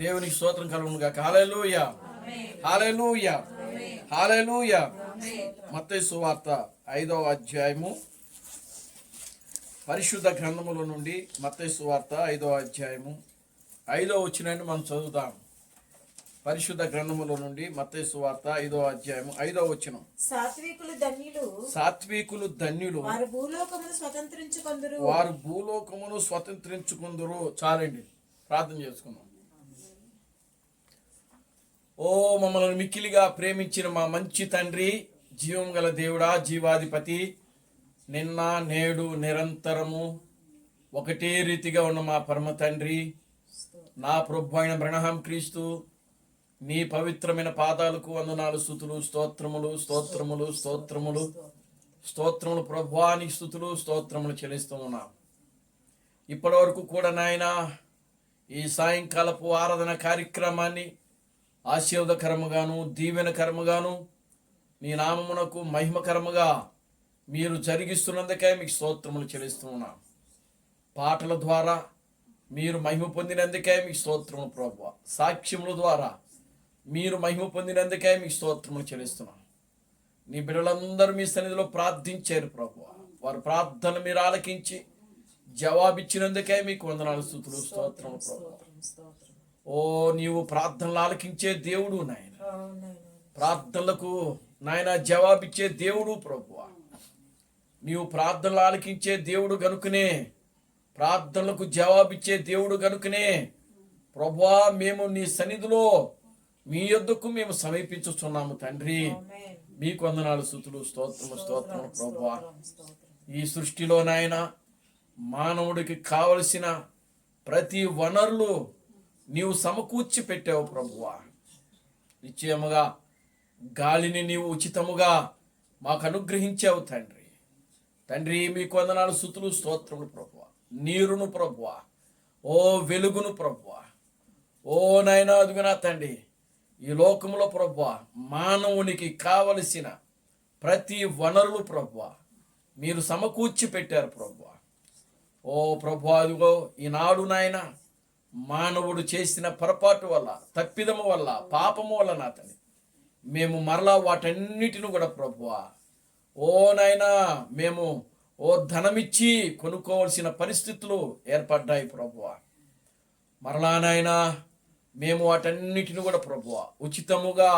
దేవునికి స్తోత్రం కలుగునుగాక. హల్లెలూయా, హల్లెలూయా, హల్లెలూయా. మత్తయి సువార్త 5వ అధ్యాయము పరిశుద్ధ గ్రంథముల నుండి మత్తయి సువార్త 5వ అధ్యాయము 5వ వచనాన్ని మనం చదువుతాం. పరిశుద్ధ గ్రంథముల నుండి మత్తయి సువార్త 5వ అధ్యాయము 5వ వచనం. సాత్వికులు ధన్యులు, వారు భూలోకమును స్వతంత్రించుకుందురు. చాలండి, ప్రార్థన చేసుకుందాం. ఓ మమ్మల్ని మిక్కిలిగా ప్రేమించిన మా మంచి తండ్రి, జీవం గల దేవుడా, జీవాధిపతి, నిన్న నేడు నిరంతరము ఒకటే రీతిగా ఉన్న మా పరమ తండ్రి, నా ప్రభు అయిన బ్రహ్మ క్రీస్తు, నీ పవిత్రమైన పాదాలకు వందనాలు, స్తుతులు, స్తోత్రములు, స్తోత్రములు, స్తోత్రములు, స్తోత్రములు ప్రభువా, నీ స్తుతులు స్తోత్రములు చెల్లిస్తూ ఉన్నాం. ఇప్పటి వరకు కూడా నాయన ఈ సాయంకాలపు ఆరాధన కార్యక్రమాన్ని ఆశీర్వదకరముగాను దీవెనకరముగాను నీ నామమునకు మహిమకరముగా మీరు జరిగిస్తున్నందుకే మీకు స్తోత్రములు చెల్లిస్తూ ఉన్నాం. పాటల ద్వారా మీరు మహిమ పొందినందుకే మీకు స్తోత్రములు ప్రభువా, సాక్ష్యముల ద్వారా మీరు మహిమ పొందినందుకే మీకు స్తోత్రములు చెల్లిస్తున్నాం. నీ బిడ్డలందరూ మీ సన్నిధిలో ప్రార్థించారు ప్రభువా, వారి ప్రార్థనలు మీరు ఆలకించి జవాబిచ్చినందుకే మీకు వందనాలు, స్తుతులు, స్తోత్రములు ప్రభువా. ఓ నీవు ప్రార్థనలు ఆలకించే దేవుడు నాయన, ప్రార్థనలకు నాయన జవాబిచ్చే దేవుడు ప్రభువా. నీవు ప్రార్థనలు ఆలకించే దేవుడు గనుకనే, ప్రార్థనలకు జవాబిచ్చే దేవుడు గనుకనే ప్రభువా, మేము నీ సన్నిధిలో మీ యొద్దకు మేము సమీపించుచున్నాము తండ్రి. మీకు వందనాలు, స్తుతులు, స్తోత్రము, స్తోత్రము ప్రభువా. ఈ సృష్టిలో నాయన మానవుడికి కావలసిన ప్రతి వనరులు నీవు సమకూర్చి పెట్టావు ప్రభువా. నిశ్చయముగా గాలిని నీవు ఉచితముగా మాకు అనుగ్రహించావు తండ్రి. తండ్రి మీకు వందనాలు, స్తుతులు, స్తోత్రములు ప్రభువా. నీరును ప్రభువా, ఓ వెలుగును ప్రభువా, ఓ నాయనా అదుగునా తండ్రి, ఈ లోకములో ప్రభువా మానవునికి కావలసిన ప్రతి వనరులు ప్రభువా మీరు సమకూర్చి పెట్టారు ప్రభువా. ఓ ప్రభువా, అదిగో ఈనాడు నాయన మానవుడు చేసిన పొరపాటు వల్ల, తప్పిదము వల్ల, పాపము వల్ల నా తండ్రి మేము మరలా వాటన్నిటిని కూడా ప్రభువా ఓ నాయనా మేము ఓ ధనమిచ్చి కొనుక్కోవలసిన పరిస్థితులు ఏర్పడ్డాయి ప్రభువా. మరలా నాయనా మేము వాటన్నిటిని కూడా ప్రభువా ఉచితముగా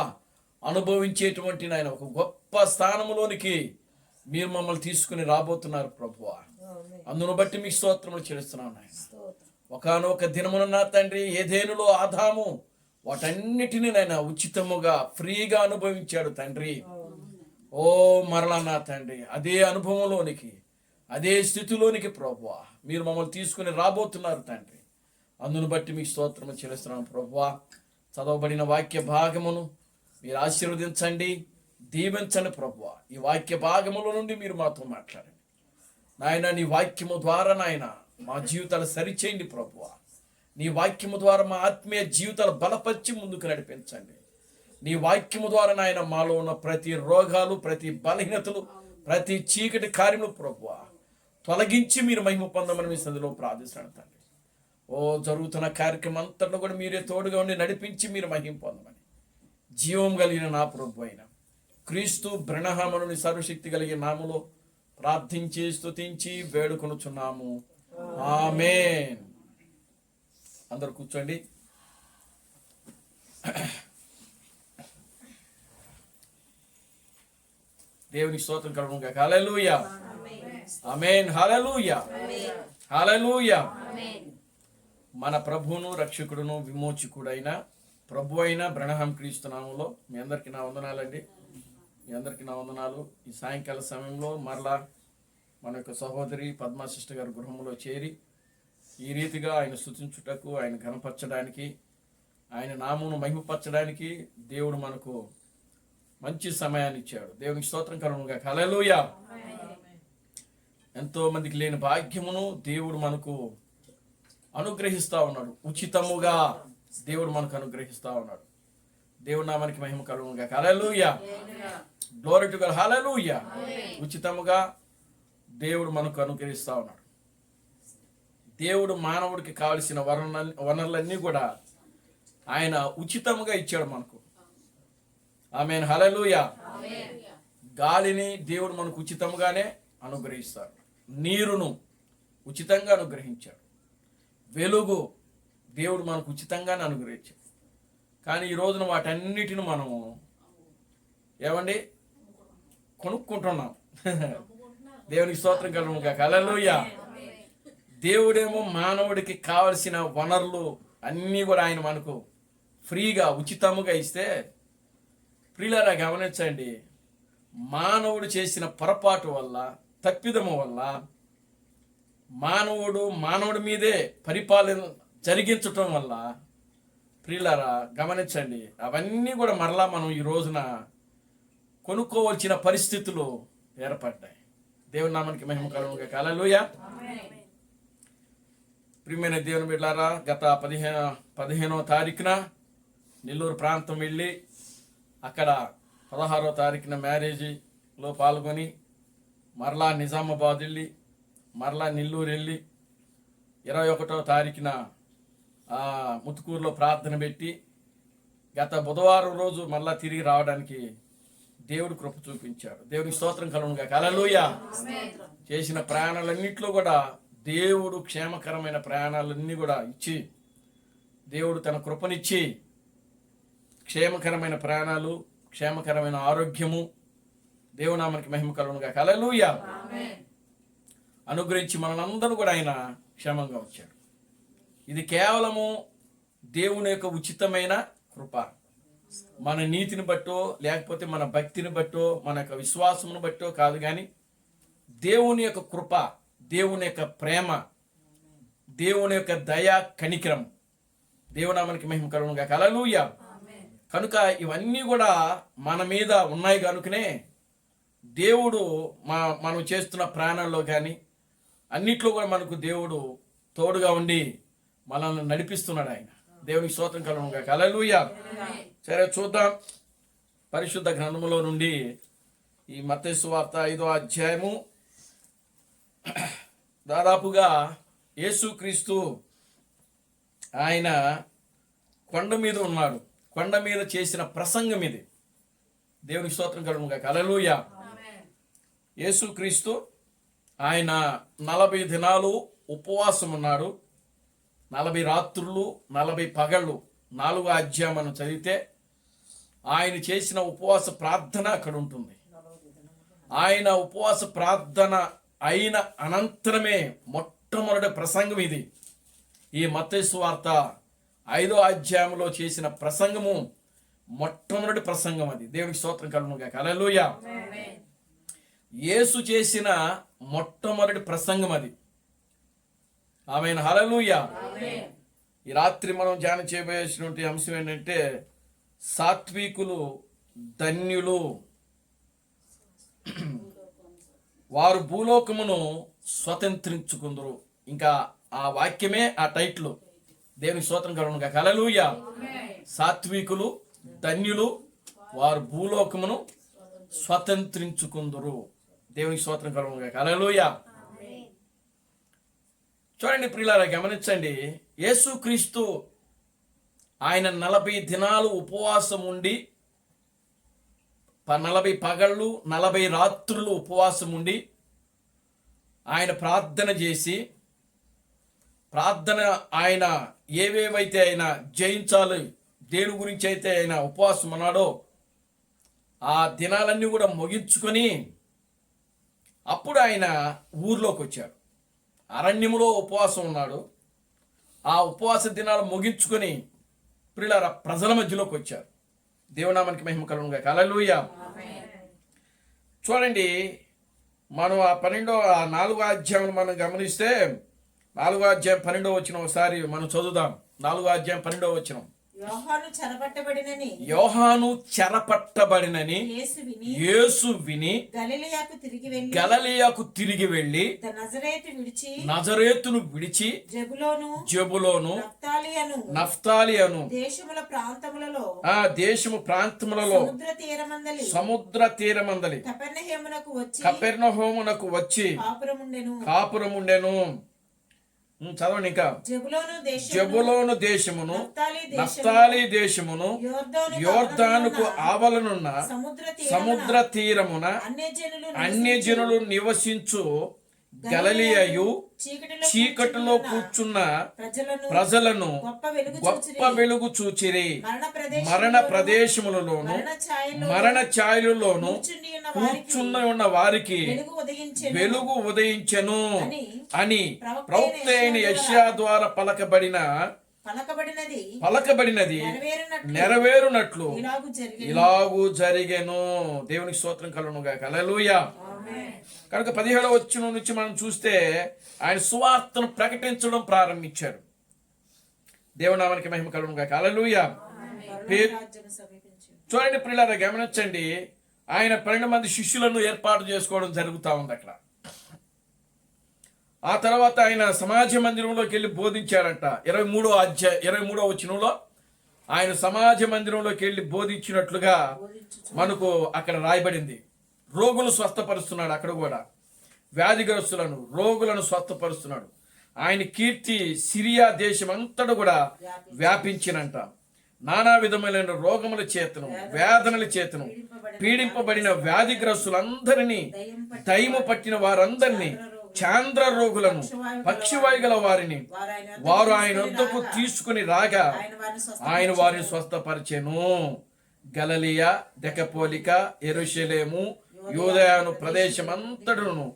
అనుభవించేటువంటి నాయన ఒక గొప్ప స్థానములోనికి మీరు మమ్మల్ని తీసుకుని రాబోతున్నారు ప్రభువా. అందును బట్టి మీకు స్తోత్రములు చెల్లిస్తున్నాను నాయన. ఒకానొక దినమున నా తండ్రి ఏదేనులో ఆదాము వాటన్నిటిని నాయన ఉచితముగా ఫ్రీగా అనుభవించాడు తండ్రి. ఓ మరలా నా తండ్రి అదే అనుభవంలోనికి, అదే స్థితిలోనికి ప్రభువా మీరు మమ్మల్ని తీసుకుని రాబోతున్నారు తండ్రి. అందును బట్టి మీకు స్తోత్రము చెల్లిస్తున్నాను ప్రభువా. చదవబడిన వాక్య భాగమును మీరు ఆశీర్వదించండి, దీవించండి ప్రభువా. ఈ వాక్య భాగముల నుండి మీరు మాతో మాట్లాడండి నాయన. నీ వాక్యము ద్వారా నాయన మా జీవితాలు సరిచేయండి ప్రభువా. నీ వాక్యము ద్వారా మా ఆత్మీయ జీవితాలు బలపరిచి ముందుకు నడిపించండి. నీ వాక్యము ద్వారా నాయన మాలో ఉన్న ప్రతి రోగాలు, ప్రతి బలహీనతలు, ప్రతి చీకటి కార్యములు ప్రభువా తొలగించి మీరు మహిమ పొందమని మీ సన్నిధిలో ప్రార్థిస్తున్నాను తండ్రి. ఓ జరుగుతున్న కార్యక్రమం అంతట్లో కూడా మీరే తోడుగా ఉండి నడిపించి మీరు మహిమ పొందమని జీవం కలిగిన నా ప్రభు అయిన క్రీస్తు బ్రహ్మను సర్వశక్తి కలిగిన నామములో ప్రార్థించి స్తుతించి వేడుకొనుచున్నాము. ఆమేన్. అందరూ కూర్చోండి. దేవునికి స్తోత్రం కలుగునుగాక. హల్లెలూయా, ఆమేన్. హల్లెలూయా, హల్లెలూయా. మన ప్రభువును రక్షకుడును విమోచకుడైన ప్రభు అయిన బ్రహ్మ క్రీస్తు నామములో మీ అందరికీ నా వందనాలండి. మీ అందరికీ నా వందనాలు. ఈ సాయంకాల సమయంలో మరలా మన యొక్క సహోదరి పద్మా సిస్టర్ గారి గృహంలో చేరి ఈ రీతిగా ఆయన స్తుతించుటకు, ఆయన ఘనపరచడానికి, ఆయన నామమును మహిమపరచడానికి దేవుడు మనకు మంచి సమయాన్ని ఇచ్చాడు. దేవునికి స్తోత్రం కలుగునుగాక. హల్లెలూయా. ఎంతో మందికి లేని భాగ్యమును దేవుడు మనకు అనుగ్రహిస్తా ఉన్నాడు. ఉచితముగా దేవుడు మనకు అనుగ్రహిస్తా ఉన్నాడు. దేవుడు నామానికి మహిమ కలుగునుగాక. Hallelujah, glory to God. హల్లెలూయా. ఉచితముగా దేవుడు మనకు అనుగ్రహిస్తా ఉన్నాడు. దేవుడు మానవుడికి కావలసిన వనరులన్నీ కూడా ఆయన ఉచితంగా ఇచ్చాడు మనకు. ఆమేన్, హల్లెలూయా. గాలిని దేవుడు మనకు ఉచితంగానే అనుగ్రహిస్తాడు. నీరును ఉచితంగా అనుగ్రహించాడు. వెలుగు దేవుడు మనకు ఉచితంగానే అనుగ్రహించాడు. కానీ ఈ రోజున వాటన్నిటిని మనము ఏమండి కొనుక్కుంటున్నాం. దేవునికి స్తోత్రం కలుగును గాక. హల్లెలూయా. దేవుడేమో మానవుడికి కావలసిన వనరులు అన్నీ కూడా ఆయన మనకు ఫ్రీగా ఉచితముగా ఇస్తే, ప్రియులారా గమనించండి, మానవుడు చేసిన పొరపాటు వల్ల, తప్పిదము వల్ల మానవుడి మీదే పరిపాలన జరిగించటం వల్ల, ప్రియులారా గమనించండి, అవన్నీ కూడా మరలా మనం ఈ రోజున కొనుక్కోవలసిన పరిస్థితులు ఏర్పడ్డాయి. దేవుని నామానికి మహిమ కలుగును గాక. హల్లెలూయా. ప్రియమైన దేవుని బిడ్డలారా, గత 15వ తారీఖున నెల్లూరు ప్రాంతం వెళ్ళి అక్కడ 16వ తారీఖున మ్యారేజీలో పాల్గొని మరలా నిజామాబాద్ వెళ్ళి మరలా నెల్లూరు వెళ్ళి 21వ తారీఖున ముత్తుకూరులో ప్రార్థన పెట్టి గత బుధవారం రోజు మరలా తిరిగి రావడానికి దేవుడు కృప చూపించాడు. దేవునికి స్తోత్రం కలుగును గాక. హల్లెలూయా. చేసిన ప్రయాణాలన్నింటిలో కూడా దేవుడు క్షేమకరమైన ప్రయాణాలన్నీ కూడా ఇచ్చి, దేవుడు తన కృపనిచ్చి క్షేమకరమైన ప్రయాణాలు, క్షేమకరమైన ఆరోగ్యము, దేవునామానికి మహిమ కలుగును గాక. హల్లెలూయా అనుగ్రహించి మనందరూ కూడా ఆయన క్షేమంగా వచ్చాడు. ఇది కేవలము దేవుని యొక్క ఉచితమైన కృప. మన నీతిని బట్టో లేకపోతే మన భక్తిని బట్టో మన యొక్క విశ్వాసమును బట్టో కాదు, కానీ దేవుని యొక్క కృప, దేవుని యొక్క ప్రేమ, దేవుని యొక్క దయ, కనికరం, దేవునామానికి మహిమ కలుగును గాక. హల్లెలూయా. కనుక ఇవన్నీ కూడా మన మీద ఉన్నాయి కనుకనే దేవుడు మనం చేస్తున్న ప్రాణాల్లో కానీ అన్నిట్లో కూడా మనకు దేవుడు తోడుగా ఉండి మనల్ని నడిపిస్తున్నాడు. ఆయన దేవునికి స్తోత్రం కలుగును గాక. హల్లెలూయా. సరే చూద్దాం పరిశుద్ధ గ్రంథములో నుండి ఈ మత్తయి సువార్త 5వ అధ్యాయము. దాదాపుగా యేసుక్రీస్తు ఆయన కొండ మీద ఉన్నాడు. కొండ మీద చేసిన ప్రసంగం ఇది. దేవునికి స్తోత్రం కలుగును గాక. హల్లెలూయా. యేసుక్రీస్తు ఆయన 40 దినాలు ఉపవాసం ఉన్నాడు. 40 రాత్రులు 40 పగళ్ళు. 4వ అధ్యాయం మనం చదివితే ఆయన చేసిన ఉపవాస ప్రార్థన అక్కడ ఉంటుంది. ఆయన ఉపవాస ప్రార్థన అయిన అనంతరమే మొట్టమొదటి ప్రసంగం ఇది. ఈ మత్తయి సువార్త 5వ అధ్యాయంలో చేసిన ప్రసంగము మొట్టమొదటి ప్రసంగం అది. దేవునికి స్తోత్రం కలుగును గాక. హల్లెలూయా. యేసు చేసిన మొట్టమొదటి ప్రసంగం అది. ఆమేన్, హల్లెలూయా. ఈ రాత్రి మనం ధ్యానం చేయబోయేటువంటి అంశం ఏంటంటే సాత్వికులు ధన్యులు, వారు భూలోకమును స్వతంత్రించుకుందరు. ఇంకా ఆ వాక్యమే ఆ టైటిల్. దేవునికి స్తోత్రం కలుగును గాక. హల్లెలూయా. సాత్వికులు ధన్యులు, వారు భూలోకమును స్వతంత్రించుకుందరు. దేవునికి స్తోత్రం కలుగును గాక. హల్లెలూయా. చూడండి ప్రియులారా, గమనించండి. యేసుక్రీస్తు ఆయన 40 దినాలు ఉపవాసం ఉండి 40 పగళ్ళు 40 రాత్రులు ఉపవాసం ఉండి ఆయన ప్రార్థన చేసి, ప్రార్థన ఆయన ఏవేవైతే ఆయన జయించాలి, దేని గురించి అయితే ఆయన ఉపవాసం ఉన్నాడో ఆ దినాలన్నీ కూడా ముగించుకొని అప్పుడు ఆయన ఊర్లోకి వచ్చాడు. అరణ్యములో ఉపవాసం ఉన్నాడు. ఆ ఉపవాస దినాలు ముగించుకొని ప్రియులారా ప్రజల మధ్యలోకి వచ్చారు. దేవునామానికి మహిమ కలుగును గాక. హల్లెలూయా. చూడండి, మనం ఆ 4వ అధ్యాయం మనం గమనిస్తే 4వ అధ్యాయం 12వ వచనం ఒకసారి మనం చదువుదాం. 4వ అధ్యాయం 12వ వచనం. యోహాను చెరపట్టబడినని యేసు విని గలిలయకు తిరిగి వెళ్ళి నజరేతును విడిచి జెబులోను నఫ్తాలి అను దేశము ప్రాంతములలో సముద్ర తీరమందలి కపెర్నహూమునకు వచ్చి కాపురముండెను. చదవండి ఇంకా. జెబులోను దేశమును నఫ్తాలి దేశమును యోర్దానుకు ఆవలనున్న సముద్ర తీరమున అన్యజనులు నివసించు గలిలయయు చీకటిలో కూర్చున్న ప్రజలను గొప్ప వెలుగు చూచిరి. మరణ ప్రదేశములలోను మరణ ఛాయలలోను కూర్చున్న ఉన్న వారికి వెలుగు ఉదయించెను అని ప్రవక్త అయిన యెషయా ద్వారా పలకబడినది నెరవేరునట్లు ఇలాగూ జరిగెను. దేవునికి స్తోత్రం కలుగును గాక. హల్లెలూయా. కనుక 17వ వచనం నుంచి మనం చూస్తే ఆయన సువార్తను ప్రకటించడం ప్రారంభించాడు. దేవునామానికి మహిమ కలుగును గాక. హల్లెలూయా. చూడండి ప్రియులారా, గమనించండి. ఆయన 12 మంది శిష్యులను ఏర్పాటు చేసుకోవడం జరుగుతూ ఉంది అక్కడ. ఆ తర్వాత ఆయన సమాజ మందిరంలోకి వెళ్ళి బోధించాడంట. 23వ వచనంలో ఆయన సమాజ మందిరంలోకి వెళ్ళి బోధించినట్లుగా మనకు అక్కడ రాయబడింది. రోగులు స్వస్థపరుస్తున్నాడు. అక్కడ కూడా వ్యాధిగ్రస్తులను రోగులను స్వస్థపరుస్తున్నాడు. ఆయన కీర్తి సిరియా దేశం అంతటా కూడా వ్యాపించినంట. నానా విధమైన రోగముల చేతను వేదనల చేతను పీడింపబడిన వ్యాధిగ్రస్తులందరినీ దయ్యము పట్టిన వారందరినీ చాంద్ర రోగులను పక్షివాయుగల వారిని వారు ఆయన వద్దకు తీసుకుని రాగా ఆయన వారిని స్వస్థపరిచెను. గలిలయ, దెకపోలిక, యెరూషలేము, యూదయను ప్రదేశమంతటను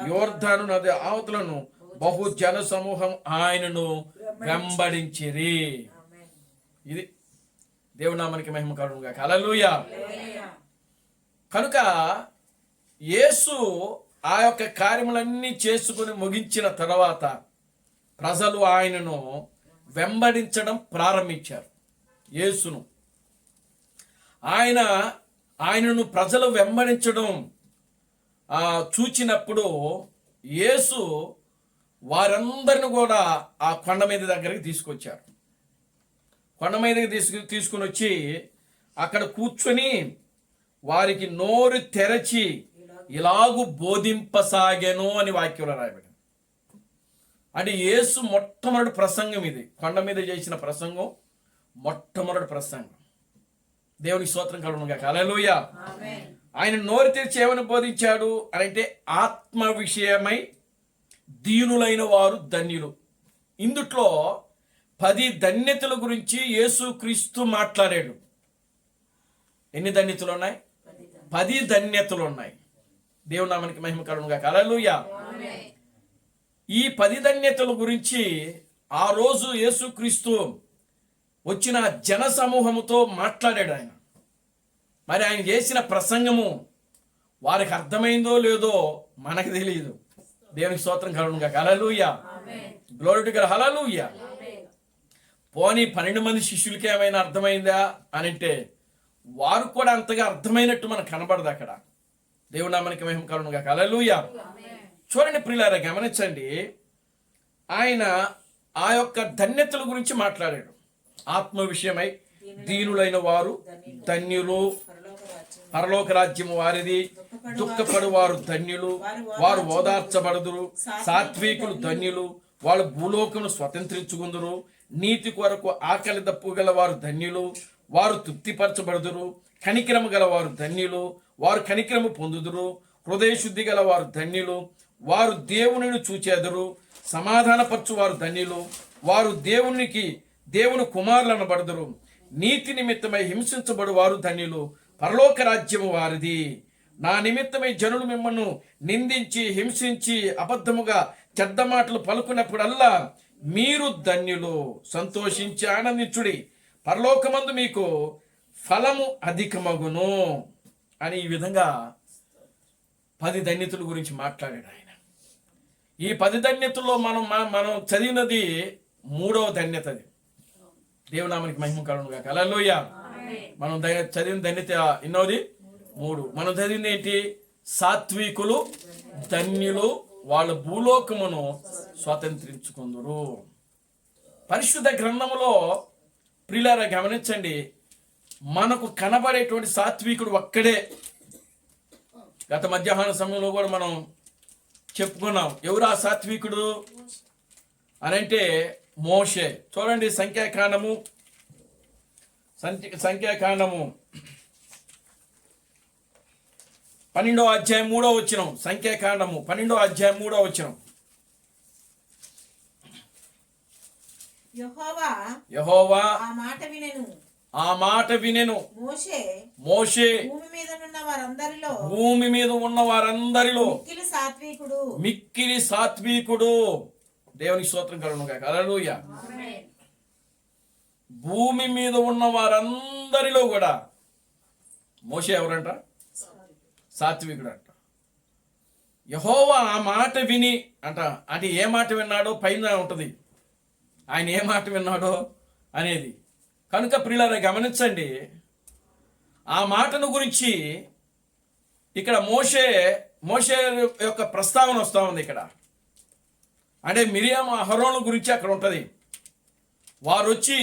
యోర్దాను నది అవతలను బహు జన సమూహం ఆయనను వెంబడించిరి. ఇది దేవునామానికి మహిమ కలుగును గాక. హల్లెలూయా. కనుక యేసు ఆ యొక్క కార్యములన్నీ చేసుకుని ముగించిన తర్వాత ప్రజలు ఆయనను వెంబడించడం ప్రారంభించారు. యేసును ఆయనను ప్రజలు వెంబడించడం చూచినప్పుడు యేసు వారందరిని కూడా ఆ కొండ మీద దగ్గరికి తీసుకొచ్చారు. కొండ మీదకి తీసుకుని వచ్చి అక్కడ కూర్చొని వారికి నోరు తెరచి ఇలాగు బోధింపసాగెను అని వాక్యంలో రాయబడింది. అంటే యేసు మొట్టమొదటి ప్రసంగం ఇది. కొండ మీద చేసిన ప్రసంగం మొట్టమొదటి ప్రసంగం. దేవునికి స్తోత్రం కలుగును గాక. హల్లెలూయా. ఆయన నోరు తెరిచి ఏమని బోధించాడు అని అంటే ఆత్మ విషయమై దీనులైన వారు ధన్యులు. ఇందుట్లో 10 ధన్యతల గురించి యేసుక్రీస్తు మాట్లాడాడు. ఎన్ని ధన్యతలు ఉన్నాయి? 10 ధన్యతలు ఉన్నాయి. దేవుని నామానికి మహిమ కలుగును గాక. హల్లెలూయా. ఈ 10 ధన్యతల గురించి ఆ రోజు యేసుక్రీస్తు వచ్చిన జన సమూహముతో మాట్లాడాడు ఆయన. మరి ఆయన చేసిన ప్రసంగము వారికి అర్థమైందో లేదో మనకు తెలియదు. దేవునికి స్తోత్రం కలుగును గాక. Hallelujah. Glory to God. Hallelujah. పోనీ 12 మంది శిష్యులకి ఏమైనా అర్థమైందా అని అంటే వారు కూడా అంతగా అర్థమైనట్టు మనకు కనబడదు అక్కడ. దేవుని నామానికి మహిమ కలుగును గాక. హల్లెలూయా. చూడండి ప్రియులారా, గమనించండి. ఆయన ఆ యొక్క ధన్యతల గురించి మాట్లాడాడు. ఆత్మ విషయమై దీనులైన వారు ధన్యులు, పరలోక రాజ్యము వారిది. దుఃఖపడు వారు ధన్యులు, వారు ఓదార్చబడుదురు. సాత్వికులు ధన్యులు, వాళ్ళు భూలోకమును స్వతంత్రించుకుందురు. నీతి కొరకు ఆకలి దప్పు గల వారు ధన్యులు, వారు తృప్తిపరచబడుదురు. కనికరము గల వారు ధన్యులు, వారు కనికరము పొందుదురు. హృదయ శుద్ధి గల వారు ధన్యులు, వారు దేవునిని చూచెదరు. సమాధానపరచు వారు ధన్యులు, వారు దేవుని కుమారులు అనబడుదురు. నీతి నిమిత్తమై హింసించబడు వారు ధన్యులు, పరలోక రాజ్యము వారిది. నా నిమిత్తమై జనులు మిమ్మల్ని నిందించి హింసించి అబద్ధముగా చెడ్డ మాటలు పలుకున్నప్పుడల్లా మీరు ధన్యులు. సంతోషించి ఆనందించుడి, పరలోకమందు మీకు ఫలము అధికమగును అని ఈ విధంగా 10 ధన్యతల గురించి మాట్లాడాడు ఆయన. ఈ 10 ధన్యతల్లో మనం చదివినది 3వ ధన్యతది. దేవునామానికి మహిమ కలుగును గాక. హల్లెలూయా. మనం చదివిన ధన్యత ఎన్నోది? 3. మనం చదివింది ఏంటి? సాత్వికులు ధన్యులు, వాళ్ళ భూలోకమును స్వాతంత్రించుకుందురు. పరిశుద్ధ గ్రంథములో ప్రియులారా గమనించండి, మనకు కనబడేటువంటి సాత్వికుడు ఒక్కడే. గత మధ్యాహ్న సమయంలో కూడా మనం చెప్పుకున్నాం. ఎవరు ఆ సాత్వికుడు? అని అంటే మోషే. చూడండి సంఖ్యాకాండము 12వ అధ్యాయం 3వ వచనం. సంఖ్యాకాండము 12వ అధ్యాయం 3వ వచనం. యెహోవా ఆ మాట వినెను. మోషే భూమి మీద ఉన్న వారందరిలో మిక్కిలి సాత్వికుడు. దేవునికి స్తోత్రం కలుగును గాక. హల్లెలూయా. భూమి మీద ఉన్న వారందరిలో కూడా మోషే ఎవరంట? సాత్వికుడు అంట. యెహోవా ఆ మాట విని అంట. అంటే ఏ మాట విన్నాడో పైన ఉంటుంది, ఆయన ఏ మాట విన్నాడో అనేది. కనుక ప్రియులారా గమనించండి, ఆ మాటను గురించి ఇక్కడ మోషే యొక్క ప్రస్తావన వస్తూ ఉంది ఇక్కడ. అంటే మిరియాము అహరోను గురించి అక్కడ ఉంటుంది. వారు వచ్చి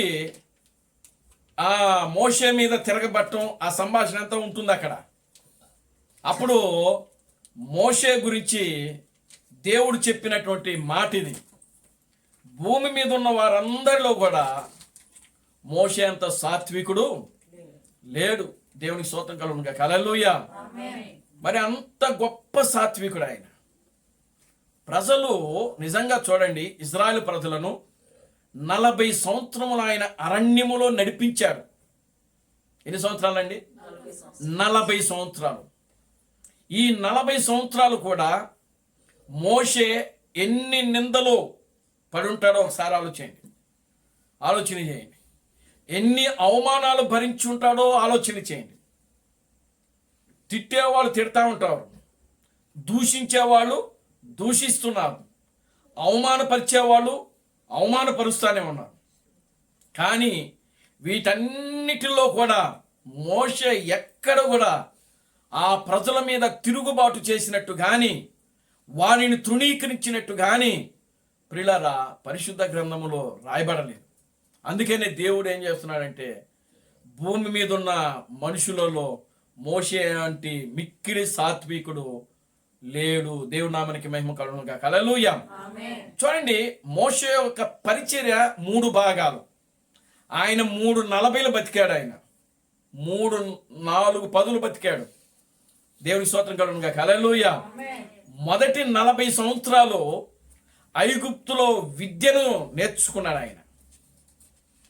ఆ మోషే మీద తిరగబట్టం, ఆ సంభాషణ అంతా ఉంటుంది అక్కడ. అప్పుడు మోషే గురించి దేవుడు చెప్పినటువంటి మాట ఇది. భూమి మీద ఉన్న వారందరిలో కూడా మోషే అంత సాత్వికుడు లేడు. దేవునికి స్తోత్రం కలుగును గాక. హల్లెలూయా. మరి అంత గొప్ప సాత్వికుడు ఆయన. ప్రజలు నిజంగా చూడండి, ఇజ్రాయెల్ ప్రజలను 40 సంవత్సరములు ఆయన అరణ్యములో నడిపించాడు. ఎన్ని సంవత్సరాలండి? 40 సంవత్సరాలు. ఈ 40 సంవత్సరాలు కూడా మోషే ఎన్ని నిందలు పడి ఉంటాడో ఒకసారి ఆలోచన చేయండి. ఎన్ని అవమానాలు భరించి ఉంటాడో ఆలోచన చేయండి. తిట్టేవాళ్ళు తిడతా ఉంటారు, దూషించేవాళ్ళు దూషిస్తున్నారు, అవమానపరిచేవాళ్ళు అవమానపరుస్తూనే ఉన్నారు. కానీ వీటన్నిటిలో కూడా మోషే ఎక్కడ కూడా ఆ ప్రజల మీద తిరుగుబాటు చేసినట్టు కానీ, వారిని తృణీకరించినట్టు కానీ ప్రియులారా పరిశుద్ధ గ్రంథములో రాయబడలేదు. అందుకనే దేవుడు ఏం చేస్తున్నాడంటే, భూమి మీద ఉన్న మనుషులలో మోషే అంటే మిక్కిలి సాత్వికుడు లేడు. దేవుడి నామానికి మహిమ కలుగును గాక. హల్లెలూయా. చూడండి, మోషే యొక్క పరిచర్య 3 భాగాలు. ఆయన 340 బతికాడు. ఆయన 4 పదులు బతికాడు. దేవుని స్తోత్రం కలుగును గాక. హల్లెలూయా. మొదటి 40 సంవత్సరాలు ఐగుప్తులో విద్యను నేర్చుకున్నాడు ఆయన.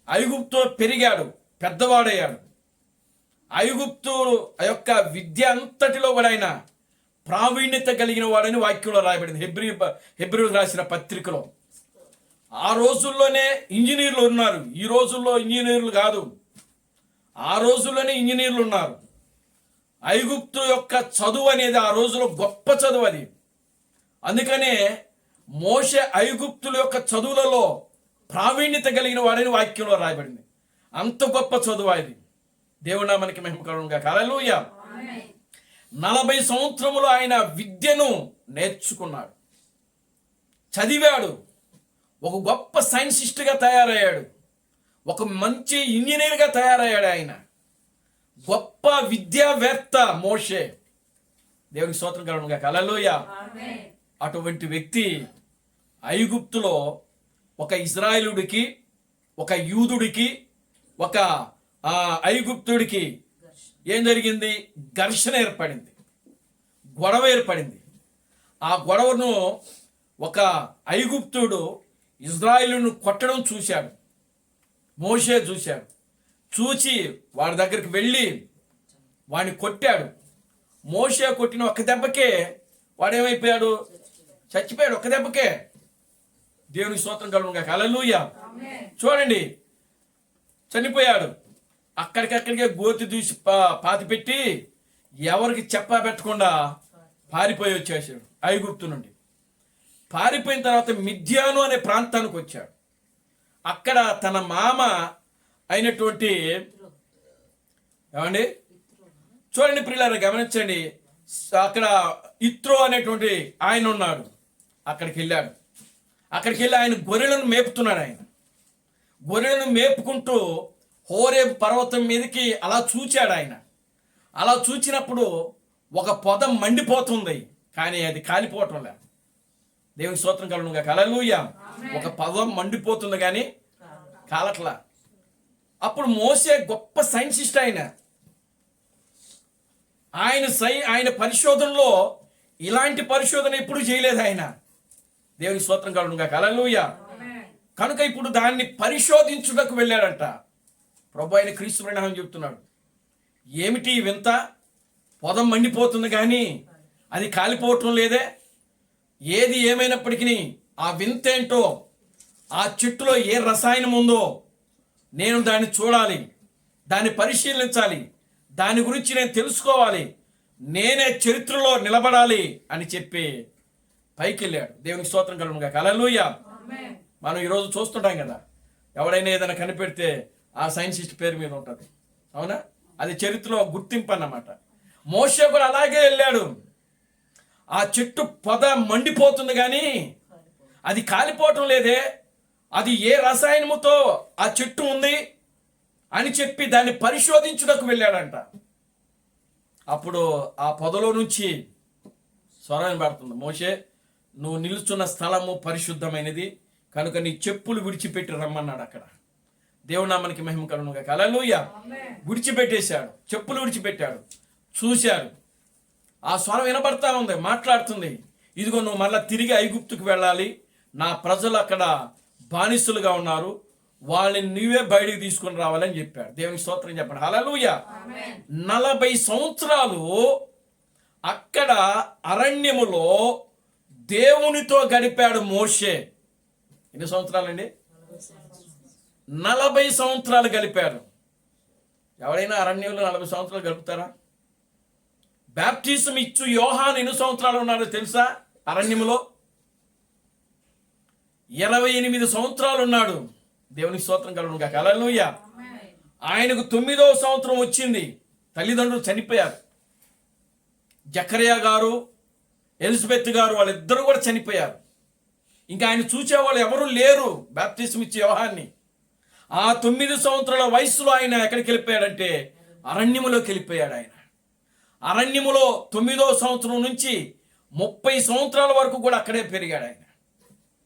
ఐగుప్తులో పెరిగాడు, పెద్దవాడయ్యాడు. ఐగుప్తు యొక్క విద్య అంతటిలో కూడా ఆయన ప్రావీణ్యత కలిగిన వాడని వాక్యంలో రాయబడింది, హెబ్రీయులకు రాసిన పత్రికలో. ఆ రోజుల్లోనే ఇంజనీర్లు ఉన్నారు, ఈ రోజుల్లో ఇంజనీర్లు కాదు. ఆ రోజుల్లోనే ఇంజనీర్లు ఉన్నారు. ఐగుప్తు యొక్క చదువు అనేది ఆ రోజులో గొప్ప చదువు అది. అందుకనే మోషే ఐగుప్తుల యొక్క చదువులలో ప్రావీణ్యత కలిగిన వాడని వాక్యంలో రాయబడింది. అంత గొప్ప చదువు అది. దేవుడు నామానికి మహిమ కలుగును గాక. హల్లెలూయా. 40 సంవత్సరములు ఆయన విద్యను నేర్చుకున్నాడు, చదివాడు. ఒక గొప్ప సైంటిస్ట్గా తయారయ్యాడు, ఒక మంచి ఇంజనీర్గా తయారయ్యాడు. ఆయన గొప్ప విద్యావేత్త మోషే. దేవునికి స్తోత్రం కలుగును గాక. హల్లెలూయా. అటువంటి వ్యక్తి ఐగుప్తులో ఒక ఇజ్రాయేలుడికి, ఒక యూదుడికి, ఒక ఐగుప్తుడికి ఏం జరిగింది? ఘర్షణ ఏర్పడింది, గొడవ ఏర్పడింది. ఆ గొడవను ఒక ఐగుప్తుడు ఇజ్రాయేలును కొట్టడం చూశాడు. మోషే చూశాడు. చూచి వాడి దగ్గరికి వెళ్ళి వాడిని కొట్టాడు. మోషే కొట్టిన ఒక్క దెబ్బకే వాడేమైపోయాడు? చచ్చిపోయాడు ఒక్క దెబ్బకే. దేవునికి స్తోత్రం కలుగును గాక. హల్లెలూయా. చూడండి, చనిపోయాడు. అక్కడికక్కడికే గోతి దూసి పాతి పెట్టి ఎవరికి చెప్పా పెట్టకుండా పారిపోయి వచ్చేసాడు ఐగుప్తు నుండి. పారిపోయిన తర్వాత మిద్యాను అనే ప్రాంతానికి వచ్చాడు. అక్కడ తన మామ అయినటువంటి ఏమండి చూడండి ప్రియులారా, గమనించండి. అక్కడ ఇత్రో అనేటువంటి ఆయన ఉన్నాడు. అక్కడికి వెళ్ళాడు. అక్కడికి వెళ్ళి ఆయన గొర్రెలను మేపుతున్నాడు. ఆయన గొర్రెలను మేపుకుంటూ హోరేబ్ పర్వతం మీదకి అలా చూచాడు. ఆయన అలా చూచినప్పుడు ఒక పొద మండిపోతుంది, కానీ అది కాలిపోవటం లేదు. దేవుని స్తోత్రం కలుగునుగా. హల్లెలూయా. ఒక పదం మండిపోతుంది కానీ కాలట్లా. అప్పుడు మోసే గొప్ప సైంటిస్ట్. ఆయన పరిశోధనలో ఇలాంటి పరిశోధన ఎప్పుడు చేయలేదు ఆయన. దేవుని స్తోత్రం కలుగునుగా. హల్లెలూయా. కనుక ఇప్పుడు దాన్ని పరిశోధించుటకు వెళ్ళాడంట. ప్రభు అయిన క్రీస్తు ప్రణామం చెప్తున్నాడు, ఏమిటి వింత? పొదం మండిపోతుంది కానీ అది కాలిపోవటం లేదే. ఏది ఏమైనప్పటికీ ఆ వింత ఏంటో, ఆ చెట్టులో ఏ రసాయనం ఉందో నేను దాన్ని చూడాలి, దాన్ని పరిశీలించాలి, దాని గురించి నేను తెలుసుకోవాలి, నేనే చరిత్రలో నిలబడాలి అని చెప్పి పైకి వెళ్ళాడు. దేవునికి స్తోత్రం కలుగునుగా. హల్లెలూయా. మనం ఈరోజు చూస్తుంటాం కదా, ఎవడైనా ఏదైనా కనిపెడితే ఆ సైంటిస్ట్ పేరు మీద ఉంటుంది, అవునా? అది చరిత్రలో గుర్తింపు అన్నమాట. మోషే కూడా అలాగే వెళ్ళాడు. ఆ చెట్టు పొద మండిపోతుంది కానీ అది కాలిపోవటం లేదే, అది ఏ రసాయనముతో ఆ చెట్టు ఉంది అని చెప్పి దాన్ని పరిశోధించుటకు వెళ్ళాడంట. అప్పుడు ఆ పొదలో నుంచి స్వరం పడుతుంది, మోషే నువ్వు నిలుచున్న స్థలము పరిశుద్ధమైనది కనుక నీ చెప్పులు విడిచిపెట్టి రమ్మన్నాడు. అక్కడ దేవుని నామానికి మహిమ కలుగునుగా. హల్లెలూయా. విడిచిపెట్టేశాడు, చెప్పులు విడిచిపెట్టాడు. చూశాడు, ఆ స్వరం వినబడతా ఉంది, మాట్లాడుతుంది, ఇదిగో నువ్వు మళ్ళీ తిరిగి ఐగుప్తుకు వెళ్ళాలి, నా ప్రజలు అక్కడ బానిసలుగా ఉన్నారు, వాళ్ళని నీవే బయటికి తీసుకొని రావాలని చెప్పాడు. దేవునికి స్తోత్రం చెప్పండి. హల్లెలూయా. 40 సంవత్సరాలు అక్కడ అరణ్యములో దేవునితో గడిపాడు మోషే. ఎన్ని సంవత్సరాలండి? 40 సంవత్సరాలు గడిపాడు. ఎవరైనా అరణ్యంలో 40 సంవత్సరాలు గడుపుతారా? బాప్టిజం ఇచ్చు యోహాను ఎన్ని సంవత్సరాలు ఉన్నాడో తెలుసా? అరణ్యములో 28 సంవత్సరాలు ఉన్నాడు. దేవునికి స్తోత్రం కలుగునుగా. హల్లెలూయా. ఆయనకు 9వ సంవత్సరం వచ్చింది, తల్లిదండ్రులు చనిపోయారు. జకరియా గారు, ఎలిజబెత్ గారు వాళ్ళిద్దరూ కూడా చనిపోయారు. ఇంకా ఆయన చూసేవాళ్ళు ఎవరు లేరు బాప్టిజం ఇచ్చే యోహాన్ని. ఆ 9 సంవత్సరాల వయసులో ఆయన ఎక్కడికి వెళ్ళిపోయాడంటే అరణ్యములోకి వెళ్ళిపోయాడు. ఆయన అరణ్యములో 9వ సంవత్సరం నుంచి 30 సంవత్సరాల వరకు కూడా అక్కడే పెరిగాడు ఆయన.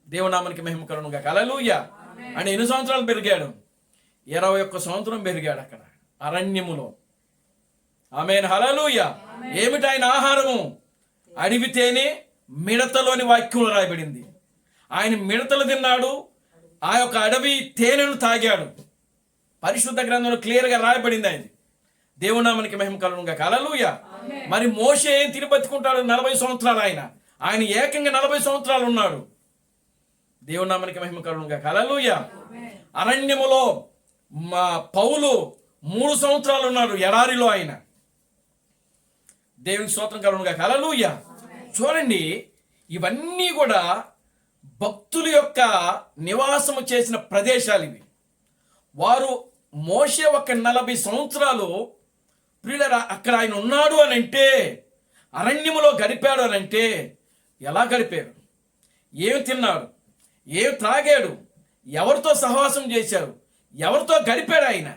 దేవునామానికి మహిమ కలుగునుగా. హల్లెలూయా. అంటే ఎన్ని సంవత్సరాలు పెరిగాడు? 21 సంవత్సరం పెరిగాడు అక్కడ అరణ్యములో. ఆమేన్. హల్లెలూయా. ఏమిటి ఆయన ఆహారము? అడిగితేనే మిడతలోని వాక్యం రాయబడింది. ఆయన మిడతలు తిన్నాడు, ఆ యొక్క అడవి తేనెను తాగాడు. పరిశుద్ధ గ్రంథంలో క్లియర్గా రాయబడింది. ఆయన దేవునామానికి మహిమ కలుగునుగా. హల్లెలూయా. మరి మోషే ఏం తిని బతుకుంటాడు? 40 సంవత్సరాలు. ఆయన ఏకంగా 40 సంవత్సరాలు ఉన్నాడు. దేవునామానికి మహిమ కలుగునుగా. హల్లెలూయా. అరణ్యములో పౌలు 3 సంవత్సరాలు ఉన్నాడు ఎడారిలో. ఆయన దేవునికి స్తోత్రం కలుగునుగా. హల్లెలూయా. చూడండి, ఇవన్నీ కూడా భక్తుల యొక్క నివాసము చేసిన ప్రదేశాలు ఇవి. వారు మోషే ఒక 40 సంవత్సరాలు ప్రియులరా అక్కడ ఆయన ఉన్నాడు అని అంటే, అరణ్యములో గడిపాడు అని అంటే ఎలా గడిపారు? ఏమి తిన్నాడు? ఏమి త్రాగాడు? ఎవరితో సహవాసం చేశారు? ఎవరితో గడిపాడు? ఆయన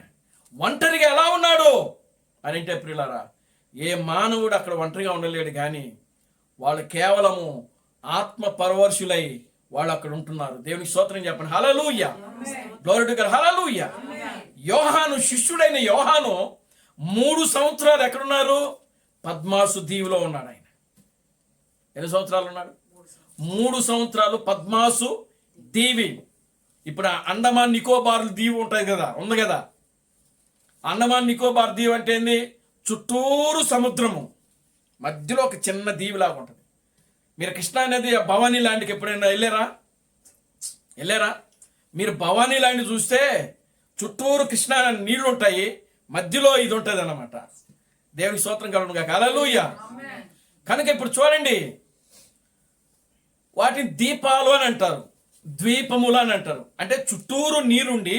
ఒంటరిగా ఎలా ఉన్నాడు అని అంటే ప్రియులరా, ఏ మానవుడు అక్కడ ఒంటరిగా ఉండలేడు. కానీ వాళ్ళు కేవలము ఆత్మ పరవశులై వాళ్ళు అక్కడ ఉంటున్నారు. దేవునికి స్తోత్రం చెప్పండి. Hallelujah. Glory to God. Hallelujah. యోహాను, శిష్యుడైన యోహాను 3 సంవత్సరాలు ఎక్కడున్నారు? పద్మాసు దీవిలో ఉన్నాడు. ఆయన ఎన్ని సంవత్సరాలు ఉన్నాడు? 3 సంవత్సరాలు పద్మాసు దీవి. ఇప్పుడు అండమాన్ నికోబార్ దీవి ఉంటుంది కదా, ఉంది కదా. అండమాన్ నికోబార్ దీవి అంటే ఏంది? చుట్టూరు సముద్రము, మధ్యలో ఒక చిన్న దీవిలాగా ఉంటుంది. మీరు కృష్ణా నది భవానీ ల్యాండ్కి ఎప్పుడైనా వెళ్ళారా? మీరు భవానీ ల్యాండ్ చూస్తే చుట్టూరు కృష్ణా నీళ్లు ఉంటాయి, మధ్యలో ఇది ఉంటుంది అన్నమాట. దేవుని స్తోత్రం కలుగునుగా. హల్లెలూయా. కనుక ఇప్పుడు చూడండి, వాటిని దీపాలు అని అంటారు, ద్వీపములు అని అంటారు. అంటే చుట్టూరు నీరుండి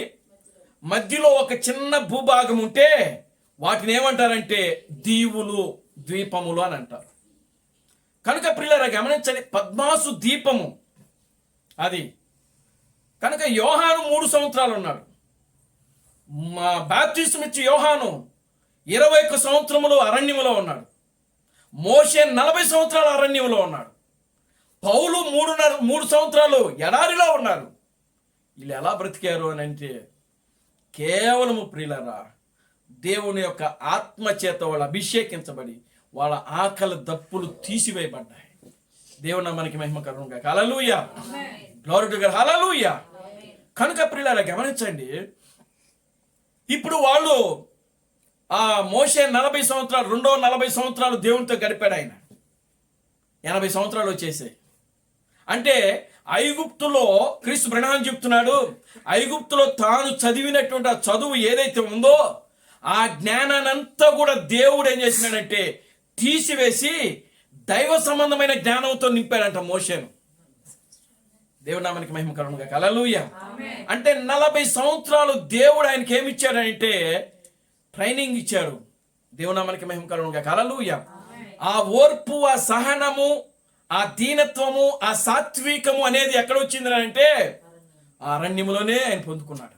మధ్యలో ఒక చిన్న భూభాగం ఉంటే వాటిని ఏమంటారంటే దీవులు, ద్వీపములు అని అంటారు. కనుక ప్రియులారా గమనించండి, పద్మాసు దీపము అది. కనుక యోహాను 3 సంవత్సరాలు ఉన్నాడు. బాప్టిజం ఇచ్చి యోహాను 21 సంవత్సరములు అరణ్యములో ఉన్నాడు. మోషే 40 సంవత్సరాలు అరణ్యములో ఉన్నాడు. పౌలు 3 సంవత్సరాలు ఎడారిలో ఉన్నారు. వీళ్ళు ఎలా బ్రతికారు అని అంటే కేవలము ప్రియులరా దేవుని యొక్క ఆత్మ చేత వాళ్ళు అభిషేకించబడి వాళ్ళ ఆకలి దప్పులు తీసివేయబడ్డాయి. దేవుని నామానికి మహిమ కలుగును గాక. Hallelujah, glory to God, hallelujah. కనుక ప్రియులారా గమనించండి, ఇప్పుడు వాళ్ళు ఆ మోషే 40 సంవత్సరాలు, రెండో 40 సంవత్సరాలు దేవునితో గడిపాడు. ఆయన 80 సంవత్సరాలు వచ్చేసాయి. అంటే ఐగుప్తులో క్రీస్తు ప్రణాళిక చెప్తున్నాడు, ఐగుప్తులో తాను చదివినటువంటి ఆ చదువు ఏదైతే ఉందో ఆ జ్ఞానాన్నంతా కూడా దేవుడు ఏం చేసినాడంటే తీసివేసి దైవ సంబంధమైన జ్ఞానంతో నింపాడంట మోషేను. దేవుడి నామానికి మహిమ కలుగును గాక. హల్లెలూయా. అంటే 40 సంవత్సరాలు దేవుడు ఆయనకి ఏమి ఇచ్చాడంటే ట్రైనింగ్ ఇచ్చాడు. దేవుడి నామానికి మహిమ కలుగును గాక. హల్లెలూయా. ఆ ఓర్పు, ఆ సహనము, ఆ దీనత్వము, ఆ సాత్వికము అనేది ఎక్కడ వచ్చింది అంటే ఆ అరణ్యములోనే ఆయన పొందుకున్నాడు.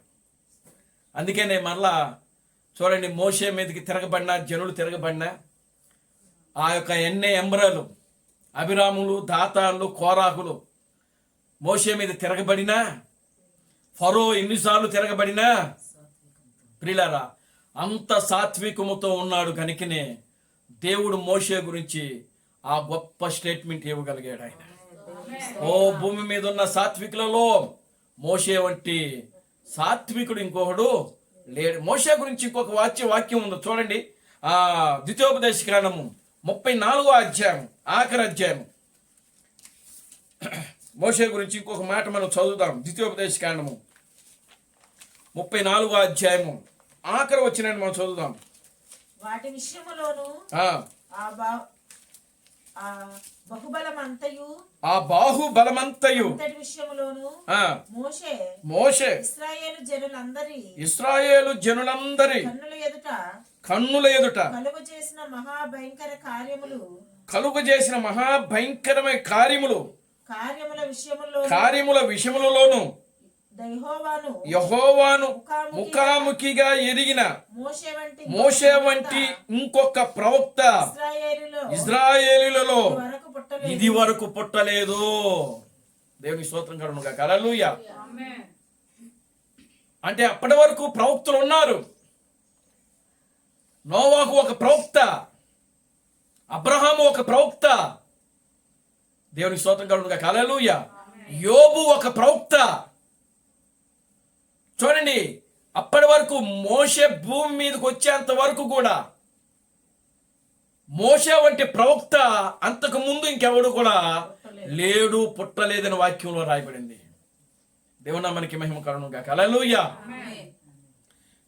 అందుకనే మరలా చూడండి, మోషే మీదకి తిరగబడిన జనులు తిరగబడిన ఆ యొక్క ఎంబరాలు, అభిరాములు, దాతాలు, కోరాకులు మోషే మీద తిరగబడినా, ఫరో ఎన్నిసార్లు తిరగబడినా ప్రియులారా అంత సాత్వికముతో ఉన్నాడు. కనుకనే దేవుడు మోషే గురించి ఆ గొప్ప స్టేట్మెంట్ ఇవ్వగలిగాడు. ఆయన ఓ భూమి మీద ఉన్న సాత్వికులలో మోషే వంటి సాత్వికుడు ఇంకొకడు లేడు. మోషే గురించి ఇంకొక వాక్యం ఉంది చూడండి. ఆ ద్వితీయోపదేశకాండము 34వ అధ్యాయం, ఆఖరి అధ్యాయం. మోషే గురించి ఇంకొక మాట మనం చదువుదాం. ద్వితీయోపదేశకాండము 34వ అధ్యాయము ఆఖరి వచనాన్ని మనం చదువుదాం. వాటి విషయములోను ఆ బాహుబలమంతయు విషయములోను మోషే ఇశ్రాయేలు జనులందరి కన్నుల ఎదుట కలుగ చేసిన మహాభయంకరమైన కార్యముల విషయములలోను యెహోవాను ముఖాముఖిగా ఎరిగిన మోషే వంటి ఇంకొక ప్రవక్త ఇశ్రాయేలులలో ఇది వరకు పుట్టలేదు. దేవుని స్తోత్రం కలుగును గాక. హల్లెలూయా. అంటే అప్పటి వరకు ప్రవక్తలు ఉన్నారు. నోవాహు ఒక ప్రవక్త, అబ్రహాము ఒక ప్రవక్త. దేవుని స్తోత్రం కలుగును గాక. హల్లెలూయా. యోబు ఒక ప్రవక్త. చూడండి, అప్పటి వరకు మోషే భూమి మీదకి వచ్చేంత వరకు కూడా మోషే వంటి ప్రవక్త అంతకు ముందు ఇంకెవడు కూడా లేడు, పుట్టలేదని వాక్యంలో రాయబడింది. దేవుని నామానికి మహిమ కలుగును గాక. హల్లెలూయా.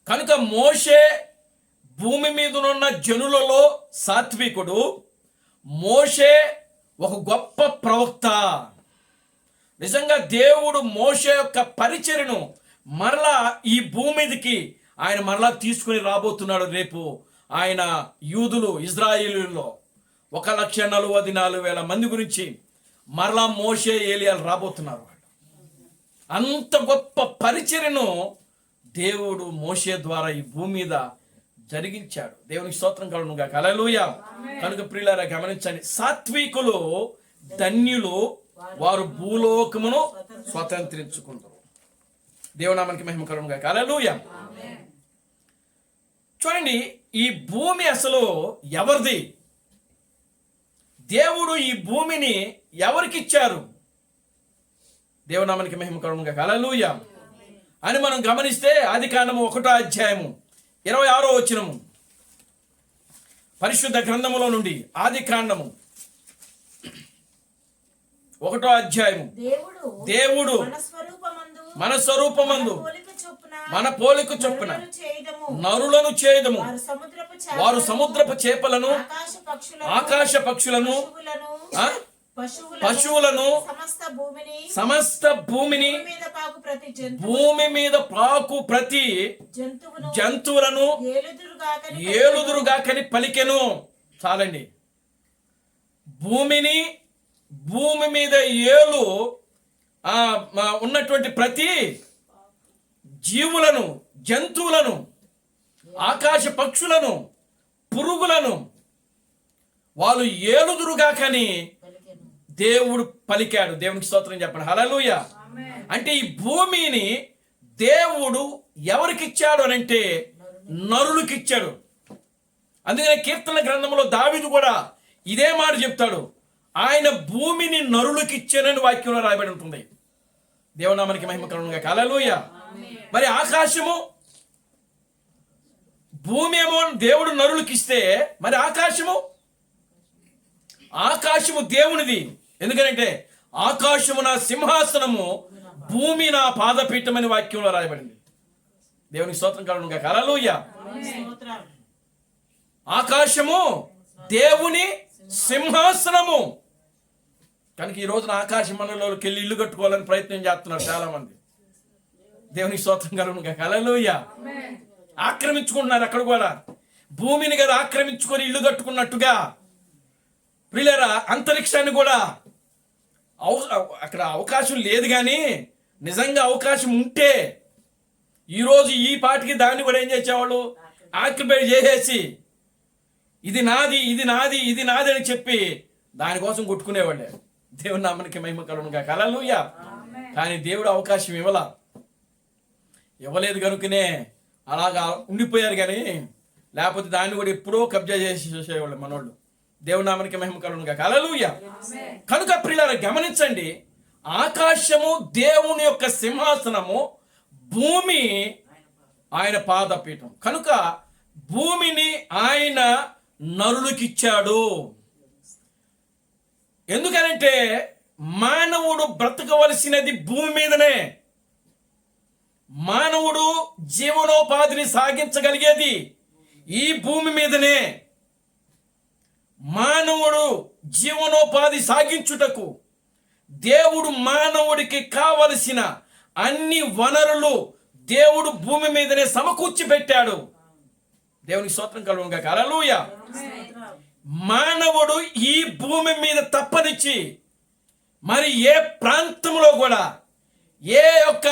కనుక మోషే భూమి మీదనున్న జనులలో సాత్వికుడు. మోషే ఒక గొప్ప ప్రవక్త. నిజంగా దేవుడు మోషే యొక్క పరిచర్యను మరలా ఈ భూమి మీదకి ఆయన మరలా తీసుకుని రాబోతున్నాడు. రేపు ఆయన యూదులు ఇజ్రాయేలులో 1,44,000 మంది గురించి మరలా మోషే ఏలియాలు రాబోతున్నారు. అంత గొప్ప పరిచర్యను దేవుడు మోషే ద్వారా ఈ భూమి మీద జరిగించాడు. దేవునికి స్తోత్రం కలుగును గాక. హల్లెలూయా. కనుక ప్రియులారా గమనించండి, సాత్వికులు ధన్యులు, వారు భూలోకమును స్వతంత్రించుకుంటారు. దేవునామానికి మహిమ కలుగును గాక. హల్లెలూయా. చూడండి, ఈ భూమి అసలు ఎవరిది? దేవుడు ఈ భూమిని ఎవరికి ఇచ్చారు? దేవునామానికి మహిమ కలుగును గాక. హల్లెలూయా. అని మనం గమనిస్తే ఆదికాండము 1వ అధ్యాయము 26వ వచనము, పరిశుద్ధ గ్రంథములో నుండి ఆదికాండము 1వ అధ్యాయము. దేవుడు మన స్వరూపమందు మన పోలిక చొప్పున నరులను చేయదము, వారు సముద్రపు చేపలను, ఆకాశ పక్షులను, పశువులను, సమస్త భూమిని, భూమి మీద పాకు ప్రతి జంతువులను ఏలుదురుగాకని పలికెను. చాలండి. భూమి మీద ఏలు ఉన్నటువంటి ప్రతి జీవులను, జంతువులను, ఆకాశ పక్షులను, పురుగులను వాళ్ళు ఏలుదురుగాకని దేవుడు పలికాడు. దేవునికి స్తోత్రం చెప్పండి. హల్లెలూయా. అంటే ఈ భూమిని దేవుడు ఎవరికి ఇచ్చాడు అని అంటే నరులకి ఇచ్చాడు. అందుకనే కీర్తన గ్రంథంలో దావీదు కూడా ఇదే మాట చెప్తాడు. ఆయన భూమిని నరులకి ఇచ్చానని వాక్యంలో రాయబడి ఉంటుంది. దేవునామానికి మహిమ కలుగునుగాక. హల్లెలూయా. మరి ఆకాశము, భూమి ఏమో దేవుడు నరులకి ఇస్తే, మరి ఆకాశము దేవునిది. ఎందుకంటే ఆకాశము నా సింహాసనము, భూమి నా పాదపీఠమని వాక్యంలో రాయబడింది. దేవునికి స్తోత్రం కలుగునుగాక. హల్లెలూయా. ఆకాశము దేవుని సింహాసనము. కనుక ఈ రోజున ఆకాశ మండలంలోకి వెళ్ళి ఇల్లు కట్టుకోవాలని ప్రయత్నం చేస్తున్నారు చాలా మంది. దేవునికి స్తోత్రం కలుగునుగాక. హల్లెలూయా. ఆక్రమించుకుంటున్నారు అక్కడ కూడా. భూమిని కదా ఆక్రమించుకొని ఇల్లు కట్టుకున్నట్టుగా ప్రియులారా అంతరిక్షాన్ని కూడా అక్కడ అవకాశం లేదు. కానీ నిజంగా అవకాశం ఉంటే ఈరోజు ఈ పాటికి దాన్ని కూడా ఏం చేసేవాళ్ళు, ఆక్యుపై చేసేసి ఇది నాది, ఇది నాది, ఇది నాది అని చెప్పి దానికోసం కొట్టుకునేవాళ్ళే. దేవుని నామానికి మహిమ కలుగునుగాక. హల్లెలూయా. కానీ దేవుడు అవకాశం ఇవ్వలేదు కనుకనే అలాగా ఉండిపోయారు. కానీ లేకపోతే దాన్ని కూడా ఎప్పుడో కబ్జా చేసేవాళ్ళు మనోళ్ళు. దేవుని నామానికి మహిమ కలుగునుగాక. హల్లెలూయా. కనుక ప్రియులారా గమనించండి, ఆకాశము దేవుని యొక్క సింహాసనము, భూమి ఆయన పాదపీఠం. కనుక భూమిని ఆయన నరులకిచ్చాడు. ఎందుకనంటే మానవుడు బ్రతకవలసినది భూమి మీదనే. మానవుడు జీవనోపాధిని సాగించగలిగేది ఈ భూమి మీదనే. మానవుడు జీవనోపాధి సాగించుటకు దేవుడు మానవుడికి కావలసిన అన్ని వనరులు దేవుడు భూమి మీదనే సమకూర్చి పెట్టాడు. దేవునికి స్తోత్రం కలుగునుగాక. హల్లెలూయా. మానవుడు ఈ భూమి మీద తప్పనిచ్చి మరి ఏ ప్రాంతంలో కూడా ఏ యొక్క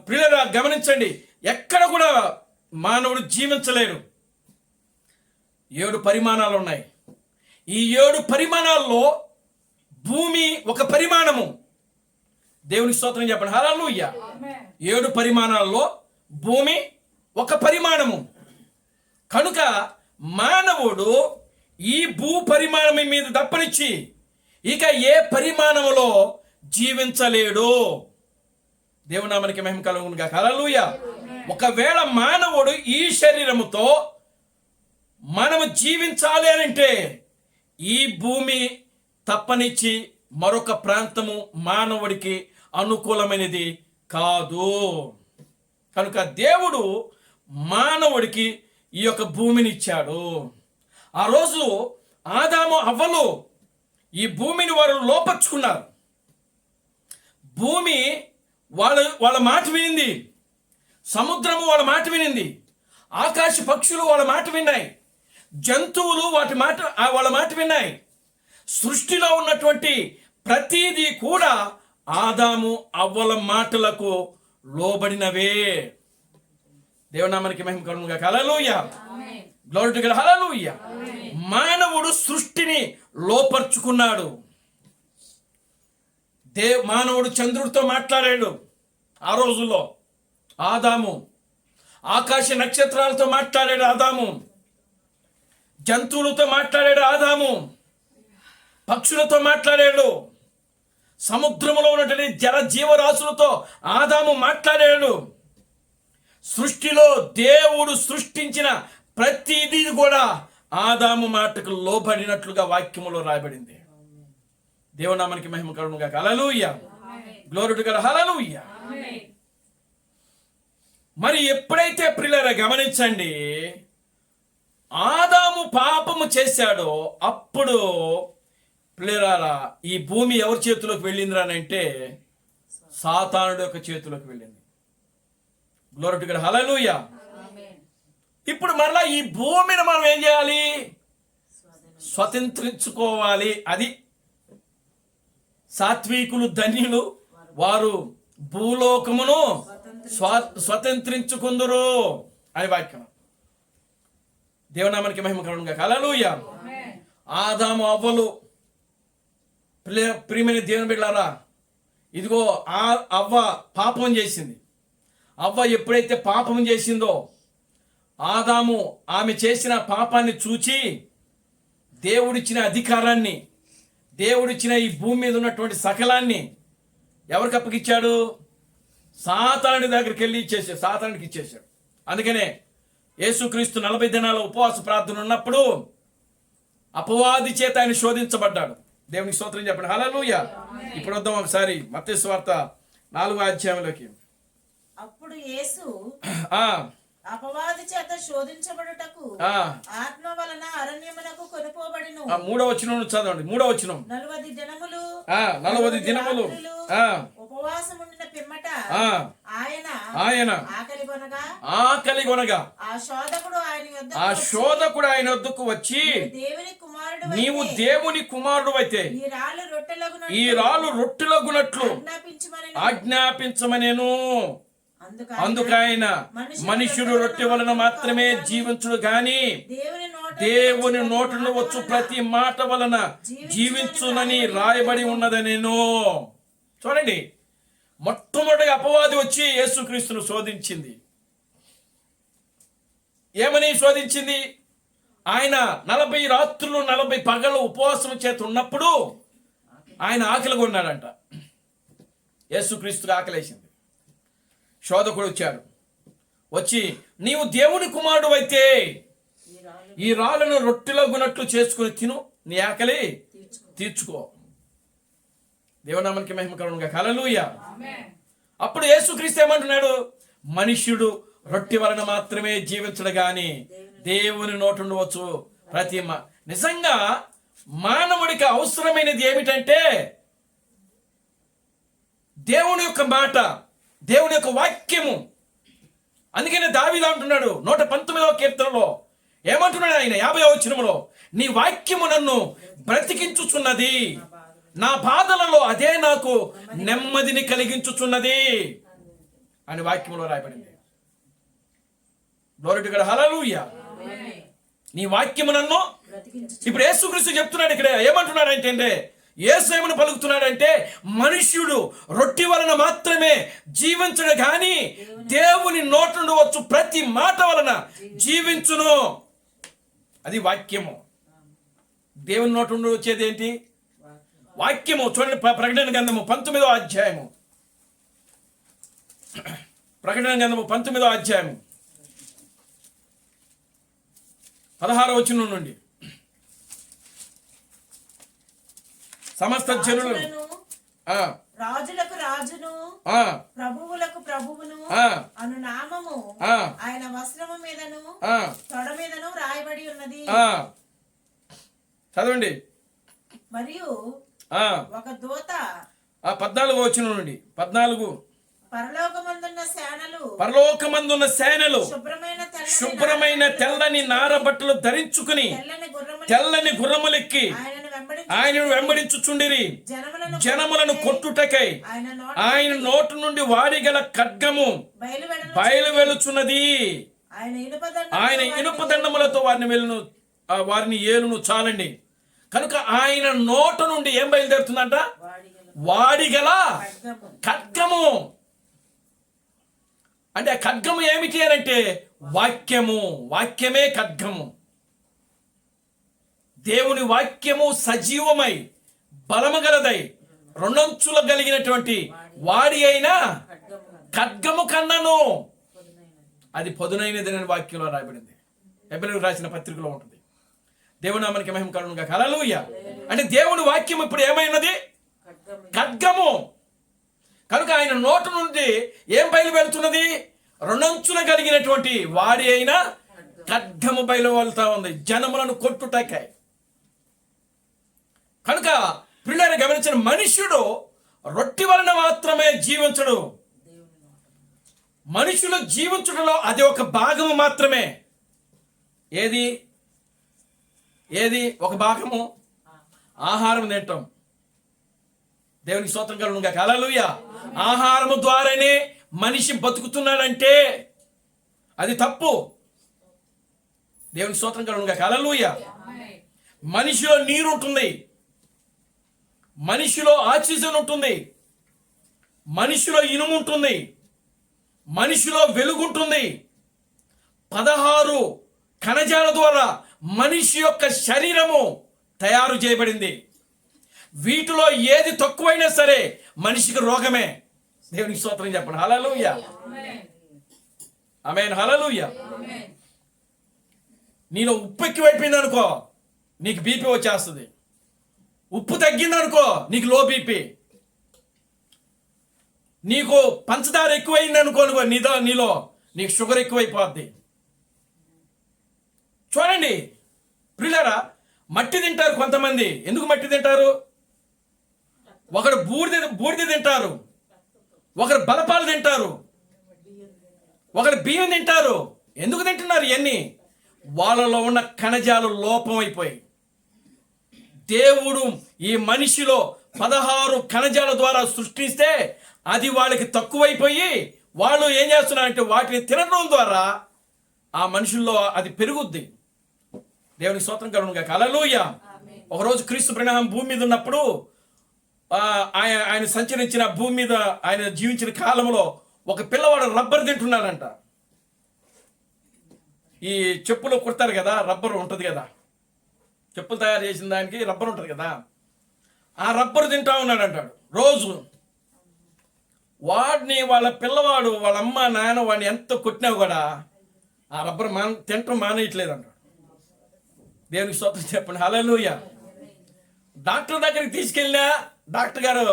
ప్రియులారా గమనించండి, ఎక్కడ కూడా మానవుడు జీవించలేడు. 7 పరిమాణాలు ఉన్నాయి. ఈ 7 పరిమాణాల్లో భూమి ఒక పరిమాణము. దేవునికి స్తోత్రం చెప్పండి. హల్లెలూయా. 7 పరిమాణాల్లో భూమి ఒక పరిమాణము. కనుక మానవుడు ఈ భూ పరిమాణం మీద తప్పనిచ్చి ఇక ఏ పరిమాణములో జీవించలేడు. దేవునామానికి మహిమ కలుగునుగాక. హల్లెలూయా. ఒకవేళ మానవుడు ఈ శరీరముతో మనము జీవించాలి అంటే ఈ భూమి తప్పనిచ్చి మరొక ప్రాంతము మానవుడికి అనుకూలమైనది కాదు. కనుక దేవుడు మానవుడికి ఈ యొక్క భూమిని ఇచ్చాడు. ఆ రోజు ఆదాము హవ్వలు ఈ భూమిని వారు లోపర్చుకున్నారు. భూమి వాళ్ళ మాట వినింది, సముద్రము వాళ్ళ మాట వినింది, ఆకాశ పక్షులు వాళ్ళ మాట విన్నాయి, జంతువులు వాళ్ళ మాట విన్నాయి. సృష్టిలో ఉన్నటువంటి ప్రతిదీ కూడా ఆదాము అవ్వల మాటలకు లోబడినవే. దేవునామానికి మహిమ కలుగునుగాక. Hallelujah. Glory to God. Hallelujah. మానవుడు సృష్టిని లోపర్చుకున్నాడు. మానవుడు చంద్రుడితో మాట్లాడాడు ఆ రోజుల్లో ఆదాము. ఆకాశ నక్షత్రాలతో మాట్లాడాడు ఆదాము. జంతువులతో మాట్లాడాడు ఆదాము. పక్షులతో మాట్లాడాడు. సముద్రములో ఉన్నటువంటి జల జీవరాశులతో ఆదాము మాట్లాడాడు. సృష్టిలో దేవుడు సృష్టించిన ప్రతిదీ కూడా ఆదాము మాటకు లోబడినట్లుగా వాక్యములో రాయబడింది. దేవునామానికి మహిమ కలుగునుగాక. Hallelujah. Glory to God. Hallelujah. మరి ఎప్పుడైతే ప్రియులారా గమనించండి, ఆదాము పాపము చేశాడో అప్పుడు ప్రియులారా ఈ భూమి ఎవరి చేతిలోకి వెళ్ళిందిరా అంటే సాతానుడి యొక్క చేతిలోకి వెళ్ళింది. Glory to God. హల్లెలూయా. ఇప్పుడు మరలా ఈ భూమిని మనం ఏం చేయాలి? స్వతంత్రించుకోవాలి. అది సాత్వికులు ధన్యులు, వారు భూలోకమును స్వతంత్రించుకుందురు అని వాక్యం. దేవునామానికి మహిమ కలుగునుగాక. హల్లెలూయా. ఆదాము అవ్వలు ప్రియమైన దేవుని బిడ్డలారా, ఇదిగో ఆ అవ్వ పాపం చేసింది. అవ్వ ఎప్పుడైతే పాపం చేసిందో ఆదాము ఆమె చేసిన పాపాన్ని చూచి దేవుడిచ్చిన అధికారాన్ని, దేవుడిచ్చిన ఈ భూమి మీద ఉన్నటువంటి సకలాన్ని ఎవరికి అప్పగిచ్చాడు? సాతానుడి దగ్గరికి వెళ్ళి సాతానుడికి ఇచ్చేశాడు. అందుకనే యేసుక్రీస్తు 40 దినాల ఉపవాస ప్రార్థన ఉన్నప్పుడు అపవాది చేత ఆయన శోధించబడ్డాడు. దేవునికి స్తోత్రం చెప్పండి. హల్లెలూయా. ఇప్పుడు వద్దాం ఒకసారి మత్తయి సువార్త 4వ అధ్యాయంలోకి. అప్పుడు యేసు ఆ అపవాది చేత శోధించబడుటకు ఆత్మ వలన అరణ్యమునకు కొనుపోబడిను. 3వ వచనం చదవండి. 3వ వచనం. 40 దినములు 40 దినములు ఉపవాసం ఉండిన పిమ్మట ఆయన ఆకలి కొనగా ఆ శోధకుడు ఆయన వద్దకు వచ్చి, నీవు దేవుని కుమారుడు అయితే ఈ రాళ్ళు రొట్టెలగునట్లు ఆజ్ఞాపించమనేను. అందుకైన మనుష్యుడు రొట్టె వలన మాత్రమే జీవించుడు గాని దేవుని నోట నుండి వచ్చు ప్రతి మాట వలన జీవించునని రాయబడి ఉన్నదనేను. చూడండి, మొట్టమొదటి అపవాది వచ్చి యేసుక్రీస్తును శోధించింది. ఏమని శోధించింది? ఆయన 40 రాత్రులు 40 పగలు ఉపవాసం చేత ఉన్నప్పుడు ఆయన ఆకలి కొన్నాడంట. యేసుక్రీస్తుకు ఆకలేసింది. శోధకుడు వచ్చాడు. వచ్చి, నీవు దేవుని కుమారుడు అయితే ఈ రాళ్ళను రొట్టెలగునట్లు చేసుకుని తిను, నీ ఆకలి తీర్చుకో. దేవునామానికి మహిమ కలుగునుగా. హల్లెలూయా. అప్పుడు యేసుక్రీస్తు ఏమంటున్నాడు? మనుష్యుడు రొట్టె వలన మాత్రమే జీవించడు గాని దేవుని నోటి నుండి వచ్చు ప్రతి నిజంగా మానవుడికి అవసరమైనది ఏమిటంటే దేవుని యొక్క మాట, దేవుని యొక్క వాక్యము. అందుకనే దావీదు అంటున్నాడు 119వ కీర్తనలో, ఏమంటున్నాడు ఆయన 50వ వచనంలో, నీ వాక్యము నన్ను బ్రతికించుచున్నది, నా బాధలలో అదే నాకు నెమ్మదిని కలిగించుచున్నది అని వాక్యంలో రాయబడింది. Glory to God. హల్లెలూయా. నీ వాక్యము నన్ను. ఇప్పుడు యేసుక్రీస్తు చెప్తున్నాడు ఇక్కడ, ఏమంటున్నాడంటే యేసు ఏమని పలుకుతున్నాడంటే, మనుష్యుడు రొట్టె వలన మాత్రమే జీవించడు గాని దేవుని నోటి నుండి వచ్చు ప్రతి మాట వలన జీవించును. అది వాక్యము. దేవుని నోటి నుండి వచ్చేది ఏంటి? వాక్యము. చూడండి, ప్రకటన గ్రంథము 19వ అధ్యాయము. ప్రకటన గ్రంథము 19వ అధ్యాయము 16వ వచనం నుండి. సమస్త జనులు రాజులకు రాజును ప్రభువులకు ప్రభువును అను నామము ఆయన వస్త్రము మీదను తొడ మీదను రాయబడి ఉన్నది. చదవండి. మరియు ఒక దూత 14వ వచనం నుండి 14. పరలోకమందున్న సేనలు శుభ్రమైన తెల్లని నార బట్టలు ధరించుకుని తెల్లని గుర్రములెక్కి ఆయనను వెంబడించుచుండిరి. జనములను కొట్టుటకై ఆయన నోటి నుండి వాడిగల ఖడ్గము బయలువెలుచున్నది. ఆయన ఇనుపదండములతో వారిని ఏలును. చాలండి. కనుక ఆయన నోట నుండి ఏం బయలుదేరుతుందంట? వాడిగల ఖడ్గము. అంటే ఆ ఖడ్గము ఏమిటి అని అంటే వాక్యము. వాక్యమే ఖడ్గము. దేవుని వాక్యము సజీవమై బలము గలదై రెండంచులు కలిగినటువంటి వాడి అయినా ఖడ్గము కన్నను. అది పదునైనది అని వాక్యంలో రాయబడింది. హెబ్రీయులకు రాసిన పత్రికలో ఉంటుంది. దేవుని నామానికి మహిమ కలుగునుగా. హల్లెలూయా. అంటే దేవుని వాక్యం ఇప్పుడు ఏమైనది? ఖడ్గము. కనుక ఆయన నోటు నుండి ఏం బయలు వెళ్తున్నది? రెండంచులు కలిగినటువంటి వాడి అయినా ఖడ్గము బయలు వెళ్తా ఉంది, జనములను కొట్టుటకై. కనుక పిల్లలు గమనించిన, మనుష్యుడు రొట్టె వలన మాత్రమే జీవించడు. మనుషులు జీవించడంలో అది ఒక భాగము మాత్రమే. ఏది ఏది ఒక భాగము? ఆహారం తింటాం. దేవునికి స్తోత్రం కలుగునుగాక. హల్లెలూయా. ఆహారము ద్వారానే మనిషి బతుకుతున్నాడంటే అది తప్పు. దేవునికి స్తోత్రం కలుగునుగాక. హల్లెలూయా. మనిషిలో నీరు ఉంటుంది. మనిషిలో ఆక్సిజన్ ఉంటుంది, మనిషిలో ఇనుము ఉంటుంది, మనిషిలో వెలుగుంటుంది. 16 కణజాల ద్వారా మనిషి యొక్క శరీరము తయారు చేయబడింది. వీటిలో ఏది తక్కువైనా సరే మనిషికి రోగమే. దేవునికి స్తోత్రం చెప్పండి. హల్లెలూయా, ఆమేన్, హల్లెలూయా. నీలో ఉప్పు ఎక్కువైపోయింది అనుకో, నీకు బీపీ వచ్చేస్తుంది. ఉప్పు తగ్గింది అనుకో, నీకు లో బీపీ. నీకు పంచదార ఎక్కువైంది అనుకో, నీలో నీకు షుగర్ ఎక్కువైపోద్ది. చూడండి ప్రియులారా, మట్టి తింటారు కొంతమంది. ఎందుకు మట్టి తింటారు? ఒకరు బూడిద తింటారు, ఒకరు బలపాలు తింటారు, ఒకరు బియ్యం తింటారు. ఎందుకు తింటున్నారు? ఇవన్నీ వాళ్ళలో ఉన్న కణజాలు లోపం అయిపోయి, దేవుడు ఈ మనిషిలో 16 కణజాల ద్వారా సృష్టిస్తే అది వాళ్ళకి తక్కువైపోయి వాళ్ళు ఏం చేస్తున్నారంటే వాటిని తినడం ద్వారా ఆ మనుషుల్లో అది పెరుగుద్ది. దేవునికి స్తోత్రం కలుగును గాక. హల్లెలూయా. ఒకరోజు క్రీస్తు ప్రణామం భూమి మీద ఉన్నప్పుడు ఆయన సంచరించిన భూమి మీద ఆయన జీవించిన కాలంలో ఒక పిల్లవాడు రబ్బర్ తింటున్నాడంట. ఈ చెప్పులు కుడతారు కదా, రబ్బర్ ఉంటుంది కదా, చెప్పులు తయారు చేసిన దానికి రబ్బర్ ఉంటుంది కదా, ఆ రబ్బర్ తింటా ఉన్నాడు అంటాడు రోజు. వాడిని వాళ్ళ పిల్లవాడు వాళ్ళ అమ్మ నాన్న వాడిని ఎంత కొట్టినా కూడా ఆ రబ్బర్ తింటం మానేయట్లేదు అంటాడు. దేవునికి స్తోత్రం చెప్పండి. హల్లెలూయా. డాక్టర్ దగ్గరికి తీసుకెళ్ళినా డాక్టర్ గారు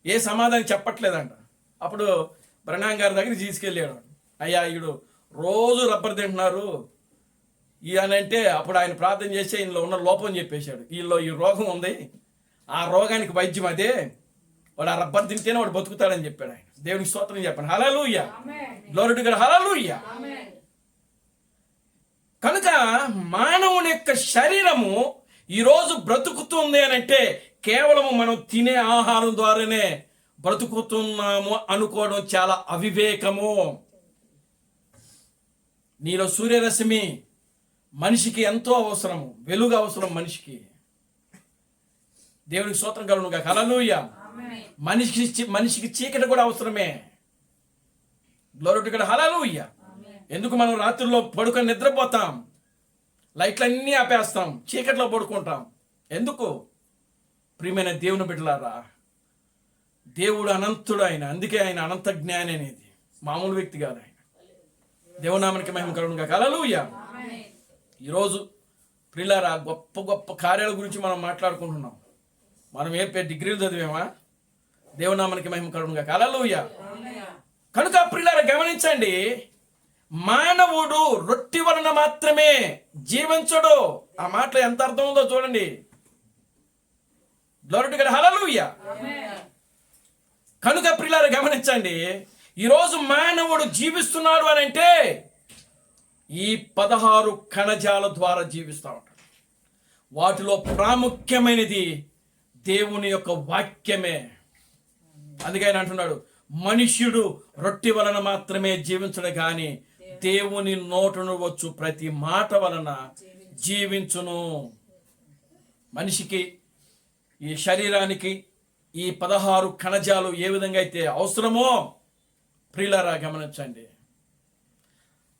ఏ సమాధానం చెప్పట్లేదంట. అప్పుడు బ్రహ్నాం గారి దగ్గరికి తీసుకెళ్ళాడు. అయ్యా ఈడు రోజు రబ్బర్ తింటున్నారు ఇయనంటే అప్పుడు ఆయన ప్రార్థన చేసి ఈయనలో ఉన్న లోపం చెప్పేశాడు. వీళ్ళలో ఈ రోగం ఉంది, ఆ రోగానికి వైద్యం అదే, వాడు ఆ రబ్బర్ తింటేనే వాడు బతుకుతాడని చెప్పాడు ఆయన. దేవునికి స్తోత్రం చెప్పండి. Hallelujah, glory to God, hallelujah. కనుక మానవుని యొక్క శరీరము ఈరోజు బ్రతుకుతుంది అని అంటే కేవలము మనం తినే ఆహారం ద్వారానే బ్రతుకుతున్నాము అనుకోవడం చాలా అవివేకము. నీలో సూర్యరశ్మి మనిషికి ఎంతో అవసరము, వెలుగు అవసరం మనిషికి. దేవునికి స్తోత్రం కలుగును గాక. హల్లెలూయా. మనిషికి చీకటి కూడా అవసరమే. గ్లోరీ టు గాడ్, హల్లెలూయా. ఎందుకు మనం రాత్రుల్లో పడుకొని నిద్రపోతాం, లైట్లన్నీ ఆపేస్తాం, చీకట్లో పడుకుంటాం. ఎందుకు? ప్రియమైన దేవుని బిడ్డలారా, దేవుడు అనంతుడు ఆయన. అందుకే ఆయన అనంత జ్ఞాని అనేది, మామూలు వ్యక్తి కాదు ఆయన. దేవునామానికి మహిమ కలుగును గాక. హల్లెలూయా. ఈరోజు ప్రియులారా, గొప్ప గొప్ప కార్యాల గురించి మనం మాట్లాడుకుంటున్నాం. మనం ఏ డిగ్రీలు చదివేమా? దేవునామానికి మహిమ కలుగును గాక. హల్లెలూయా. కనుక ప్రియులారా గమనించండి, మానవుడు రొట్టె వలన మాత్రమే జీవించడు. ఆ మాటలో ఎంత అర్థం ఉందో చూడండి. Glory to God, hallelujah. కనుక ప్రియులారా గమనించండి, ఈరోజు మానవుడు జీవిస్తున్నాడు అని అంటే ఈ 16 కణజాల ద్వారా జీవిస్తూ ఉంటాడు. వాటిలో ప్రాముఖ్యమైనది దేవుని యొక్క వాక్యమే. అందుకే ఆయన అంటున్నాడు, మనుష్యుడు రొట్టె వలన మాత్రమే జీవించడు కానీ దేవుని నోటను వచ్చు ప్రతి మాట వలన జీవించును. మనిషికి, ఈ శరీరానికి ఈ 16 కణజాలు ఏ విధంగా అయితే అవసరమో ప్రియులారా గమనించండి.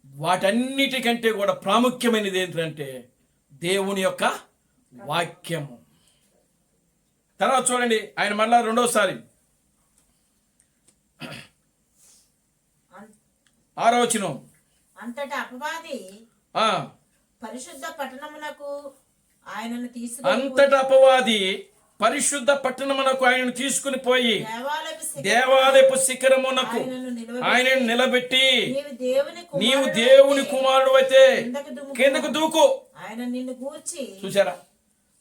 వాటన్నిటికంటే కూడా ప్రాముఖ్యమైనది ఏంటంటే దేవుని యొక్క వాక్యము. తర్వాత చూడండి, ఆయన మళ్ళా రెండోసారి 6వ వచనం, అంతటా అపవాది పరిశుద్ధ పట్టణమునకు ఆయనను తీసుకుని పోయి దేవాలయపు శిఖరమునకు ఆయనను నిలబెట్టి, నీవు దేవుని కుమారుడు అయితే కిందకు దూకు. ఆయన నిన్ను గూర్చి. చూసారా?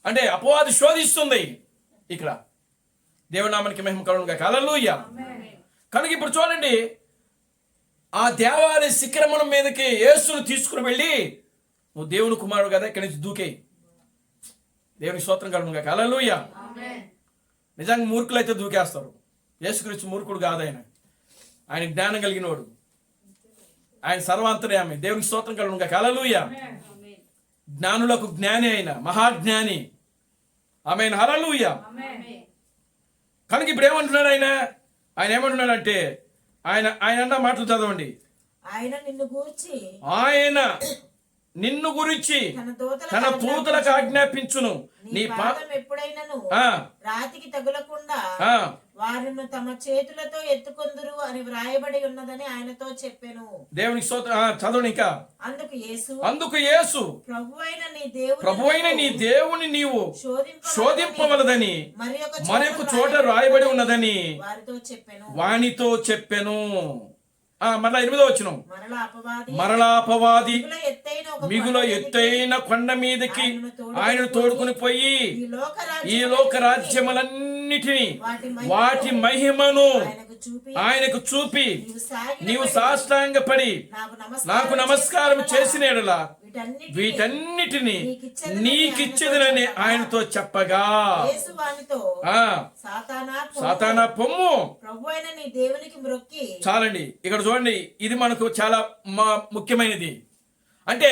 అంటే అపవాది శోధిస్తుంది ఇక్కడ. దేవునామానికి మహిమ కలుగును గాక. హల్లెలూయా. కనుక ఇప్పుడు చూడండి, ఆ దేవాలయ శిఖరమున మీదకి యేసును తీసుకుని వెళ్ళి, నువ్వు దేవుని కుమారుడు కదా, ఇక్కడి నుంచి దూకేయి. దేవునికి స్తోత్రం కలుగును గాక. హల్లెలూయా. నిజంగా మూర్ఖులు అయితే దూకేస్తారు. యేసుక్రీస్తు మూర్ఖుడు కాదు ఆయన. ఆయన జ్ఞానం కలిగినవాడు, ఆయన సర్వాంతర్యామి. దేవునికి స్తోత్రం కలుగును గాక. హల్లెలూయా. జ్ఞానులకు జ్ఞాని అయిన మహాజ్ఞాని. ఆమేన్, హల్లెలూయా. కనుక ఇప్పుడు ఏమంటున్నాడు ఆయన ఏమంటున్నాడంటే ఆయన అన్న మాటలు చదవండి. ఆయన నిన్ను గూర్చి ఆయన నిన్ను గురించి తన దూతలకు ఆజ్ఞాపించును, నీ పాదం ఎప్పుడైనను రాతికి తగులకుండా వారిని తమ చేతులతో ఎత్తుకొందురు అని వ్రాయబడి ఉన్నదని ఆయనతో చెప్పెను. దేవునికి చదవండి ఇంకా. అందుకు యేసు ప్రభువైన నీ దేవుని నీవు శోధింపవలదని మరొక చోట రాయబడి ఉన్నదని వానితో చెప్పెను. మరలా 8వ వచనం, మరలా అపవాది మిగుల ఎత్తైన కొండ మీదకి ఆయన తోడుకుని పోయి ఈ లోక రాజ్యములన్నిటినీ వాటి మహిమను ఆయనకు చూపి నీవు సాష్టాంగపడి నాకు నమస్కారం చేసిన యెడల వీటన్నిటిని నీకిచ్చేదనని ఆయనతో చెప్పగా, సాతానా పొమ్ము. చాలండి, ఇక్కడ చూడండి, ఇది మనకు చాలా ముఖ్యమైనది. అంటే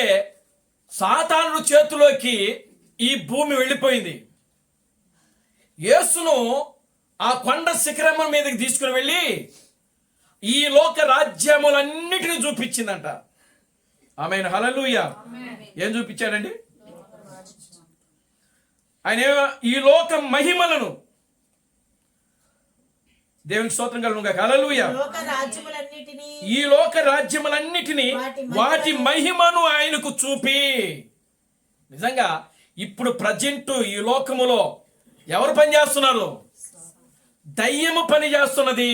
సాతానుడు చేతిలోకి ఈ భూమి వెళ్ళిపోయింది. యేసును ఆ కొండ శిఖరము మీదకి తీసుకుని వెళ్ళి ఈ లోక రాజ్యములన్నిటిని చూపించిందంట. ఆమేన్, హల్లెలూయా. ఏం చూపించాడండి ఆయన? ఈ లోక మహిమలను, దేవునికి స్తోత్రం కలుగునుగా, హల్లెలూయా. ఈ లోక రాజ్యములన్నిటినీ వాటి మహిమను ఆయనకు చూపి, నిజంగా ఇప్పుడు ప్రజెంట్ ఈ లోకములో ఎవరు పనిచేస్తున్నారు? దయ్యము పని చేస్తున్నది.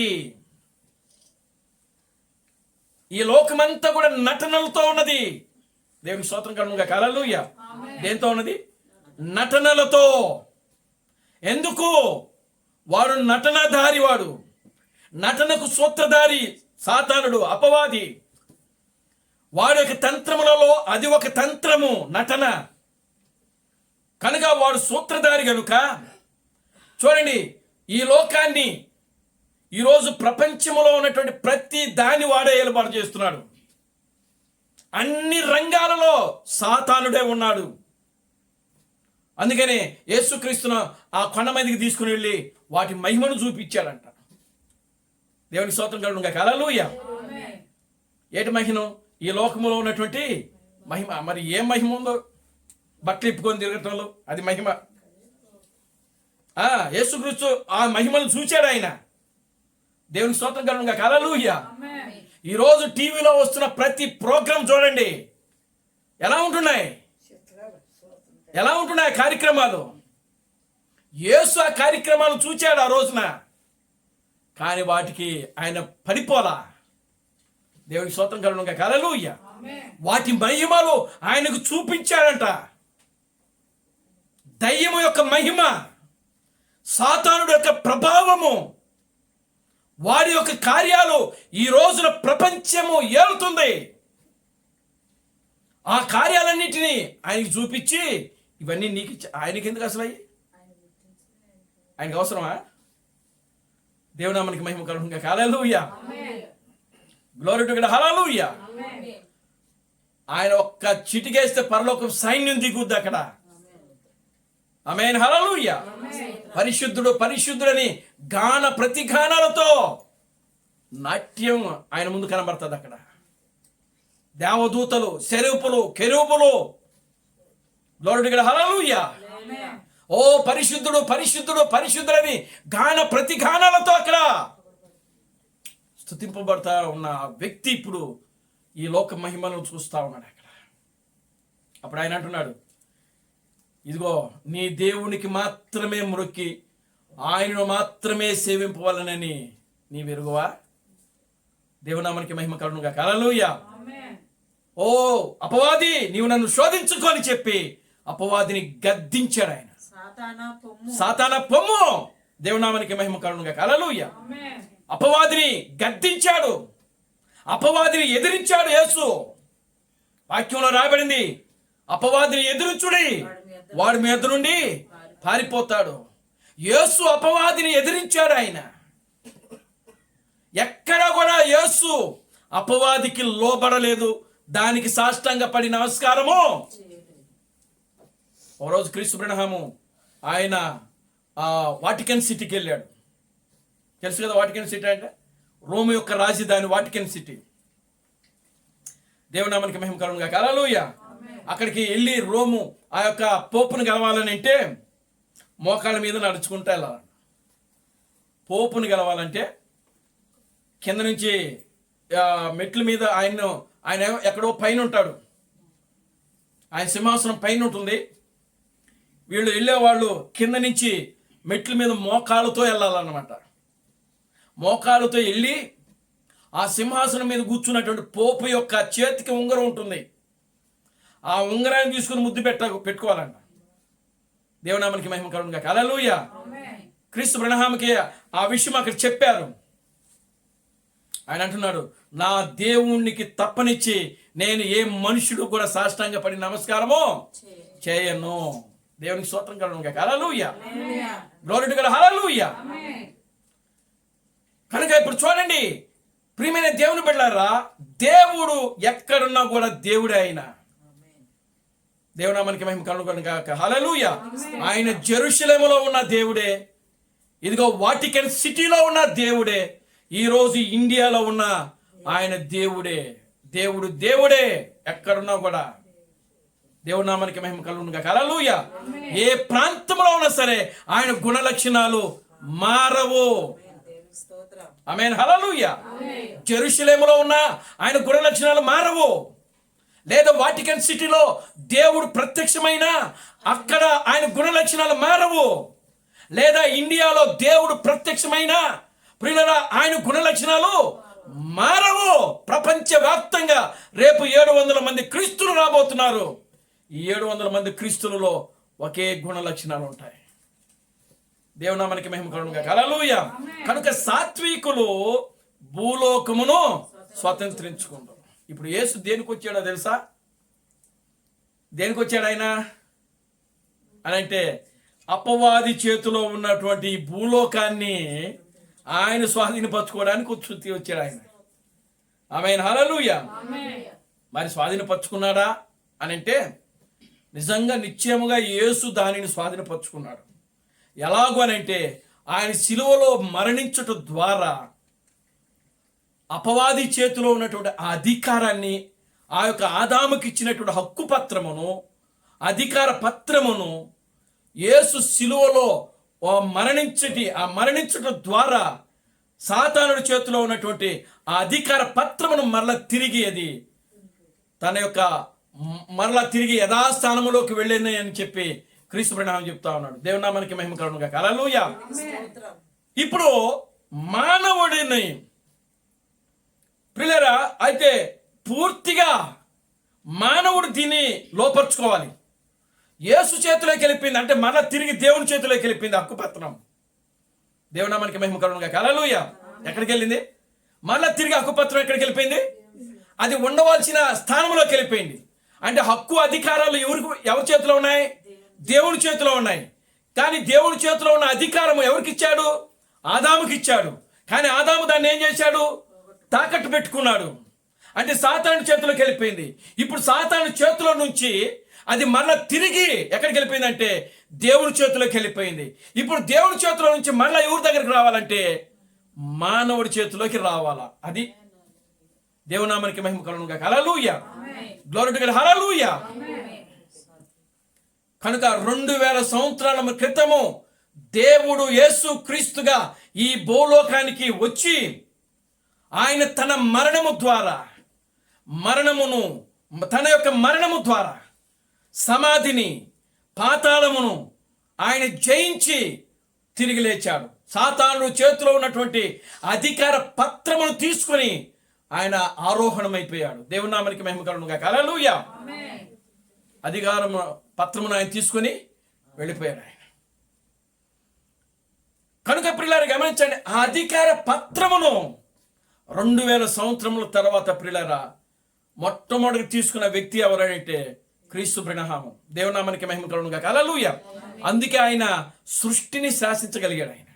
ఈ లోకమంతా కూడా నటనలతో ఉన్నది. దేవునికి స్తోత్రం కలుగునుగా, హల్లెలూయా. దేంతో ఉన్నది? నటనలతో. ఎందుకు? వాడు నటనధారి, వాడు నటనకు సూత్రధారి సాతానుడు, అపవాది. వాడి యొక్క తంత్రములలో అది ఒక తంత్రము, నటన. కనుక వాడు సూత్రధారి. కనుక చూడండి, ఈ లోకాన్ని ఈరోజు ప్రపంచంలో ఉన్నటువంటి ప్రతి దాని వాడే ఏర్పాటు చేస్తున్నాడు. అన్ని రంగాలలో సాతానుడే ఉన్నాడు. అందుకనే యేసుక్రీస్తును ఆ కొండ మీదకి తీసుకుని వెళ్ళి వాటి మహిమను చూపించాడంట. దేవునికి స్తోత్రం కలుగునుగా, హల్లెలూయా. ఏటి మహిమ? ఈ లోకములో ఉన్నటువంటి మహిమ. మరి ఏం మహిమ ఉందో? బట్టలు ఇప్పుకొని తిరగటంలో అది మహిమ. యేసుక్రీస్తు ఆ మహిమను చూచాడు ఆయన. దేవునికి స్తోత్రం కలుగునుగా, హల్లెలూయా. ఈరోజు టీవీలో వస్తున్న ప్రతి ప్రోగ్రాం చూడండి, ఎలా ఉంటున్నాయి కార్యక్రమాలు. యేసు ఆ కార్యక్రమాలు చూచాడు ఆ రోజున, కానీ వాటికి ఆయన పడిపోలా. దేవునికి స్తోత్రం కలుగునుగా, హల్లెలూయా. వాటి మహిమలు ఆయనకు చూపించాడంట. దయ్యము యొక్క మహిమ, సాతానుడు యొక్క ప్రభావము, వాడి యొక్క కార్యాలు ఈ రోజున ప్రపంచము ఏలుతుంది. ఆ కార్యాలన్నిటినీ ఆయనకి చూపించి ఇవన్నీ నీకు ఆయనకి ఎందుకు అసలు అయ్యి? ఆయనకు అవసరమా? దేవునామానికి మహిమ కలుగునుగా, హల్లెలూయా. గ్లోరీ టు గాడ్, హల్లెలూయా. ఆయన ఒక్క చిటికేస్తే పరలోకం సైన్యం దిగుద్ది అక్కడ. ఆమేన్, హల్లెలూయా. పరిశుద్ధుడు పరిశుద్ధుడని గాన ప్రతిగానాలతో నాట్యం ఆయన ముందు కనబడుతుంది అక్కడ. దేవదూతలు, సెరూపులు, కెరూబులు, గ్లోరీ టు గాడ్, హల్లెలూయా. ఓ పరిశుద్ధుడు పరిశుద్ధుడు పరిశుద్ధుడని గాన ప్రతిగానాలతో అక్కడ స్తుతింపబడతా ఉన్న వ్యక్తి ఇప్పుడు ఈ లోక మహిమను చూస్తా ఉన్నాడు అక్కడ. అప్పుడు ఆయన అంటున్నాడు, ఇదిగో నీ దేవునికి మాత్రమే మొక్కి ఆయనను మాత్రమే సేవింపవాలనని నీ వెరుగువా? దేవునామానికి మహిమ కలుగునుగా, హల్లెలూయా. ఓ అపవాది, నీవు నన్ను శోధించుకొని చెప్పి అపవాదిని గద్దించాడు ఆయన. సాతానా పొమ్ము. దేవునామానికి మహిమ కలుగునుగా, హల్లెలూయా. అపవాదిని గద్దించాడు, అపవాదిని ఎదిరించాడు యేసు. వాక్యంలో రాయబడింది, అపవాదిని ఎదిరించుడి, వాడి మీద నుండి పారిపోతాడు. యేసు అపవాదిని ఎదిరించాడు. ఆయన ఎక్కడ కూడా యేసు అపవాదికి లోబడలేదు, దానికి సాష్టాంగ పడి నమస్కారము. ఓ రోజు క్రీస్తు బ్రహ్మము ఆయన వాటికన్ సిటీకి వెళ్ళాడు. తెలుసు కదా వాటికన్ సిటీ అంటే? రోమ్ యొక్క రాజధాని వాటికన్ సిటీ. దేవునామానికి మహిమ కలుగును గాక. హల్లెలూయా. అక్కడికి వెళ్ళి రోము ఆ యొక్క పోపును గెలవాలని అంటే మోకాళ్ళ మీద నడుచుకుంటూ వెళ్ళాలి. పోపును గెలవాలంటే కింద నుంచి మెట్ల మీద ఆయన ఎక్కడో పైన ఉంటాడు, ఆయన సింహాసనం పైన ఉంటుంది. వీళ్ళు వెళ్ళేవాళ్ళు కింద నుంచి మెట్ల మీద మోకాళ్ళతో వెళ్ళాలన్నమాట. మోకాళ్ళతో వెళ్ళి ఆ సింహాసనం మీద కూర్చున్నటువంటి పోపు యొక్క చేతికి ఉంగరం ఉంటుంది, ఆ ఉంగరాన్ని తీసుకుని ముద్దు పెట్టుకోవాలంట. దేవునామానికి మహిమ కలుగును గాక. హల్లెలూయా. క్రీస్తు బ్రహ్మాకి ఆ విషయం అక్కడ చెప్పారు. ఆయన అంటున్నాడు, నా దేవునికి తప్పనిచ్చి నేను ఏ మనుషుడు కూడా సాష్టాంగ పడి నమస్కారము చేయను. దేవునికి స్తోత్రం కలుగును గాక. Hallelujah. Glory to God. Hallelujah. కనుక ఇప్పుడు చూడండి ప్రియమైన దేవుని బిడ్డలారా, దేవుడు ఎక్కడున్నా కూడా దేవుడే. ఆయన దేవునామానికి మహిమ కలుగును గాక. హల్లెలూయా. ఆయన జెరూషలేములో ఉన్న దేవుడే, ఇదిగో వాటికన్ సిటీలో ఉన్న దేవుడే, ఈ రోజు ఇండియాలో ఉన్న ఆయన దేవుడే. దేవుడే ఎక్కడున్నా కూడా. దేవునామానికి మహిమ కలుగును గాక. హల్లెలూయా. ఏ ప్రాంతంలో ఉన్నా సరే ఆయన గుణ లక్షణాలు మారవు. ఆమేన్. హల్లెలూయా. జెరూషలేములో ఉన్న ఆయన గుణ లక్షణాలు మారవు. లేదా వాటికన్ సిటీలో దేవుడు ప్రత్యక్షమైన అక్కడ ఆయన గుణ లక్షణాలు మారవు. లేదా ఇండియాలో దేవుడు ప్రత్యక్షమైన ప్రియులారా ఆయన గుణ లక్షణాలు మారవు. ప్రపంచవ్యాప్తంగా రేపు 700 మంది క్రీస్తులు రాబోతున్నారు. ఈ 700 మంది క్రీస్తులలో ఒకే గుణ లక్షణాలు ఉంటాయి. దేవునామానికి మహిమ కలుగును గాక. హల్లెలూయా. కనుక సాత్వికులు భూలోకమును స్వతంత్రించుకుంటారు. ఇప్పుడు యేసు దేనికి వచ్చాడో తెలుసా? దేనికి వచ్చాడు ఆయన అని అంటే, అపవాది చేతిలో ఉన్నటువంటి ఈ భూలోకాన్ని ఆయన స్వాధీనపరచుకోవడానికి వచ్చాడు ఆయన. ఆమేన్. హల్లెలూయా. మరి స్వాధీనపరచుకున్నాడా అని అంటే నిజంగా నిశ్చయముగా యేసు దానిని స్వాధీనపరచుకున్నాడు. ఎలాగో అని అంటే ఆయన శిలువలో మరణించుట ద్వారా అపవాది చేతిలో ఉన్నటువంటి ఆ అధికారాన్ని, ఆ యొక్క ఆదాముకి ఇచ్చినటువంటి హక్కు పత్రమును, అధికార పత్రమును యేసు శిలువలో మరణించుట ద్వారా సాతానుడి చేతిలో ఉన్నటువంటి ఆ అధికార పత్రమును మరలా తిరిగి అది తన యొక్క మరలా తిరిగి యథాస్థానములోకి వెళ్ళింది అని చెప్పి క్రీస్తు ప్రణామం చెప్తా ఉన్నాడు. దేవునామానికి మహిమ కలుగును గాక. హల్లెలూయా. ఇప్పుడు మానవుడిని ప్రియులారా అయితే పూర్తిగా మానవుడు దీన్ని లోపరుచుకోవాలి. యేసు చేతిలోకి వెళ్ళిపోయింది అంటే మరలా తిరిగి దేవుని చేతిలోకి వెళ్ళిపోయింది హక్కుపత్రం. దేవునామానికి మహిమ కలుగును గాక. హల్లెలూయా. ఎక్కడికి వెళ్ళింది? మరలా తిరిగి హక్కుపత్రం ఎక్కడికి వెళ్ళిపోయింది? అది ఉండవలసిన స్థానంలోకి వెళ్ళిపోయింది. అంటే హక్కు అధికారాలు ఎవరి చేతిలో ఉన్నాయి? దేవుని చేతిలో ఉన్నాయి. కానీ దేవుని చేతిలో ఉన్న అధికారం ఎవరికి ఇచ్చాడు? ఆదాముకి ఇచ్చాడు. కానీ ఆదాము దాన్ని ఏం చేశాడు? తాకట్టు పెట్టుకున్నాడు. అంటే సాతాను చేతిలోకి వెళ్ళిపోయింది. ఇప్పుడు సాతాను చేతిలో నుంచి అది మరలా తిరిగి ఎక్కడికి వెళ్ళిపోయిందంటే దేవుని చేతిలోకి వెళ్ళిపోయింది. ఇప్పుడు దేవుని చేతిలో నుంచి మరలా ఎవరి దగ్గరికి రావాలంటే మానవుడి చేతిలోకి రావాలా. అది దేవునామానికి మహిమ కలుగును గాక. Hallelujah. Glory to God. Hallelujah. కనుక 2000 సంవత్సరాల క్రితము దేవుడు యేసు క్రీస్తుగా ఈ భూలోకానికి వచ్చి ఆయన తన మరణము ద్వారా తన యొక్క మరణము ద్వారా సమాధిని, పాతాళమును ఆయన జయించి తిరిగి లేచాడు. సాతాను చేతిలో ఉన్నటువంటి అధికార పత్రమును తీసుకొని ఆయన ఆరోహణమైపోయాడు. దేవుని నామానికి మహిమ కలుగును గాక. హల్లెలూయా. అధికారం పత్రమును ఆయన తీసుకొని వెళ్ళిపోయాడు ఆయన. కనుక ప్రియులారా గమనించండి, ఆ అధికార పత్రమును 2000 సంవత్సరముల తర్వాత ప్రియులారా మొట్టమొదటి తీసుకున్న వ్యక్తి ఎవరంటే క్రీస్తు ప్రణామం. దేవునామానికి మహిమ కలుగును గాక. హల్లెలూయా. అందుకే ఆయన సృష్టిని శాసించగలిగాడు. ఆయన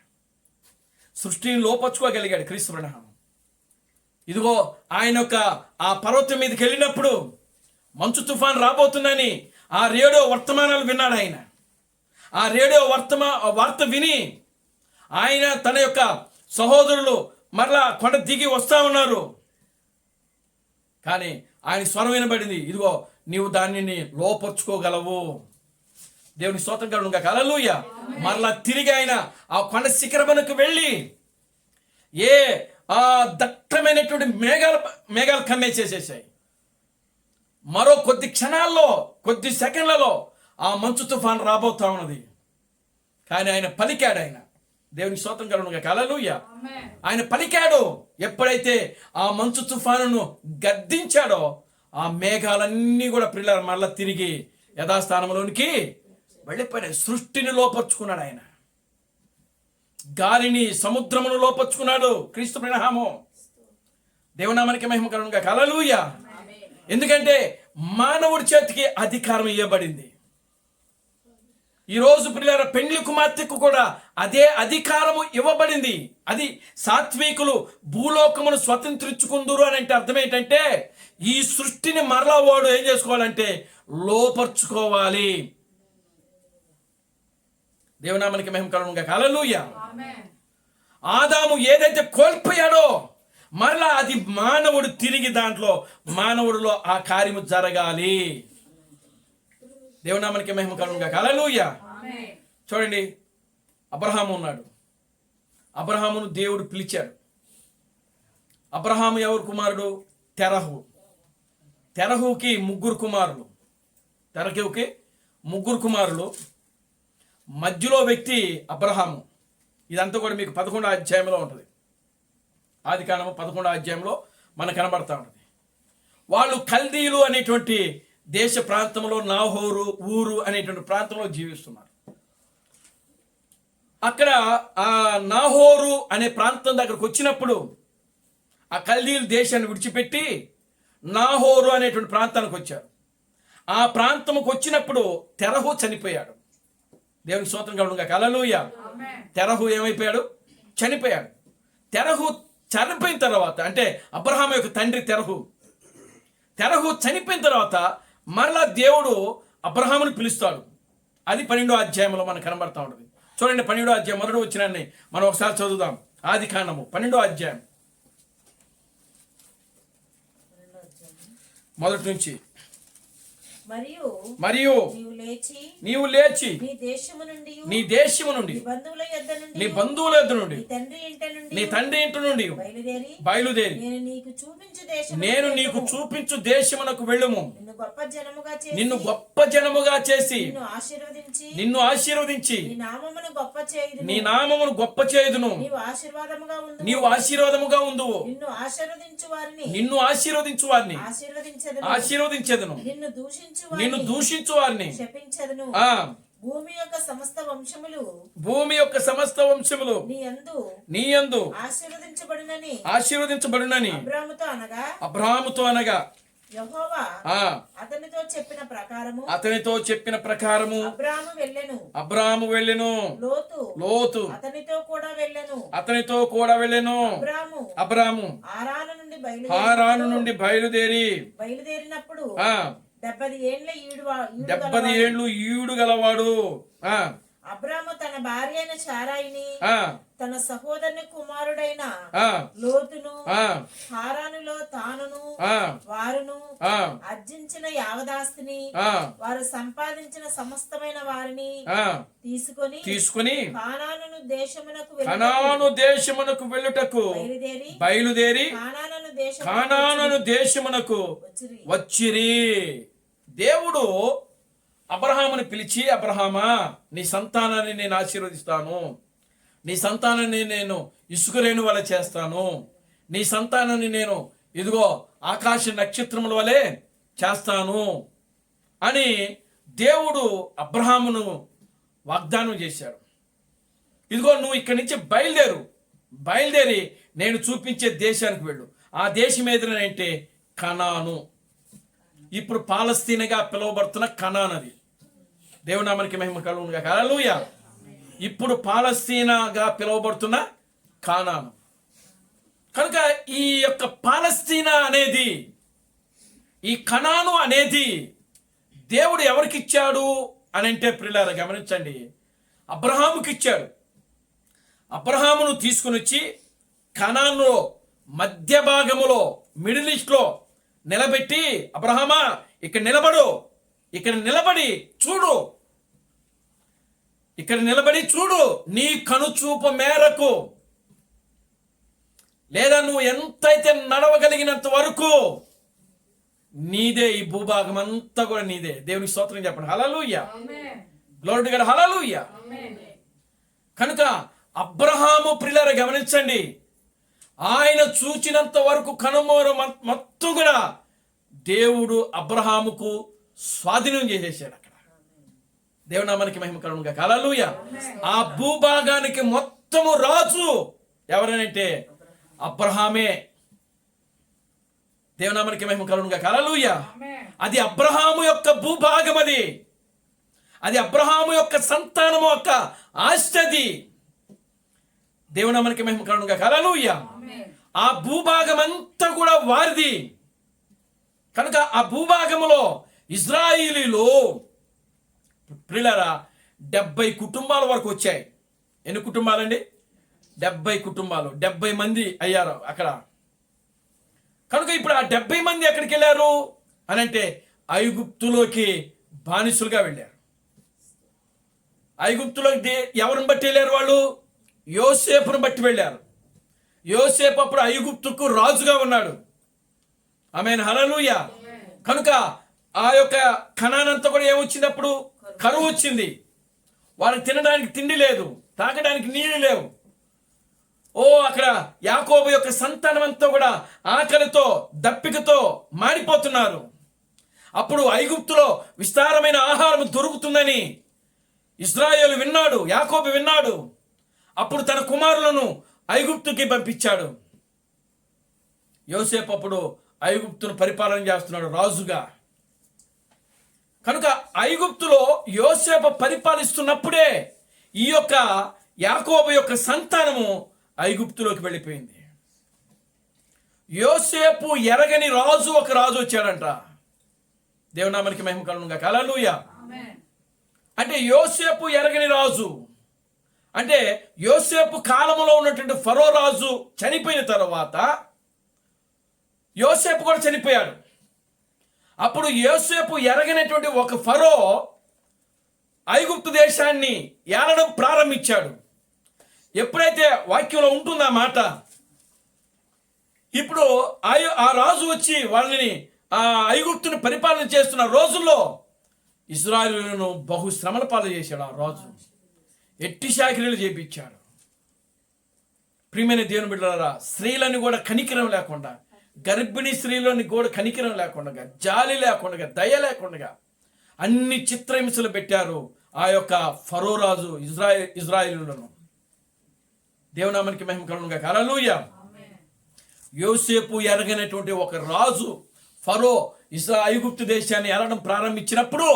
సృష్టిని లోపరుచుకోగలిగాడు క్రీస్తు ప్రణామం. ఇదిగో ఆయన యొక్క ఆ పర్వతం మీదకి వెళ్ళినప్పుడు మంచు తుఫాన్ రాబోతుందని ఆ రేడియో వర్తమానాలు విన్నాడు ఆయన. ఆ రేడియో వార్త విని ఆయన తన యొక్క సహోదరులు మరలా కొండ దిగి వస్తా ఉన్నారు. కానీ ఆయన స్వరం వినబడింది, ఇదిగో నీవు దానిని లోపరుచుకోగలవు. దేవుని స్తోత్రం కలుగును గాక. హల్లెలూయా. మరలా తిరిగి ఆయన ఆ కొండ శిఖరమునకు వెళ్ళి ఆ దట్టమైనటువంటి మేఘాలు కమ్మేసేసేసాయి. మరో కొద్ది క్షణాల్లో, కొద్ది సెకండ్లలో ఆ మంచు తుఫాను రాబోతా ఉన్నది. కానీ ఆయన పలికాడు. ఆయన దేవుని స్తోత్రం కలుగును గాక. హల్లెలూయా. ఆయన పలికాడు. ఎప్పుడైతే ఆ మంచు తుఫానును గద్దించాడో ఆ మేఘాలన్నీ కూడా పిల్లలు మరలా తిరిగి యథాస్థానంలోనికి వెళ్ళిపోయినాయి. సృష్టిని లోపరుచుకున్నాడు ఆయన. గాలిని, సముద్రమును లోపరుచుకున్నాడు. క్రీస్తు ప్రణామం. దేవునామానికి మహిమ కలుగును గాక. హల్లెలూయా. ఎందుకంటే మానవుడి చేతికి అధికారం ఇవ్వబడింది. ఈరోజు ప్రియులార పెండ్లి కుమార్తెకు కూడా అదే అధికారము ఇవ్వబడింది. అది సాత్వికులు భూలోకమును స్వతంత్రించుకుందురు అని అంటే అర్థం ఏంటంటే ఈ సృష్టిని మరలా వాడు ఏం చేసుకోవాలంటే లోపరుచుకోవాలి. దేవునామానికి మహిమ కలుగును గాక. హల్లెలూయా. ఆదాము ఏదైతే కోల్పోయాడో మరలా అది మానవుడు తిరిగి దాంట్లో మానవుడిలో ఆ కార్యము జరగాలి. దేవునామానికి మహిమ కలుగును గాక. హల్లెలూయా. చూడండి, అబ్రహాము ఉన్నాడు. అబ్రహామును దేవుడు పిలిచాడు. అబ్రహాము ఎవరు కుమారుడు? తెరహు. తెరహుకి ముగ్గురు కుమారులు. తెరహుకి ముగ్గురు కుమారులు. మధ్యలో వ్యక్తి అబ్రహాము. ఇదంతా కూడా మీకు 11వ అధ్యాయంలో ఉంటుంది. ఆదికాండము 11వ అధ్యాయంలో మనకు కనబడతా ఉంటుంది. వాళ్ళు కల్దీలు అనేటువంటి దేశ ప్రాంతంలో, నాహోరు ఊరు అనేటువంటి ప్రాంతంలో జీవిస్తున్నారు. అక్కడ ఆ నాహోరు అనే ప్రాంతం దగ్గరకు వచ్చినప్పుడు ఆ కల్దీలు దేశాన్ని విడిచిపెట్టి నాహోరు అనేటువంటి ప్రాంతానికి వచ్చారు. ఆ ప్రాంతంకు వచ్చినప్పుడు తెరహు చనిపోయాడు. దేవునికి స్తోత్రం కలుగును గాక. హల్లెలూయా. తెరహు ఏమైపోయాడు? చనిపోయాడు. తెరహు చనిపోయిన తర్వాత, అంటే అబ్రహాము యొక్క తండ్రి తెరహు చనిపోయిన తర్వాత మరలా దేవుడు అబ్రహాముని పిలుస్తాడు. అది 12వ అధ్యాయంలో మనకు కనబడతా ఉంటుంది. చూడండి, 12వ అధ్యాయం మొదటి వచనాన్ని మనం ఒకసారి చదువుదాం. ఆదికాండము 12వ అధ్యాయం మొదటి నుంచి. మరియు నీవు లేచి నీ దేశము నుండి నీ బంధువుల యొద్ద నుండి నీ తండ్రి ఇంటి నుండి బయలుదేరి నేను నీకు చూపించు దేశమునకు వెళ్ళుము. నిన్ను గొప్ప జనముగా చేసి నిన్ను ఆశీర్వదించి నీ నామమును గొప్ప చేయుదును. నీవు ఆశీర్వాదముగా ఉందువు. నిన్ను ఆశీర్వదించు వారిని ఆశీర్వదించెదను. నిన్ను దూషించు వారిని భూమి యొక్క సమస్త వంశములు నీ యందు ఆశీర్వదించబడునని అబ్రహాముతో అనగా యెహోవా అతనితో చెప్పిన ప్రకారము అబ్రాము వెళ్ళెను. లోతు అతనితో కూడా వెళ్ళెను. అబ్రాము హారాను నుండి బయలుదేరినప్పుడు 70 ఏండ్లు ఈడు గలవాడు. అబ్రాము తన భార్య అయిన శారాయిని తన సహోదరుని కుమారుడైన లోతును హారానులో తానును వారును అర్జించిన యావదాస్తిని వారు సంపాదించిన సమస్తమైన వారిని తీసుకొని కనాను దేశమునకు వెళ్ళుటకు బయలుదేరి కానాను దేశమునకు వచ్చిరి. దేవుడు అబ్రహాముని పిలిచి, అబ్రహామా, నీ సంతానాన్ని నేను ఆశీర్వదిస్తాను. నీ సంతానాన్ని నేను ఇసుక రేణు వలె చేస్తాను. నీ సంతానాన్ని నేను ఇదిగో ఆకాశ నక్షత్రముల వలె చేస్తాను అని దేవుడు అబ్రహామును వాగ్దానం చేశాడు. ఇదిగో నువ్వు ఇక్కడి నుంచి బయలుదేరి నేను చూపించే దేశానికి వెళ్ళు. ఆ దేశం ఏదైనా కనాను. ఇప్పుడు పాలస్తీనాగా పిలువబడుతున్న కనాన్. అది దేవునామానికి మహిమ కలుగును గాక. హల్లెలూయా. ఇప్పుడు పాలస్తీనాగా పిలువబడుతున్న కానాను. కనుక ఈ యొక్క పాలస్తీనా అనేది, ఈ కనాను అనేది దేవుడు ఎవరికి ఇచ్చాడు అని అంటే ప్రియులారా గమనించండి, అబ్రహాముకి ఇచ్చాడు. అబ్రహామును తీసుకుని వచ్చి కనానులో మధ్య భాగములో మిడిల్ ఈస్ట్లో నిలబెట్టి, అబ్రహామా ఇక్కడ నిలబడు, ఇక్కడ నిలబడి చూడు, ఇక్కడ నిలబడి చూడు, నీ కనుచూపు మేరకు, లేదా నువ్వు ఎంతైతే నడవగలిగినంత వరకు నీదే, ఈ భూభాగం అంతా కూడా నీదే. దేవునికి స్తోత్రం చెప్పండి. Hallelujah, glory to God, hallelujah. కనుక అబ్రహాము ప్రియులారా గమనించండి, ఆయన చూచినంత వరకు కనుమూర మొత్తం కూడా దేవుడు అబ్రహాముకు స్వాధీనం చేసేసాడు. అక్కడ దేవుని నామానికి మహిమ కలుగునుగా. హల్లెలూయా. ఆ భూభాగానికి మొత్తము రాజు ఎవరనంటే అబ్రహామే. దేవుని నామానికి మహిమ కలుగునుగా. హల్లెలూయా. అది అబ్రహాము యొక్క భూభాగం, అది అబ్రహాము యొక్క సంతానము యొక్క ఆస్తి. దేవుని నామానికి మహిమ కలుగునుగా. హల్లెలూయా. ఆ భూభాగం అంతా కూడా వారిది. కనుక ఆ భూభాగములో ఇజ్రాయిలీలు ప్రియులారా 70 కుటుంబాల వరకు వచ్చాయి. ఎన్ని కుటుంబాలండి? 70 కుటుంబాలు, 70 మంది అయ్యారు అక్కడ. కనుక ఇప్పుడు ఆ 70 మంది ఎక్కడికి వెళ్ళారు అని అంటే ఐగుప్తులోకి బానిసులుగా వెళ్ళారు. ఐగుప్తులోకి ఎవరిని బట్టి వెళ్ళారు? వాళ్ళు యోసేపును బట్టి వెళ్ళారు. యోసేపు అప్పుడు ఐగుప్తుకు రాజుగా ఉన్నాడు. ఆమేన్, హల్లెలూయా. కనుక ఆ యొక్క కనానంతా కూడా ఏమొచ్చినప్పుడు కరువు వచ్చింది. వాళ్ళకి తినడానికి తిండి లేదు, తాగడానికి నీళ్లు లేవు. అక్కడ యాకోబు యొక్క సంతానం అంతా కూడా ఆకలితో దప్పికతో మాడిపోతున్నారు. అప్పుడు ఐగుప్తులో విస్తారమైన ఆహారం దొరుకుతుందని ఇశ్రాయేలు విన్నాడు, యాకోబు విన్నాడు. అప్పుడు తన కుమారులను ఐగుప్తుకి పంపించాడు. యోసేపు అప్పుడు ఐగుప్తును పరిపాలన చేస్తున్నాడు రాజుగా. కనుక ఐగుప్తులో యోసేపు పరిపాలిస్తున్నప్పుడే ఈ యొక్క యాకోబు యొక్క సంతానము ఐగుప్తులోకి వెళ్ళిపోయింది. యోసేపు ఎరగని రాజు ఒక రాజు వచ్చాడంట. దేవుని నామానికి మహిమ కలుగునుగా. హల్లెలూయా. అంటే యోసేపు ఎరగని రాజు అంటే యోసేపు కాలంలో ఉన్నటువంటి ఫరో రాజు చనిపోయిన తర్వాత యోసేపు కూడా చనిపోయాడు. అప్పుడు యోసేపు ఎరగనటువంటి ఒక ఫరో ఐగుప్తు దేశాన్ని ఏలడం ప్రారంభించాడు. ఎప్పుడైతే వాక్యంలో ఉంటుందా మాట, ఇప్పుడు ఆ రాజు వచ్చి వాళ్ళని ఆ ఐగుప్తుని పరిపాలన చేస్తున్న రోజుల్లో ఇశ్రాయేలును బహు శ్రమల పాలు చేశాడు. ఆ రాజు ఎట్టి శాఖలు చేపించాడు. ప్రియమైన దేవుని బిడ్డలారా, స్త్రీలని కూడా కనికరం లేకుండా, గర్భిణీ స్త్రీలని కూడా కనికరం లేకుండా, జాలి లేకుండా, దయ లేకుండా అన్ని చిత్రహింసలు పెట్టారు ఆ యొక్క ఫరో రాజు ఇజ్రాయేలులను. దేవునామానికి మహిమ కలుగునుగా. హల్లెలూయా. యోసేపు ఎరగనటువంటి ఒక రాజు ఫరో ఐగుప్తు దేశాన్ని ఏలడం ప్రారంభించినప్పుడు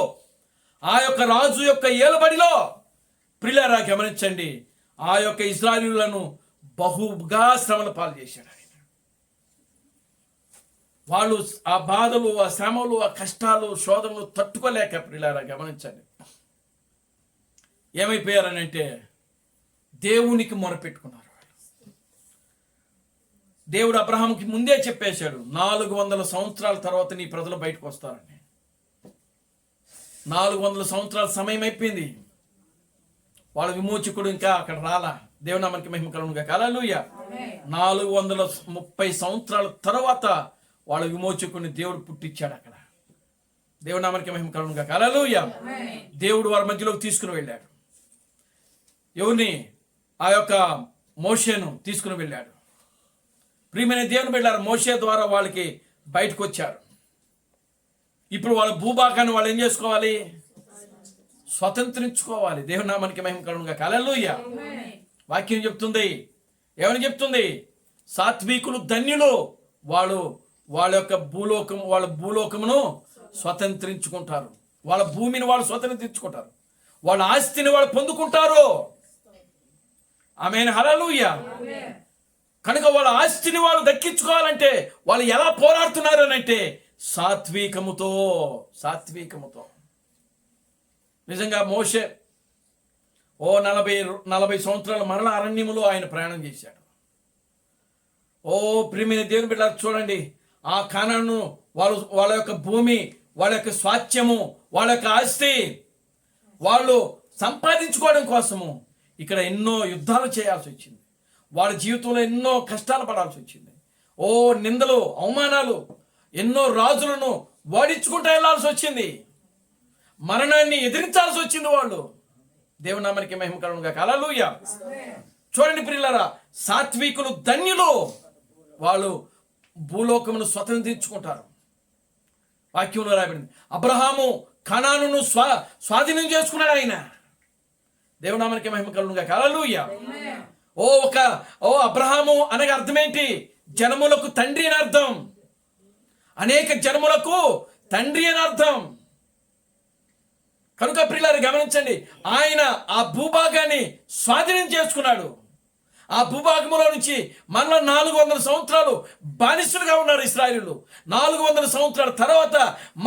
ఆ యొక్క రాజు యొక్క ఏలుబడిలో ప్రియులారా గమనించండి, ఆ యొక్క ఇశ్రాయేలులను బహుగా శ్రమల పాలు చేశాడు ఆయన. వాళ్ళు ఆ బాధలు, ఆ శ్రమలు, ఆ కష్టాలు, శోధనలు తట్టుకోలేక ప్రియులారా గమనించండి ఏమైపోయారనంటే దేవునికి మొరపెట్టుకున్నారు. దేవుడు అబ్రహాముకి ముందే చెప్పేశాడు, 400 సంవత్సరాల తర్వాత నీ ప్రజలు బయటకు వస్తారని. 400 సంవత్సరాల సమయం అయిపోయింది. వాళ్ళ విమోచకుడు ఇంకా అక్కడ రాలా. దేవునామానికి మహిమ కలుగునుగా. హల్లెలూయా. 430 సంవత్సరాల తర్వాత వాళ్ళ విమోచకుడిని దేవుడు పుట్టించాడు అక్కడ. దేవునామానికి మహిమ కలుగునుగా. హల్లెలూయా. దేవుడు వారి మధ్యలోకి తీసుకుని వెళ్ళాడు. ఎవరిని? ఆ యొక్క మోషేను తీసుకుని వెళ్ళాడు. ప్రియమైన దేవుని బిడ్డలారా, మోషే ద్వారా వాళ్ళకి బయటకు వచ్చారు. ఇప్పుడు వాళ్ళ భూభాగాన్ని వాళ్ళు ఏం చేసుకోవాలి? స్వతంత్రించుకోవాలి. దేవుని నామానికి మహిమ కలుగునుగా. హల్లెలూయా. వాక్యం చెప్తుంది, ఏమని చెప్తుంది? సాత్వికులు ధన్యులు, వాళ్ళ యొక్క భూలోకమును స్వతంత్రించుకుంటారు. వాళ్ళ భూమిని వాళ్ళు స్వతంత్రించుకుంటారు. వాళ్ళ ఆస్తిని వాళ్ళు పొందుకుంటారు. ఆమేన్, హల్లెలూయా. కనుక వాళ్ళ ఆస్తిని వాళ్ళు దక్కించుకోవాలంటే వాళ్ళు ఎలా పోరాడుతున్నారు అని అంటే సాత్వికముతో. నిజంగా మోషే ఓ 40 సంవత్సరాలు మరల అరణ్యములో ఆయన ప్రయాణం చేశాడు. ఓ ప్రియమైన దేవుని బిడ్డ చూడండి, ఆ కానాను వాళ్ళ యొక్క భూమి, వాళ్ళ యొక్క స్వాస్థ్యము, వాళ్ళ యొక్క ఆస్తి వాళ్ళు సంపాదించుకోవడం కోసము ఇక్కడ ఎన్నో యుద్ధాలు చేయాల్సి వచ్చింది. వాళ్ళ జీవితంలో ఎన్నో కష్టాలు పడాల్సి వచ్చింది. ఓ నిందలు, అవమానాలు, ఎన్నో రాజులను ఓడించుకుంటూ వెళ్ళాల్సి వచ్చింది. మరణాన్ని ఎదిరించాల్సి వచ్చింది. వాళ్ళు దేవుని నామానికి మహిమ కలుగునుగాక. హల్లెలూయా. చూడండి ప్రియులారా, సాత్వికులు ధన్యులు, వాళ్ళు భూలోకమును స్వతంత్రించుకుంటారు. వాక్యంలో రాయబడింది, అబ్రహాము కనానును స్వాధీనం చేసుకున్నాడు ఆయన. దేవుని నామానికి మహిమ కలుగునుగాక. హల్లెలూయా. ఓ అబ్రహాము అనగా అర్థం ఏంటి? జనములకు తండ్రి అని అర్థం. అనేక జనములకు తండ్రి అని అర్థం. కనుక ప్రియులారా గమనించండి, ఆయన ఆ భూభాగాన్ని స్వాధీనం చేసుకున్నాడు. ఆ భూభాగంలో నుంచి మరలా 400 సంవత్సరాలు బానిసలుగా ఉన్నారు ఇశ్రాయేలీయులు. 400 సంవత్సరాల తర్వాత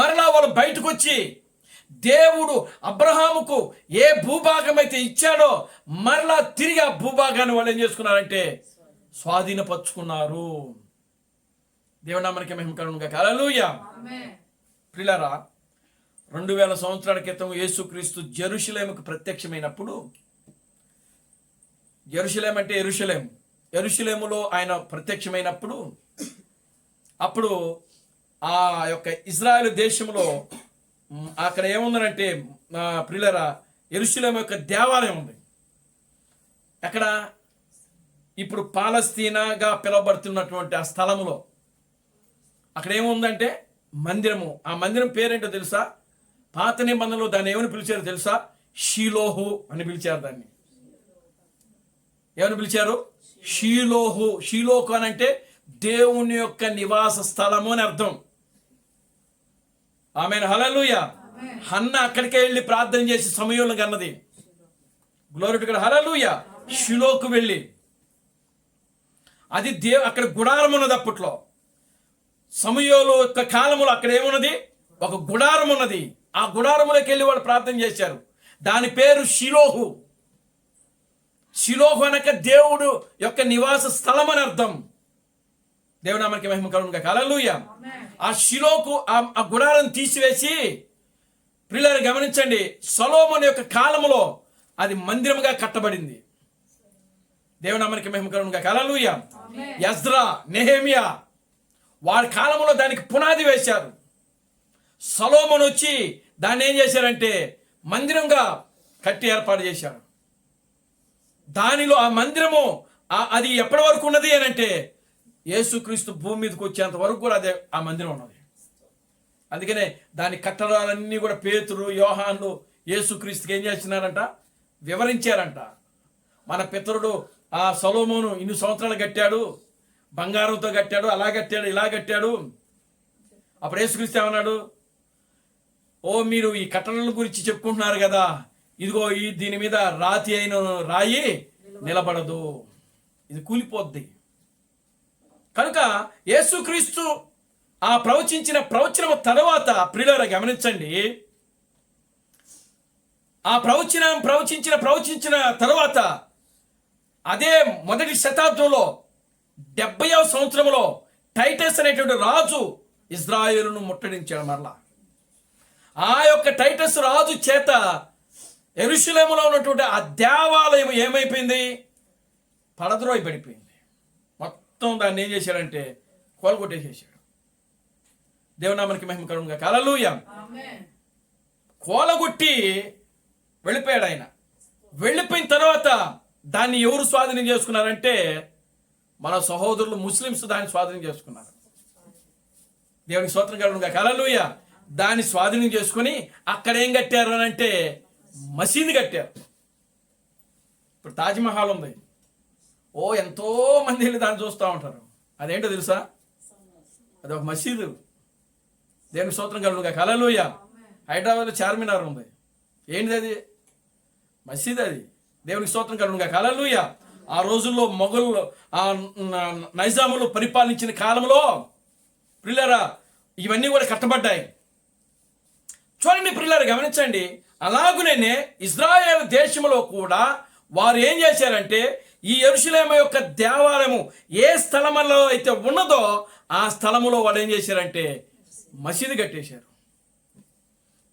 మరలా వాళ్ళు బయటకు వచ్చి దేవుడు అబ్రహాముకు ఏ భూభాగం అయితే ఇచ్చాడో మరలా తిరిగి ఆ భూభాగాన్ని వాళ్ళు ఏం చేసుకున్నారంటే స్వాధీనపరుచుకున్నారు. దేవుని నామానికి మహిమ కలుగునుగాక. హల్లెలూయా. ప్రియులారా, 2000 సంవత్సరాల క్రితం యేసుక్రీస్తు జెరూషలేముకు ప్రత్యక్షమైనప్పుడు, జెరూషలేం అంటే యెరూషలేములో ఆయన ప్రత్యక్షమైనప్పుడు, అప్పుడు ఆ యొక్క ఇజ్రాయెల్ దేశంలో అక్కడ ఏముందనంటే ప్రియులారా, యెరూషలేము యొక్క దేవాలయం ఉంది. అక్కడ ఇప్పుడు పాలస్తీనాగా పిలువబడుతున్నటువంటి ఆ స్థలములో అక్కడ ఏముందంటే మందిరము. ఆ మందిరం పేరేంటో తెలుసా? పాత నిబంధనలో దాన్ని ఏమని పిలిచారో తెలుసా? షీలోహు అని పిలిచారు. దాన్ని ఏమని పిలిచారు? షీలోహు. షీలోహు అని అంటే దేవుని యొక్క నివాస స్థలము అని అర్థం. ఆమేన్. హల్లెలూయా. హన్న అక్కడికే వెళ్ళి ప్రార్థన చేసి సమయంలో కన్నది. Glory to God. హల్లెలూయా. షీలోకు వెళ్ళి అది అక్కడ గుడారం ఉన్నది. అప్పట్లో సమయంలో యొక్క కాలములో అక్కడ ఏమున్నది? ఒక గుడారం ఉన్నది. ఆ గుడారములోకి వెళ్ళి వాళ్ళు ప్రార్థన చేశారు. దాని పేరు షిలోహు. షిలోహు అనక దేవుడు యొక్క నివాస స్థలం అని అర్థం. దేవుని నామానికి మహిమ కలుగునుగాక. హల్లెలూయా. ఆ షిలోకు ఆ గుడారం తీసివేసి, ప్రియులారా గమనించండి, సొలొమోను యొక్క కాలములో అది మందిరముగా కట్టబడింది. దేవుని నామానికి మహిమ కలుగునుగాక. హల్లెలూయా. ఎజ్రా, నెహెమియా వారి కాలంలో దానికి పునాది వేశారు. సొలొమోను వచ్చి దాన్ని ఏం చేశారంటే మందిరంగా కట్టి ఏర్పాటు చేశారు. దానిలో ఆ మందిరము అది ఎప్పటి వరకు ఉన్నది అని అంటే యేసుక్రీస్తు భూమి మీదకి వచ్చేంత వరకు కూడా అదే ఆ మందిరం ఉన్నది. అందుకనే దాని కట్టడాలన్నీ కూడా పేతురు, యోహాన్లు యేసుక్రీస్తుకి ఏం చేస్తున్నారంట? వివరించారంట. మన పితరుడు ఆ సొలొమోను ఇన్ని సంవత్సరాలు కట్టాడు, బంగారంతో కట్టాడు, అలా కట్టాడు, ఇలా కట్టాడు. అప్పుడు యేసుక్రీస్తు ఏమన్నాడు? మీరు ఈ కట్టడల గురించి చెప్పుకుంటున్నారు కదా, ఇదిగో దీని మీద రాతి అయిన రాయి నిలబడదు, ఇది కూలిపోద్ది. కనుక యేసుక్రీస్తు ఆ ప్రవచించిన ప్రవచనం తర్వాత ప్రియులారా గమనించండి, ఆ ప్రవచించిన తర్వాత అదే మొదటి శతాబ్దంలో 70వ సంవత్సరంలో టైటస్ అనేటువంటి రాజు ఇజ్రాయేలును ముట్టడించాడు. మరలా ఆ యొక్క టైటస్ రాజు చేత యెరూషలేములో ఉన్నటువంటి ఆ దేవాలయం ఏమైపోయింది? పడద్రోయి పడిపోయింది. మొత్తం దాన్ని ఏం చేశాడంటే కోలగొట్టేసేసాడు. దేవునామానికి మహిమ కలుగునుగాక. హల్లెలూయా. కోలగొట్టి వెళ్ళిపోయాడు ఆయన. వెళ్ళిపోయిన తర్వాత దాన్ని ఎవరు స్వాధీనం చేసుకున్నారంటే మన సహోదరులు ముస్లిమ్స్ దాన్ని స్వాధీనం చేసుకున్నారు. దేవునికి స్తోత్రం కలుగునుగాక. హల్లెలూయా. దాన్ని స్వాధీనం చేసుకుని అక్కడ ఏం కట్టారు అని అంటే మసీదు కట్టారు. ఇప్పుడు తాజ్మహల్ ఉంది. ఎంతో మంది వెళ్ళి దాన్ని చూస్తూ ఉంటారు. అదేంటో తెలుసా? అది ఒక మసీదు. దేవునికి స్తోత్రం కలుగునుగాక. హల్లెలూయా. హైదరాబాద్లో చార్మినార్ ఉంది. ఏంటిది? అది మసీదు. అది దేవునికి స్తోత్రం కలుగునుగాక. హల్లెలూయా. ఆ రోజుల్లో మొఘలు నైజాములు పరిపాలించిన కాలంలో ప్రియులారా ఇవన్నీ కూడా కట్టబడ్డాయి. చూడండి ప్రియులారా గమనించండి, అలాగునే ఇజ్రాయేల్ దేశంలో కూడా వారు ఏం చేశారంటే ఈ యెరూషలేము యొక్క దేవాలయము ఏ స్థలములో అయితే ఉన్నదో ఆ స్థలములో వాళ్ళు ఏం చేశారంటే మసీదు కట్టేశారు.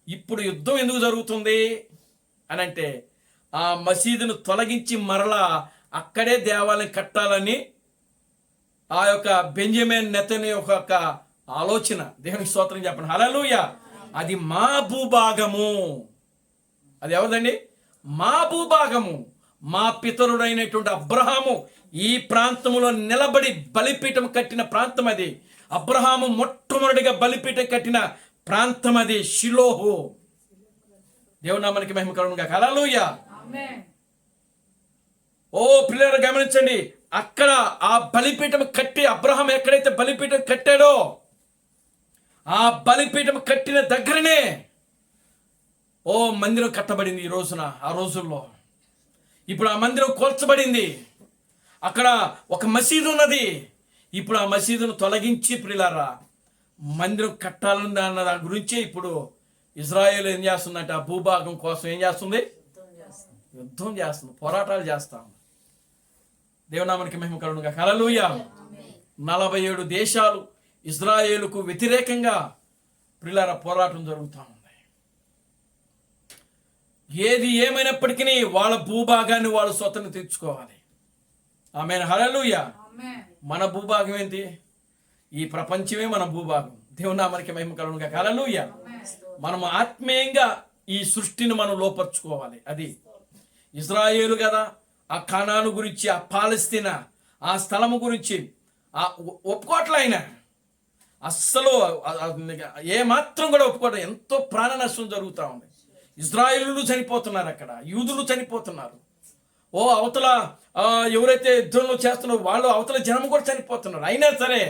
ఇప్పుడు యుద్ధం ఎందుకు జరుగుతుంది అని అంటే ఆ మసీదును తొలగించి మరలా అక్కడే దేవాలయం కట్టాలని ఆ యొక్క బెంజమిన్ నెతన్యాహు యొక్క ఆలోచన. దేవునికి స్తోత్రం చెప్పండి, హల్లెలూయా. అది మా భూభాగము. అది ఎవరిదండి? మా భూభాగము. మా పితరుడైనటువంటి అబ్రహాము ఈ ప్రాంతంలో నిలబడి బలిపీఠం కట్టిన ప్రాంతం అది. అబ్రహాము మొట్టమొదటిగా బలిపీఠం కట్టిన ప్రాంతం అది షిలోహు. దేవుని నామానికి మహిమ కలుగును గాక, హల్లెలూయా. ఓ పిల్లలు గమనించండి, అక్కడ ఆ బలిపీఠం కట్టి అబ్రహాం ఎక్కడైతే బలిపీఠం కట్టాడో ఆ బలిపీఠం కట్టిన దగ్గరనే ఓ మందిరం కట్టబడింది ఈ రోజున. ఆ రోజుల్లో ఇప్పుడు ఆ మందిరం కూల్చబడింది. అక్కడ ఒక మసీదు ఉన్నది. ఇప్పుడు ఆ మసీదును తొలగించి ప్రియులారా మందిరం కట్టాలని అన్న దాని గురించే ఇప్పుడు ఇజ్రాయేల్ ఏం చేస్తుందంటే ఆ భూభాగం కోసం ఏం చేస్తుంది? యుద్ధం చేస్తుంది, పోరాటాలు చేస్తాం. దేవునామానికి మహిమ కలుగును గాక, హల్లెలూయా. 47 దేశాలు ఇజ్రాయేలుకు వ్యతిరేకంగా ప్రియులారా పోరాటం జరుగుతూ ఉంది. ఏది ఏమైనప్పటికీ వాళ్ళ భూభాగాన్ని వాళ్ళు స్వతంత్రం తెచ్చుకోవాలి. ఆమేన్, హల్లెలూయా. మన భూభాగం ఏంటి? ఈ ప్రపంచమే మన భూభాగం. దేవునామానికి మహిమ కలుగును గాక, హల్లెలూయా. మనం ఆత్మీయంగా ఈ సృష్టిని మనం లోపరుచుకోవాలి. అది ఇజ్రాయేలు కదా, ఆ కనాను గురించి, ఆ పాలస్తీనా ఆ స్థలము గురించి ఒప్పుకోవట్లే ఆయన. అస్సలు ఏమాత్రం కూడా ఒప్పుకోవట్లేదు. ఎంతో ప్రాణ నష్టం జరుగుతూ ఉంది. ఇజ్రాయేలులు చనిపోతున్నారు, అక్కడ యూదులు చనిపోతున్నారు. ఓ అవతల ఎవరైతే యుద్ధంలో చేస్తున్నారో వాళ్ళు అవతల జనం కూడా చనిపోతున్నారు. అయినా సరే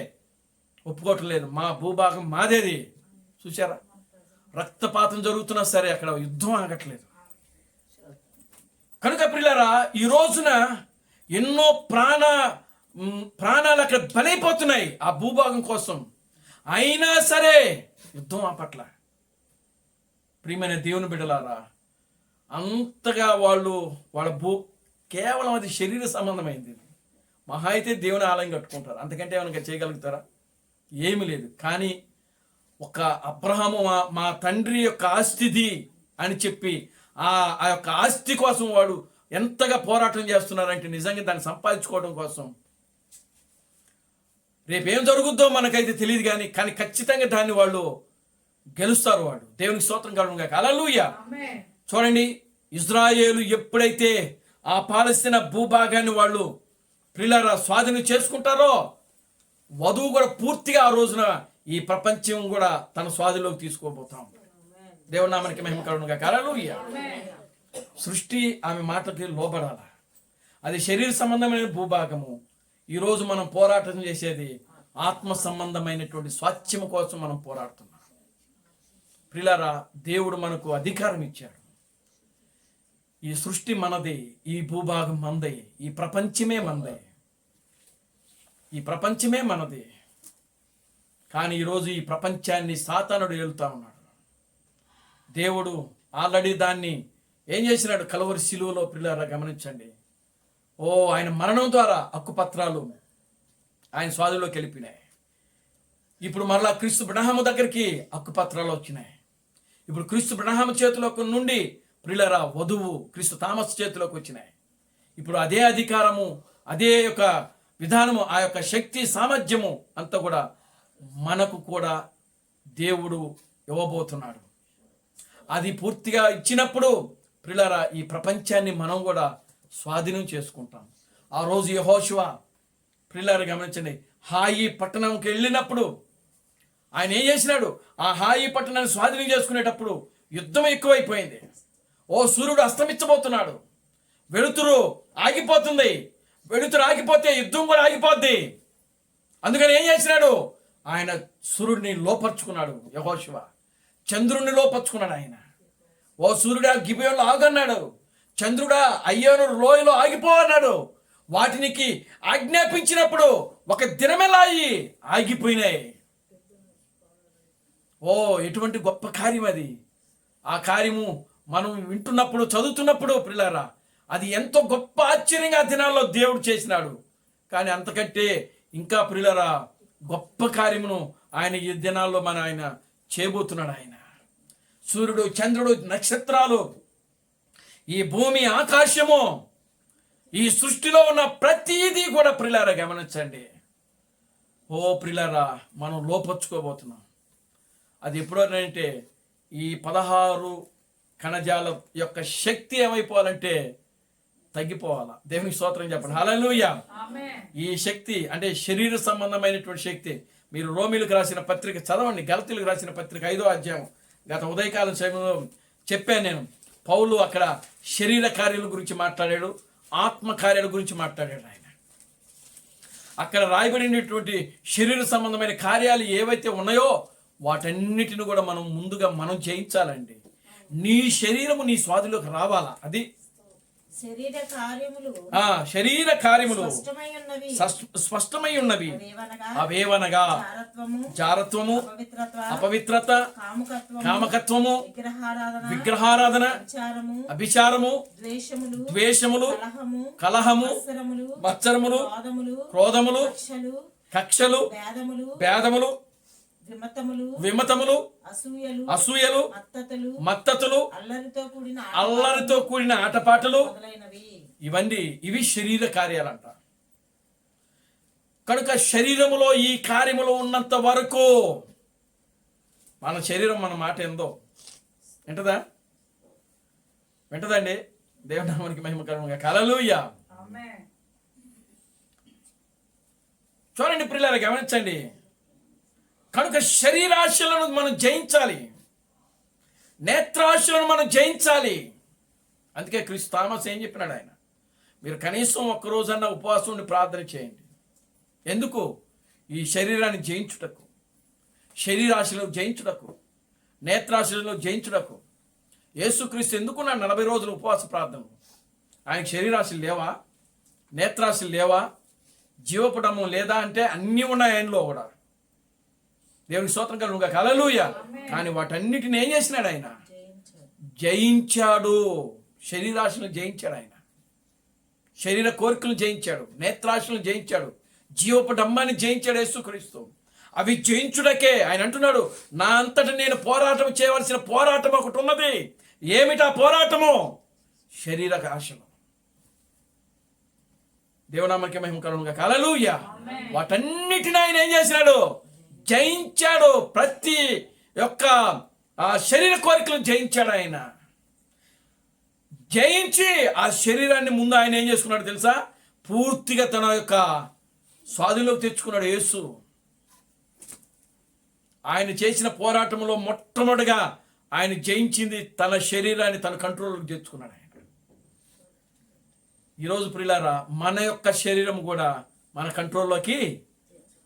ఒప్పుకోవట్లేదు. మా భూభాగం మాదేది. చూసారా, రక్తపాతం జరుగుతున్నా సరే అక్కడ యుద్ధం ఆగట్లేదు. కనుక ప్రియులారా ఈ రోజున ఎన్నో ప్రాణాలు అక్కడ బలైపోతున్నాయి ఆ భూభాగం కోసం. అయినా సరే యుద్ధం ఆపట్ల. ప్రియమైన దేవుని బిడ్డలారా, అంతగా వాళ్ళ కేవలం అది శరీర సంబంధమైంది. మహా అయితే దేవుని ఆలయం కట్టుకుంటారు, అంతకంటే ఏమైనా చేయగలుగుతారా? ఏమి లేదు. కానీ ఒక అబ్రహాము మా తండ్రి యొక్క ఆస్తిది అని చెప్పి ఆ యొక్క ఆస్తి కోసం వాడు ఎంతగా పోరాటం చేస్తున్నారంటే నిజంగా దాన్ని సంపాదించుకోవడం కోసం. రేపేం జరుగుద్దో మనకైతే తెలియదు కానీ ఖచ్చితంగా దాన్ని వాళ్ళు గెలుస్తారు. వాడు దేవునికి స్తోత్రం కలుగును గాక, హల్లెలూయా. చూడండి, ఇజ్రాయేలు ఎప్పుడైతే ఆ పాలస్తీనా భూభాగాన్ని వాళ్ళు ప్రియులారా స్వాధీనం చేసుకుంటారో వధువు కూడా పూర్తిగా ఆ రోజున ఈ ప్రపంచం కూడా తన స్వాధీనంలోకి తీసుకోబోతాం. దేవుని నామానికి మహిమ కలుగును గాక, హల్లెలూయా. సృష్టి ఆమె మాటకి లోబడాల. అది శరీర సంబంధమైన భూభాగము. ఈరోజు మనం పోరాటం చేసేది ఆత్మ సంబంధమైనటువంటి స్వాస్థ్యం కోసం మనం పోరాడుతున్నాం. ప్రియులారా, దేవుడు మనకు అధికారం ఇచ్చాడు. ఈ సృష్టి మనదే, ఈ భూభాగం మనదే, ఈ ప్రపంచమే మనదే, ఈ ప్రపంచమే మనదే. కానీ ఈరోజు ఈ ప్రపంచాన్ని సాతానుడు ఏలుతా ఉన్నాడు. దేవుడు ఆల్రెడీ దాన్ని ఏం చేసినాడు? కలువరి శిలువలో ప్రియులారా గమనించండి. ఆయన మరణం ద్వారా హక్కుపత్రాలు ఆయన స్వాధీనంలోకి వెళ్ళిపోయినాయి. ఇప్పుడు మరలా క్రీస్తు బ్రహ్మ దగ్గరికి హక్కుపత్రాలు వచ్చినాయి. ఇప్పుడు క్రీస్తు బ్రహ్మ చేతిలోకి నుండి ప్రియులారా వధువు క్రీస్తు థామస్ చేతిలోకి వచ్చినాయి. ఇప్పుడు అదే అధికారము, అదే యొక్క విధానము, ఆ యొక్క శక్తి సామర్థ్యము అంతా కూడా మనకు కూడా దేవుడు ఇవ్వబోతున్నాడు. అది పూర్తిగా ఇచ్చినప్పుడు ప్రియులారా ఈ ప్రపంచాన్ని మనం కూడా స్వాధీనం చేసుకుంటాం. ఆ రోజు యెహోషువ ప్రియులారా గమనించండి, హాయి పట్టణంకి వెళ్ళినప్పుడు ఆయన ఏం చేసినాడు? ఆ హాయి పట్టణాన్ని స్వాధీనం చేసుకునేటప్పుడు యుద్ధం ఎక్కువైపోయింది. సూర్యుడు అస్తమించబోతున్నాడు, వెలుతురు ఆగిపోతుంది. వెలుతురు ఆగిపోతే యుద్ధం కూడా ఆగిపోద్ది. అందుకని ఏం చేసినాడు? ఆయన సూర్యుడిని లోపరుచుకున్నాడు. యెహోషువ చంద్రుడిని లోపరుచుకున్నాడు. ఆయన సూర్యుడా గిబియోనులో ఆగన్నాడు, చంద్రుడా అయ్యోను లోయలో ఆగిపో అన్నాడు. వాటికి ఆజ్ఞాపించినప్పుడు ఒక దినమేలా ఆగిపోయినాయి. ఎటువంటి గొప్ప కార్యం అది. ఆ కార్యము మనం వింటున్నప్పుడు, చదువుతున్నప్పుడు ప్రియులారా, అది ఎంతో గొప్ప ఆశ్చర్యంగా ఆ దినాల్లో దేవుడు చేసినాడు. కానీ అంతకంటే ఇంకా ప్రియులారా గొప్ప కార్యమును ఆయన ఈ దినాల్లో ఆయన చేయబోతున్నాడు. ఆయన సూర్యుడు, చంద్రుడు, నక్షత్రాలు, ఈ భూమి, ఆకాశము, ఈ సృష్టిలో ఉన్న ప్రతిదీ కూడా ప్రియులారా గమనించండి. ఓ ప్రియులారా, మనం లోపరుచుకోబోతున్నాం. అది ఎప్పుడంటే ఈ 16 కణజాల యొక్క శక్తి ఏమైపోవాలంటే తగ్గిపోవాలా. దేవునికి స్తోత్రం చెప్పండి. హల్లెలూయా. ఈ శక్తి అంటే శరీర సంబంధమైనటువంటి శక్తి. మీరు రోమిలకు రాసిన పత్రిక చదవండి, గలతీలకు రాసిన పత్రిక 5వ అధ్యాయం. గత ఉదయకాలం సమయంలో చెప్పాను నేను. పౌలు అక్కడ శరీర కార్యాల గురించి మాట్లాడాడు, ఆత్మ కార్యాల గురించి మాట్లాడాడు. ఆయన అక్కడ రాయబడినటువంటి శరీర సంబంధమైన కార్యాలు ఏవైతే ఉన్నాయో వాటన్నిటిని కూడా మనం ముందుగా చేయించాలండి. నీ శరీరము నీ స్వాధిలోకి రావాలా. అది శరీర కార్యములు స్పష్టమై ఉన్నవి. అవేవనగా జారత్వము, అపవిత్రత, కామకత్వము, విగ్రహారాధన, అభిచారము, ద్వేషములు, కలహము, మత్సరములు, క్రోధములు, కక్షలు, భేదములు, విమతములు, అసూయలు, మత్తతులు, అల్లరితో కూడిన ఆటపాటలు, ఇవి శరీర కార్యాలంట. కనుక శరీరములో ఈ కార్యములు ఉన్నంత వరకు మన శరీరం మన మాట ఏందో వింటదండి. దేవుని నామానికి మహిమకరంగా. హల్లెలూయా. చూడండి ప్రియులారా, గమనించండి. కనుక శరీరాశలను మనం జయించాలి, నేత్రాశలను మనం జయించాలి. అందుకే క్రీస్తు థామస్ ఏం చెప్పినాడు? ఆయన మీరు కనీసం ఒక్కరోజన్నా ఉపవాసం ఉండి ప్రార్థన చేయండి. ఎందుకు? ఈ శరీరాన్ని జయించుటకు, శరీరాశలను జయించుటకు, నేత్రాశలను జయించుటకు. యేసుక్రీస్తు ఎందుకున్నాడు 40 రోజులు ఉపవాస ప్రార్థన? ఆయనకు శరీరాశలు లేవా? నేత్రాశలు లేవా? జీవపుటము లేదా అంటే అన్నీ ఉన్నాయి ఆయనలో కూడా. దేవునికి స్తోత్రం కలుగుగా. హల్లెలూయా. కానీ వాటన్నిటిని ఏం చేసినాడు? ఆయన జయించాడు. శరీరాశలను జయించాడు. ఆయన శరీర కోరికలను జయించాడు, నేత్రాశలను జయించాడు, జీవపు డంబాన్ని జయించాడు యేసుక్రీస్తు. అవి జయించుటకే ఆయన అంటున్నాడు, నా అంతటా నేను పోరాటం చేయవలసిన పోరాటం ఒకటి ఉన్నది. ఏమిటా పోరాటము? శరీర ఆశలు. దేవునామకి మహిమ కలుగుగా. హల్లెలూయా. వాటన్నిటిని ఆయన ఏం చేసినాడు? జయించాడు. ప్రతి యొక్క శరీర కోరికలను జయించాడు. ఆయన జయించి ఆ శరీరాన్ని ముందు ఆయన ఏం చేసుకున్నాడు తెలుసా? పూర్తిగా తన యొక్క స్వాధీనంలోకి తెచ్చుకున్నాడు యేసు. ఆయన చేసిన పోరాటంలో మొట్టమొదటిగా ఆయన జయించింది తన శరీరాన్ని తన కంట్రోల్లోకి తెచ్చుకున్నాడు. ఆయన ఈరోజు ప్రియులారా, మన యొక్క శరీరం కూడా మన కంట్రోల్లోకి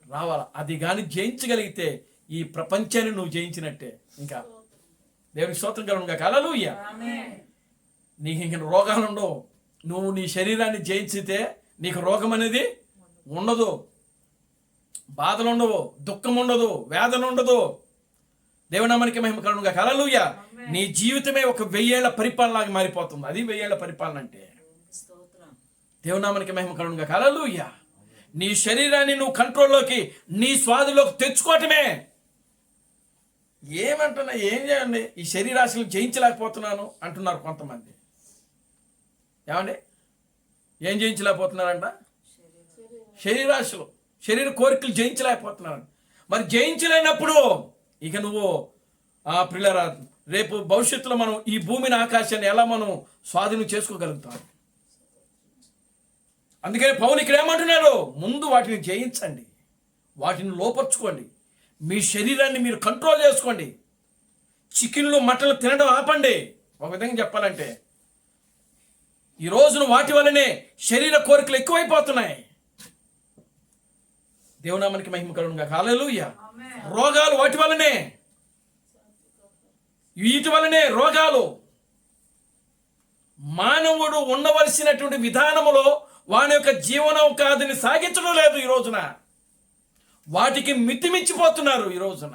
రావాలా. అది కానీ జయించగలిగితే ఈ ప్రపంచాన్ని నువ్వు జయించినట్టే. ఇంకా దేవునికి స్తోత్రం కలుగుగా. హల్లెలూయా. నీకు ఇంక రోగాలు ఉండవు. నువ్వు నీ శరీరాన్ని జయించితే నీకు రోగం అనేది ఉండదు, బాధలు ఉండవు, దుఃఖం ఉండదు, వేదన ఉండదు. దేవునామానికి మహిమ కలుగుగా. హల్లెలూయా. నీ జీవితమే ఒక 1000 ఏళ్ల పరిపాలనలాగా మారిపోతుంది. అది 1000 ఏళ్ల పరిపాలన అంటే. దేవునామానికి మహిమ కలుగుగా. హల్లెలూయా. నీ శరీరాన్ని నువ్వు కంట్రోల్లోకి, నీ స్వాధిలోకి తెచ్చుకోవటమే. ఏమంటున్నా, ఏం చేయండి? ఈ శరీరాశలు జయించలేకపోతున్నాను అంటున్నారు కొంతమంది. ఏమండి? ఏం జయించలేకపోతున్నారంట? శరీరాశలు, శరీర కోరికలు జయించలేకపోతున్నారు. మరి జయించలేనప్పుడు ఇక నువ్వు ప్రియులారా, రేపు భవిష్యత్తులో మనం ఈ భూమిని, ఆకాశాన్ని ఎలా మనం స్వాధీనం చేసుకోగలుగుతాం? అందుకని పౌలు ఇక్కడ ఏమంటున్నాడు? ముందు వాటిని జయించండి, వాటిని లోపర్చుకోండి, మీ శరీరాన్ని మీరు కంట్రోల్ చేసుకోండి. చికెన్లు, మటన్లు తినడం ఆపండి. ఒక విధంగా చెప్పాలంటే ఈ రోజున వాటి వల్లనే శరీర కోరికలు ఎక్కువైపోతున్నాయి. దేవునామానికి మహిమ కలుగుగా. హల్లెలూయా. రోగాలు వాటి వల్లనే, వీటి వల్లనే రోగాలు. మానవుడు ఉండవలసినటువంటి విధానములో వాని యొక్క జీవనోపాధిని సాగించడం లేదు ఈ రోజున. వాటికి మితిమించిపోతున్నారు ఈ రోజున.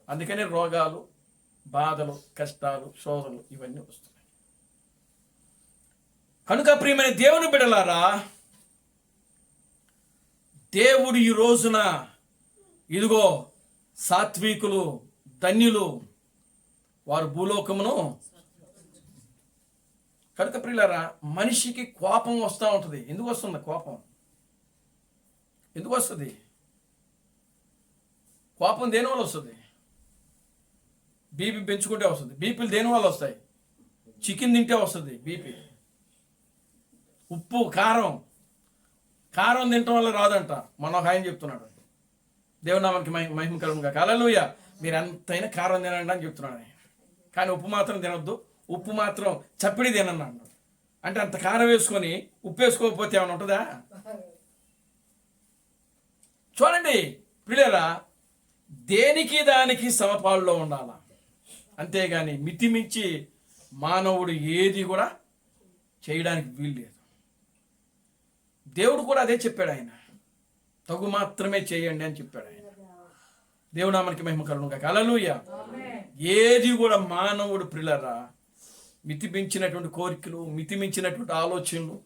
అందుకనే రోగాలు, బాధలు, కష్టాలు, శోధనలు ఇవన్నీ వస్తున్నాయి. కనుక ప్రియమైన దేవుని బిడ్డలారా, దేవుడు ఈ రోజున ఇదిగో సాత్వికులు ధన్యులు, వారు భూలోకమును. కనుక ప్రియులారా, మనిషికి కోపం వస్తూ ఉంటుంది. ఎందుకు వస్తుంది కోపం? ఎందుకు వస్తుంది కోపం? దేనివల్ల వస్తుంది? బీపీ పెంచుకుంటే వస్తుంది. బీపీలు దేనివల్ల వస్తాయి? చికెన్ తింటే వస్తుంది బీపీ. ఉప్పు, కారం తినటం వల్ల రాదంట. మన ఒక ఆయన చెప్తున్నాడు, దేవునామానికి మహిమ కలుగునుగాక. హల్లెలూయా. మీరు ఎంతైనా కారం తినండి అని చెప్తున్నాడు ఆయన. కానీ ఉప్పు మాత్రం తినొద్దు, ఉప్పు మాత్రం చప్పిడి తినను అన్నాడు. అంటే అంత కారం వేసుకొని ఉప్పు వేసుకోకపోతే ఏమైనా ఉంటుందా? చూడండి ప్రియులారా, దేనికి దానికి సమపాల్లో ఉండాలా, అంతేగాని మితిమించి మానవుడు ఏది కూడా చేయడానికి వీల్లేదు. దేవుడు కూడా అదే చెప్పాడు. ఆయన తగు మాత్రమే చేయండి అని చెప్పాడు ఆయన. దేవునామానికి మహిమ కలుగునుగాక. హల్లెలూయా. ఏది కూడా మానవుడు ప్రియులారా మితిమించినటువంటి కోరికలు, మితిమించినటువంటి ఆలోచనలు,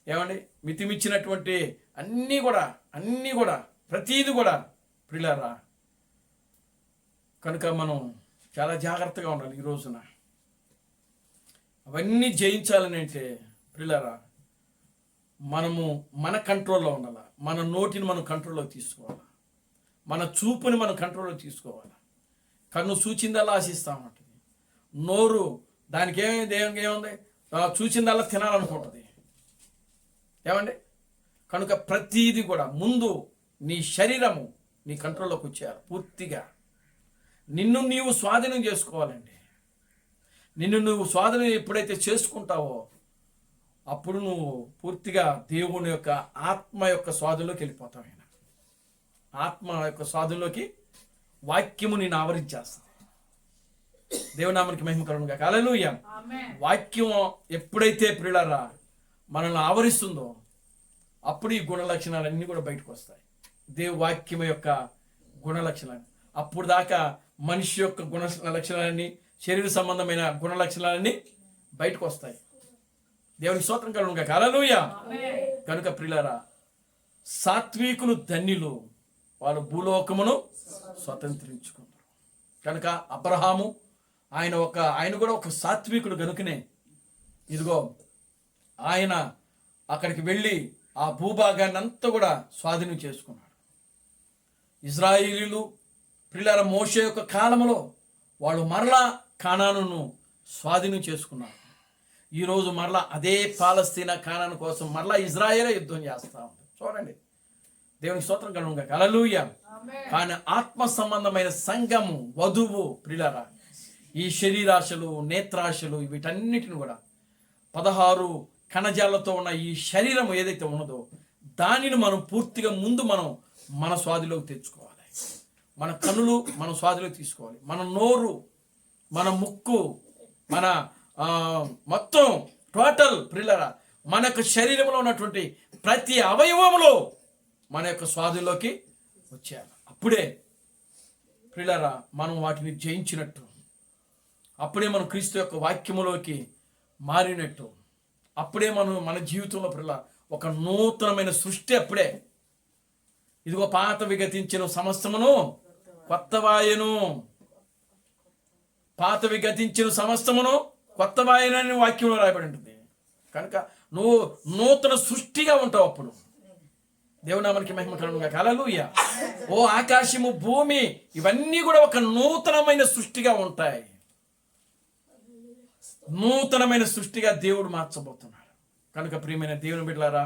ఏమండి, మితిమించినటువంటి అన్నీ కూడా ప్రతీది కూడా ప్రియులారా. కనుక మనం చాలా జాగ్రత్తగా ఉండాలి ఈ రోజున. అవన్నీ జయించాలని అంటే ప్రియులారా, మనము మన కంట్రోల్లో ఉండాలి. మన నోటిని మనం కంట్రోల్లో తీసుకోవాలి. మన చూపుని మనం కంట్రోల్లో తీసుకోవాలి. కన్ను చూచిందల్లా ఆశిస్తామంటుంది. నోరు దానికి ఏముంది, చూచిందల్లా తినాలనుకుంటుంది. ఏమండి, కనుక ప్రతీది కూడా ముందు నీ శరీరము నీ కంట్రోల్లోకి వచ్చేయాలి పూర్తిగా. నిన్ను నీవు స్వాధీనం చేసుకోవాలండి. నిన్ను నువ్వు స్వాధీనం ఎప్పుడైతే చేసుకుంటావో అప్పుడు నువ్వు పూర్తిగా దేవుని యొక్క ఆత్మ యొక్క స్వాధీనంలోకి వెళ్ళిపోతావు. ఆయన ఆత్మ యొక్క స్వాధీనంలోకి వాక్యము నిన్ను ఆవరించేస్తుంది. దేవునామానికి మహిమ కలుగునుగాక. హల్లెలూయా. వాక్యం ఎప్పుడైతే ప్రియులారా మనల్ని ఆవరిస్తుందో అప్పుడు ఈ గుణ లక్షణాలన్నీ కూడా బయటకు వస్తాయి. వాక్యం యొక్క గుణ లక్షణాలు. అప్పుడు దాకా మనిషి యొక్క గుణ లక్షణాలన్నీ, శరీర సంబంధమైన గుణ లక్షణాలన్నీ బయటకు వస్తాయి. దేవునికి స్తోత్రం కలుగునుగాక. హల్లెలూయా. కనుక ప్రియులారా, సాత్వికులు ధన్యులు, వాళ్ళు భూలోకమును స్వతంత్రించుకున్నారు. కనుక అబ్రహాము ఆయన కూడా ఒక సాత్వికుడు గనుకనే ఇదిగో ఆయన అక్కడికి వెళ్ళి ఆ భూభాగాన్ని అంతా కూడా స్వాధీనం చేసుకున్నాడు. ఇజ్రాయేలీలు ప్రియులారా మోషే యొక్క కాలంలో వాళ్ళు మరలా కానానును స్వాధీనం చేసుకున్నారు. ఈరోజు మరలా అదే పాలస్తీనా కానాను కోసం మరలా ఇజ్రాయేలే యుద్ధం చేస్తా ఉంది. చూడండి, దేవునికి స్తోత్రం కలుగునుగాక. హల్లెలూయా. కానీ ఆత్మ సంబంధమైన సంఘము, వధువు ప్రియులారా, ఈ శరీరాశలు, నేత్రాశలు, వీటన్నిటిని కూడా 16 కణజాలతో ఉన్న ఈ శరీరం ఏదైతే ఉన్నదో దానిని మనం పూర్తిగా ముందు మన స్వాధిలోకి తెచ్చుకోవాలి. మన కన్నులు మన స్వాధిలోకి తీసుకోవాలి. మన నోరు, మన ముక్కు, మన మొత్తం టోటల్ ప్రియులారా మన యొక్క శరీరంలో ఉన్నటువంటి ప్రతి అవయవములో మన యొక్క స్వాధీనంలోకి వచ్చేయాలి. అప్పుడే ప్రియులారా మనం వాటిని జయించినట్టు, అప్పుడే మనం క్రీస్తు యొక్క వాక్యములోకి మారినట్టు, అప్పుడే మన జీవితంలో ప్రియులారా ఒక నూతనమైన సృష్టి. అప్పుడే ఇదిగో పాత విగతించిన సమస్తమును కొత్తవాయను, పాత విగతించిన సమస్తమును కొత్తవాయనని వాక్యంలో రాయబడి ఉంటుంది. కనుక నువ్వు నూతన సృష్టిగా ఉంటావు. అప్పుడు దేవునామానికి మహిమ కలుగునుగాక. హల్లెలూయా. ఓ ఆకాశము, భూమి ఇవన్నీ కూడా ఒక నూతనమైన సృష్టిగా ఉంటాయి. నూతనమైన సృష్టిగా దేవుడు మార్చబోతున్నాడు. కనుక ప్రియమైన దేవుని బిడ్డలారా,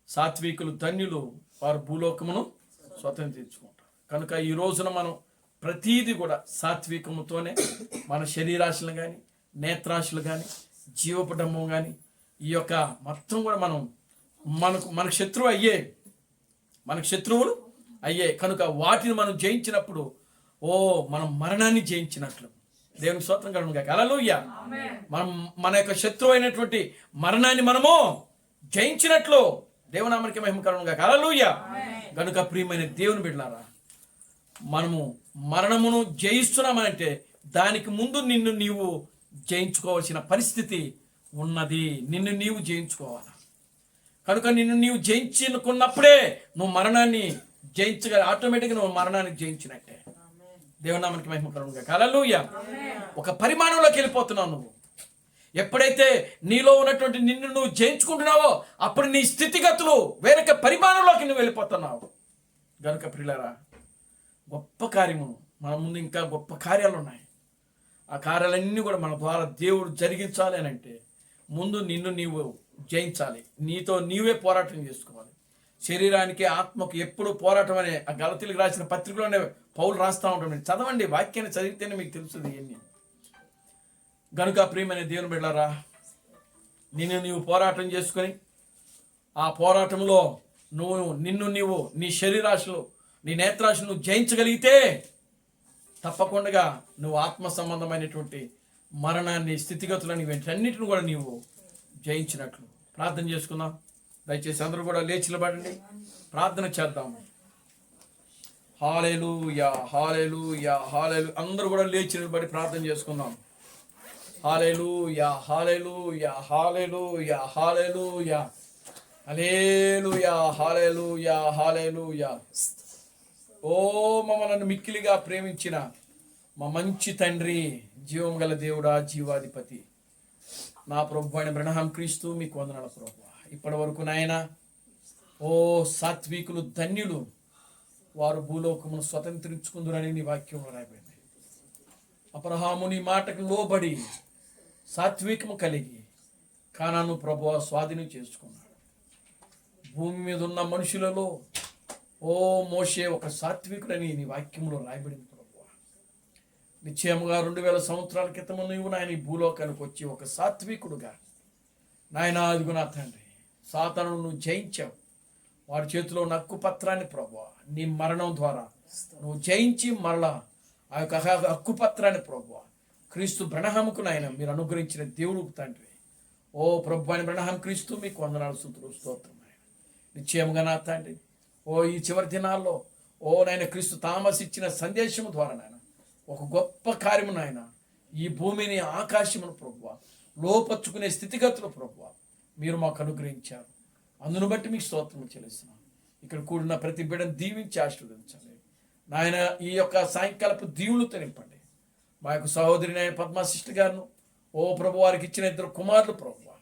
సాత్వికులు ధన్యులు, వారు భూలోకమును స్వతంత్రించుకుంటారు. కనుక ఈ రోజున మనం ప్రతీది కూడా సాత్వికముతోనే మన శరీరాశులు కానీ, నేత్రాశులు కానీ, జీవపటము కానీ, ఈ యొక్క మొత్తం కూడా మనకు శత్రువులు అయ్యే. కనుక వాటిని మనం జయించినప్పుడు మనం మరణాన్ని జయించినట్లు. దేవునికి స్తోత్రం కలుగునుగాక. హల్లెలూయా. మన యొక్క శత్రువు అయినటువంటి మరణాన్ని మనము జయించినట్లు దేవునామానికి మహిమ కలుగునుగాక. హల్లెలూయా. కనుక ప్రియమైన దేవుని బిడ్డలారా, మనము మరణమును జయిస్తున్నామంటే దానికి ముందు నిన్ను నీవు జయించుకోవాల్సిన పరిస్థితి ఉన్నది. నిన్ను నీవు జయించుకోవాలి. కనుక నిన్ను నీవు జయించుకున్నప్పుడే నువ్వు మరణాన్ని ఆటోమేటిక్గా నువ్వు మరణానికి జయించినట్టే. దేవుని నామానికి మహిమ కలుగును గాక. హల్లెలూయా. ఒక పరిమాణంలోకి వెళ్ళిపోతున్నావు నువ్వు. ఎప్పుడైతే నీలో ఉన్నటువంటి నిన్ను నువ్వు జయించుకుంటున్నావో అప్పుడు నీ స్థితిగతులు వేరొక పరిమాణంలోకి నువ్వు వెళ్ళిపోతున్నావు. గనుక ప్రియులారా, గొప్ప కార్యము మన ముందు, ఇంకా గొప్ప కార్యాలు ఉన్నాయి. ఆ కార్యాలన్నీ కూడా మన ద్వారా దేవుడు జరిగించాలి అని అంటే ముందు నిన్ను నీవు జయించాలి. నీతో నీవే పోరాటం చేసుకోవాలి. శరీరానికి ఆత్మకు ఎప్పుడు పోరాటం అనే ఆ గలతీలకు రాసిన పత్రికలోనే పౌలు రాస్తూ ఉంటాడు. చదవండి, వాక్యాన్ని చదివితేనే మీకు తెలుస్తుంది ఇవన్నీ. గనుక ప్రియమైన దేవుని బిడ్డలారా, నిన్ను నీవు పోరాటం చేసుకొని ఆ పోరాటంలో నిన్ను నీవు నీ శరీరాశలు, నీ నేత్రాశలు నువ్వు జయించగలిగితే తప్పకుండా నువ్వు ఆత్మ సంబంధమైనటువంటి మరణాన్ని, స్థితిగతులని, వీటన్నిటిని కూడా నీవు జయించినట్లు. ప్రార్థన చేసుకుందాం. దయచేసి అందరూ కూడా లేచి నిలబడండి, ప్రార్థన చేద్దాం. హల్లెలూయా, హల్లెలూయా, హల్లెలూయా. అందరూ కూడా లేచి నిలబడి ప్రార్థన చేసుకుందాం. హల్లెలూయా, హల్లెలూయా, హల్లెలూయా, హల్లెలూయా, హల్లెలూయా, హల్లెలూయా, హల్లెలూయా. ఓ మమ్మల్ని మిక్కిలిగా ప్రేమించిన మా మంచి తండ్రి, జీవం గల దేవుడా, జీవాధిపతి, నా ప్రభు అయిన బ్రహ్మ క్రీస్తు, మీకు వందనాలు ప్రభు. ఇప్పటి వరకు నాయన, ఓ సాత్వికులు ధన్యులు, వారు భూలోకమును స్వతంత్రించుకుందురని నీ వాక్యంలో రాయబడింది. అబ్రహాము నీ మాటకు లోబడి సాత్వికము కలిగి కానాను ప్రభువా స్వాధీనం చేసుకున్నాడు. భూమి మీద ఉన్న మనుషులలో ఓ మోషే ఒక సాత్వికుడని నీ వాక్యంలో రాయబడింది ప్రభువా. నిశ్చయముగా 2000 సంవత్సరాల క్రితం నువ్వు నాయన ఈ భూలోకానికి వచ్చి ఒక సాత్వికుడుగా నాయన, అదిగు నా తండ్రి, సాతాను నువ్వు జయించావు. వాడి చేతిలో ఉన్న హక్కు పత్రాన్ని ప్రభువా నీ మరణం ద్వారా నువ్వు జయించి మరలా ఆ యొక్క హక్కు పత్రాన్ని ప్రభువా క్రీస్తు బ్రహ్మకు నాయన మీరు అనుగ్రహించిన దేవుడు తండ్రి. ఓ ప్రభు అని బ్రహ్మ క్రీస్తు, మీకు వందనాలు, స్తుతులు, స్తోత్రం నాయన. నిశ్చయముగా నా తండ్రి, ఓ ఈ చివరి దినాల్లో ఓ నాయన క్రీస్తు థామస్ ఇచ్చిన సందేశము ద్వారా నాయన ఒక గొప్ప కార్యము నాయన ఈ భూమిని, ఆకాశమును ప్రభువా లోపరుచుకునే స్థితిగతులు ప్రభువా మీరు మాకు అనుగ్రహించారు. అందును బట్టి మీకు స్తోత్రం చెల్లిస్తున్నాను. ఇక్కడ కూడిన ప్రతి బిడ్డను దీవించి ఆశీర్వదించండి నాయన. ఈ యొక్క సాయంకాలపు దీవులతో నింపండి. మా యొక్క సహోదరి నాయన పద్మాశిష్టి గారును, ఓ ప్రభు వారికి ఇచ్చిన 2 కుమారులు ప్రభువా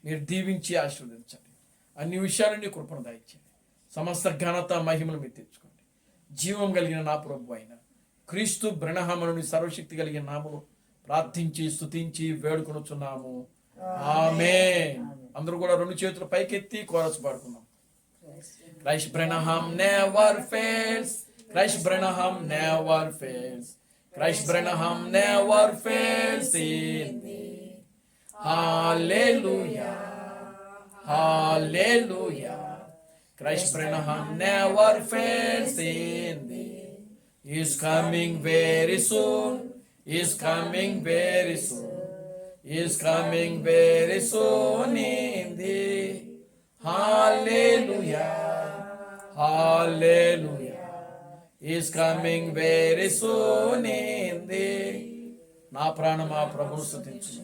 మీరు దీవించి ఆశీర్వదించండి. అన్ని విషయాలన్నీ కృపను దయచేయండి. సమస్త ఘనత మహిమను మీరు తెచ్చుకోండి. జీవం కలిగిన నా ప్రభు అయిన క్రీస్తు బ్రహ్మనుని సర్వశక్తి కలిగిన నామములో ప్రార్థించి స్తుతించి వేడుకొనుచున్నాము. ఆమేన్. అందరూ కూడా 2 చేతులు పైకెత్తి కోరస్ పాడుకుందాం. Christ Branham never fails. Christ Branham never fails. Christ Branham never fails in thee. Hallelujah, hallelujah. Christ Branham never fails in thee. He is coming very soon. He is coming very soon. He is coming very soon in thee. Hallelujah, hallelujah. He is coming very soon in thee. నా ప్రాణమా ప్రభువును స్తుతించు,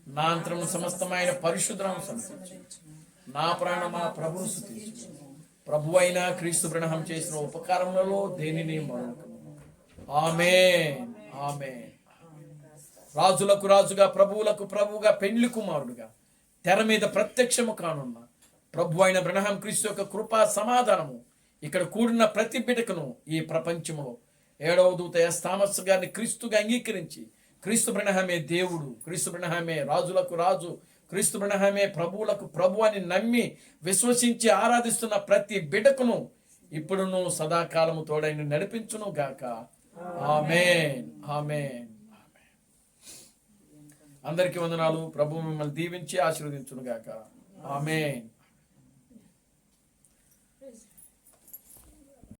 నా అంతరము సమస్తమైన పరిశుద్ధనామమును స్తుతించు. నా ప్రాణమా ప్రభువును స్తుతించు. ప్రభువైన క్రీస్తు బ్రహ్మం చేసిన ఉపకారములలో దేనిని మరొకము. ఆమేన్, ఆమేన్. రాజులకు రాజుగా, ప్రభువులకు ప్రభువుగా, పెండ్లి కుమారుడుగా తెర మీద ప్రత్యక్షము కానున్న ప్రభు అయిన బ్రహ్మ క్రీస్తు యొక్క కృపా సమాధానము ఇక్కడ కూడిన ప్రతి బిడ్డకును ఈ ప్రపంచంలో 7వ దూత థామస్ గారిని క్రీస్తుగా అంగీకరించి క్రీస్తు బ్రహ్మే దేవుడు, క్రీస్తు బ్రహ్మే రాజులకు రాజు, క్రీస్తు బ్రహ్మే ప్రభువులకు ప్రభు అని నమ్మి విశ్వసించి ఆరాధిస్తున్న ప్రతి బిడ్డకును ఇప్పుడును సదాకాలము తోడైన నడిపించును గాక. ఆమేన్, ఆమేన్. అందరికీ వందనాలు. ప్రభు మిమ్మల్ని దీవించి ఆశీర్వదించును గాక. ఆమేన్.